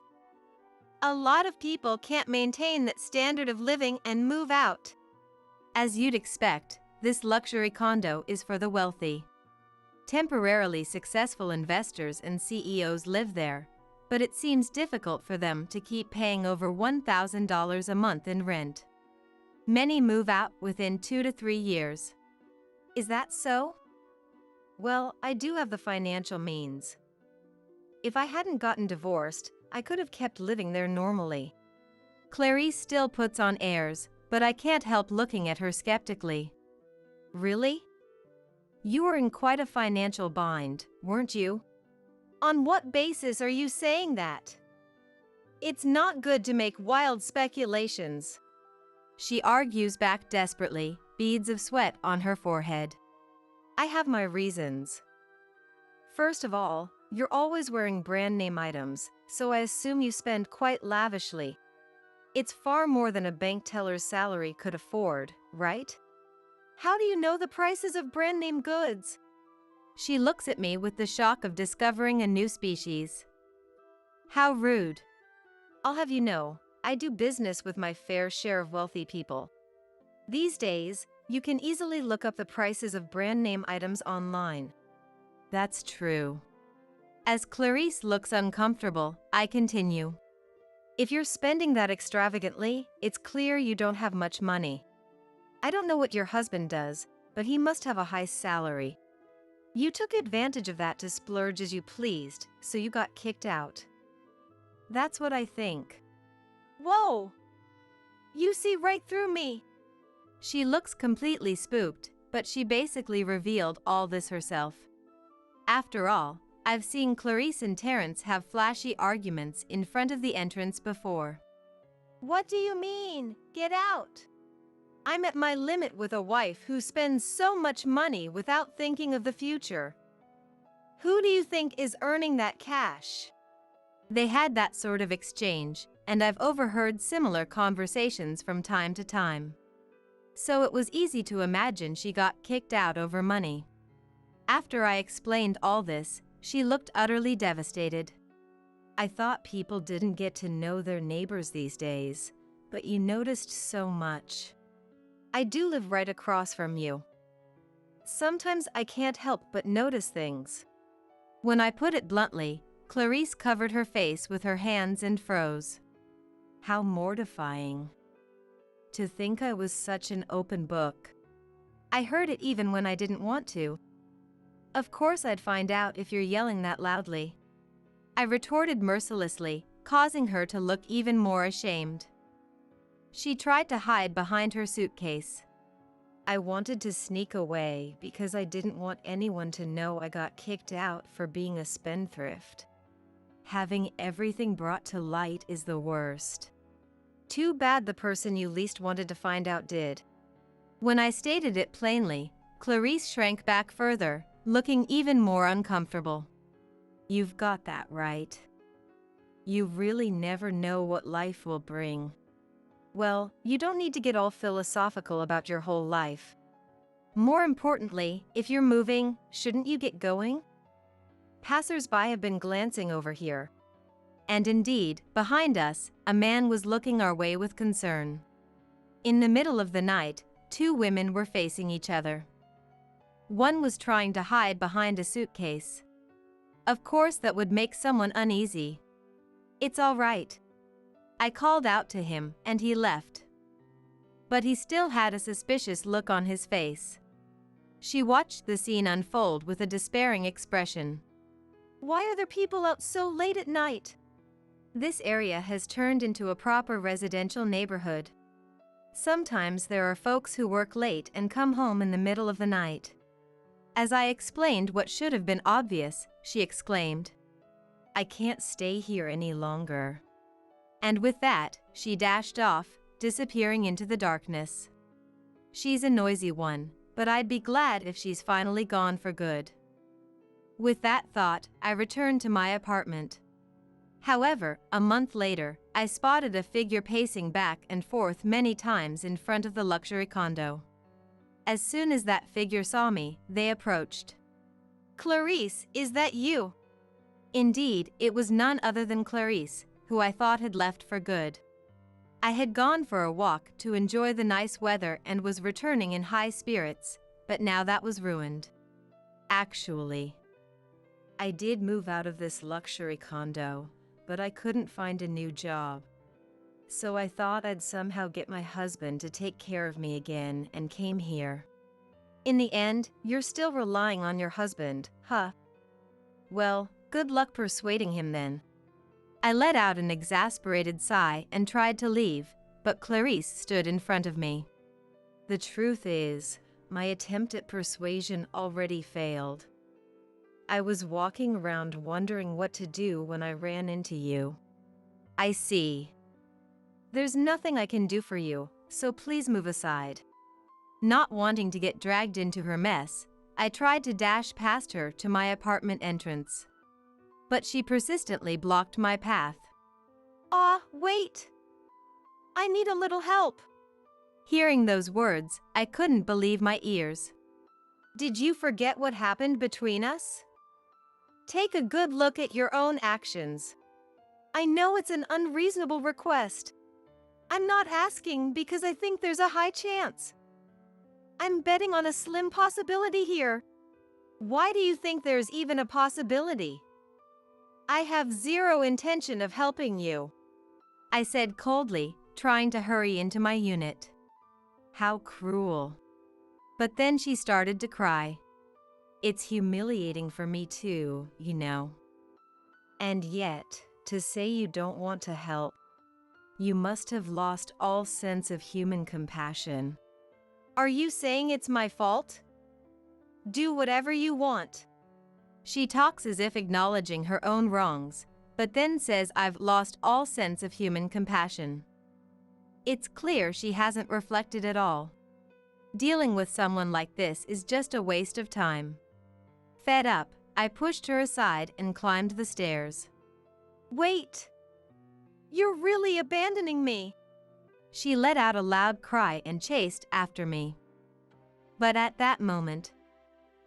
A lot of people can't maintain that standard of living and move out. As you'd expect, this luxury condo is for the wealthy. Temporarily successful investors and CEOs live there, but it seems difficult for them to keep paying over $1,000 a month in rent. Many move out within 2 to 3 years. Is that so? Well, I do have the financial means. If I hadn't gotten divorced, I could have kept living there normally. Clarice still puts on airs, but I can't help looking at her skeptically. Really? You were in quite a financial bind, weren't you? On what basis are you saying that? It's not good to make wild speculations. She argues back desperately, beads of sweat on her forehead. I have my reasons. First of all, you're always wearing brand name items, so I assume you spend quite lavishly. It's far more than a bank teller's salary could afford, right? How do you know the prices of brand name goods? She looks at me with the shock of discovering a new species. How rude. I'll have you know, I do business with my fair share of wealthy people. These days, you can easily look up the prices of brand name items online. That's true. As Clarice looks uncomfortable, I continue. If you're spending that extravagantly, it's clear you don't have much money. I don't know what your husband does, but he must have a high salary. You took advantage of that to splurge as you pleased, so you got kicked out. That's what I think. Whoa! You see right through me. She looks completely spooked, but she basically revealed all this herself. After all, I've seen Clarice and Terrence have flashy arguments in front of the entrance before. What do you mean? Get out! I'm at my limit with a wife who spends so much money without thinking of the future. Who do you think is earning that cash? They had that sort of exchange, and I've overheard similar conversations from time to time. So it was easy to imagine she got kicked out over money. After I explained all this, she looked utterly devastated. I thought people didn't get to know their neighbors these days, but you noticed so much. I do live right across from you. Sometimes I can't help but notice things. When I put it bluntly, Clarice covered her face with her hands and froze. How mortifying. To think I was such an open book. I heard it even when I didn't want to. Of course I'd find out if you're yelling that loudly. I retorted mercilessly, causing her to look even more ashamed. She tried to hide behind her suitcase. I wanted to sneak away because I didn't want anyone to know I got kicked out for being a spendthrift. Having everything brought to light is the worst. Too bad the person you least wanted to find out did. When I stated it plainly, Clarice shrank back further, looking even more uncomfortable. You've got that right. You really never know what life will bring. Well, you don't need to get all philosophical about your whole life. More importantly, if you're moving, shouldn't you get going? Passers-by have been glancing over here. And indeed, behind us, a man was looking our way with concern. In the middle of the night, two women were facing each other. One was trying to hide behind a suitcase. Of course, that would make someone uneasy. "It's all right." I called out to him, and he left. But he still had a suspicious look on his face. She watched the scene unfold with a despairing expression. Why are there people out so late at night? This area has turned into a proper residential neighborhood. Sometimes there are folks who work late and come home in the middle of the night. As I explained what should have been obvious, she exclaimed, "I can't stay here any longer." And with that, she dashed off, disappearing into the darkness. She's a noisy one, but I'd be glad if she's finally gone for good. With that thought, I returned to my apartment. However, a month later, I spotted a figure pacing back and forth many times in front of the luxury condo. As soon as that figure saw me, they approached. "Clarice, is that you?" Indeed, it was none other than Clarice, who I thought had left for good. I had gone for a walk to enjoy the nice weather and was returning in high spirits, but now that was ruined. Actually, I did move out of this luxury condo, but I couldn't find a new job. So I thought I'd somehow get my husband to take care of me again and came here. In the end, you're still relying on your husband, huh? Well, good luck persuading him then. I let out an exasperated sigh and tried to leave, but Clarice stood in front of me. The truth is, my attempt at persuasion already failed. I was walking around wondering what to do when I ran into you. I see. There's nothing I can do for you, so please move aside. Not wanting to get dragged into her mess, I tried to dash past her to my apartment entrance. But she persistently blocked my path. Wait! I need a little help. Hearing those words, I couldn't believe my ears. Did you forget what happened between us? Take a good look at your own actions. I know it's an unreasonable request. I'm not asking because I think there's a high chance. I'm betting on a slim possibility here. Why do you think there's even a possibility? I have zero intention of helping you, I said coldly, trying to hurry into my unit. How cruel. But then she started to cry. It's humiliating for me too, you know. And yet, to say you don't want to help, you must have lost all sense of human compassion. Are you saying it's my fault? Do whatever you want. She talks as if acknowledging her own wrongs, but then says I've lost all sense of human compassion. It's clear she hasn't reflected at all. Dealing with someone like this is just a waste of time. Fed up, I pushed her aside and climbed the stairs. Wait! You're really abandoning me! She let out a loud cry and chased after me. But at that moment,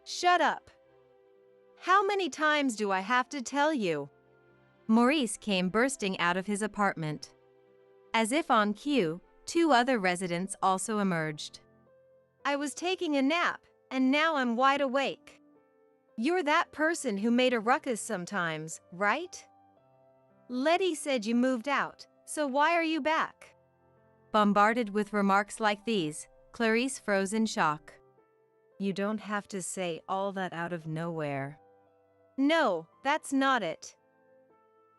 Shut up! How many times do I have to tell you? Maurice came bursting out of his apartment. As if on cue, two other residents also emerged. I was taking a nap, and now I'm wide awake. You're that person who made a ruckus sometimes, right? Letty said you moved out, so why are you back? Bombarded with remarks like these, Clarice froze in shock. You don't have to say all that out of nowhere. No, that's not it.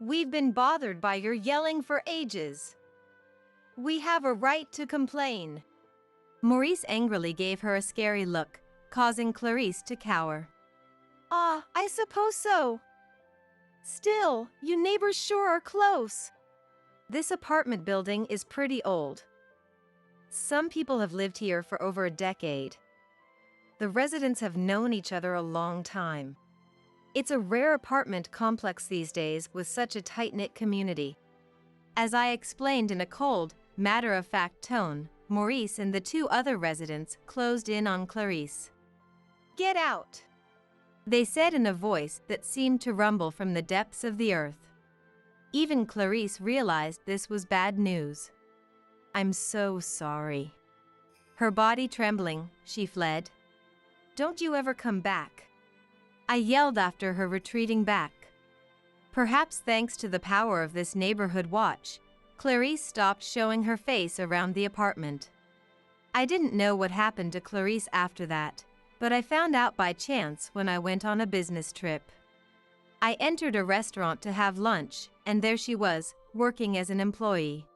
We've been bothered by your yelling for ages. We have a right to complain. Maurice angrily gave her a scary look, causing Clarice to cower. I suppose so. Still, you neighbors sure are close. This apartment building is pretty old. Some people have lived here for over a decade. The residents have known each other a long time. It's a rare apartment complex these days with such a tight-knit community. As I explained in a cold, matter-of-fact tone, Maurice and the two other residents closed in on Clarice. Get out! They said in a voice that seemed to rumble from the depths of the earth. Even Clarice realized this was bad news. I'm so sorry. Her body trembling, she fled. Don't you ever come back. I yelled after her, retreating back. Perhaps thanks to the power of this neighborhood watch, Clarice stopped showing her face around the apartment. I didn't know what happened to Clarice after that, but I found out by chance when I went on a business trip. I entered a restaurant to have lunch, and there she was, working as an employee.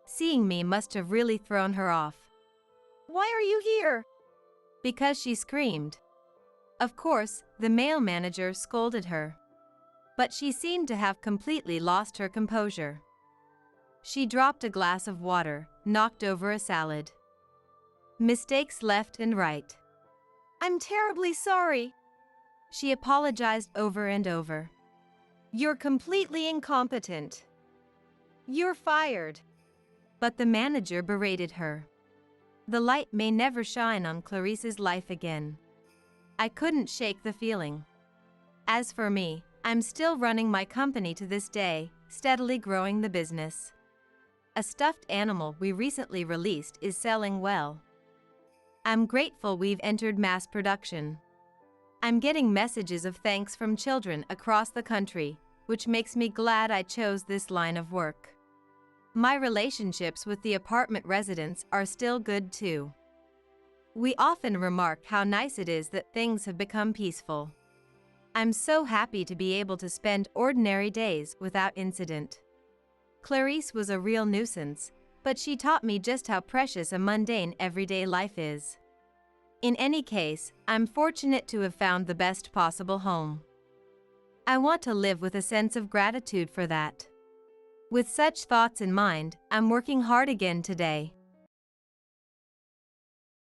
Seeing me must have really thrown her off. Why are you here? Because she screamed. Of course, the male manager scolded her. But she seemed to have completely lost her composure. She dropped a glass of water, knocked over a salad. Mistakes left and right. I'm terribly sorry. She apologized over and over. You're completely incompetent. You're fired. But the manager berated her. The light may never shine on Clarice's life again. I couldn't shake the feeling. As for me, I'm still running my company to this day, steadily growing the business. A stuffed animal we recently released is selling well. I'm grateful we've entered mass production. I'm getting messages of thanks from children across the country, which makes me glad I chose this line of work. My relationships with the apartment residents are still good too. We often remark how nice it is that things have become peaceful. I'm so happy to be able to spend ordinary days without incident. Clarice was a real nuisance, but she taught me just how precious a mundane everyday life is. In any case, I'm fortunate to have found the best possible home. I want to live with a sense of gratitude for that. With such thoughts in mind, I'm working hard again today.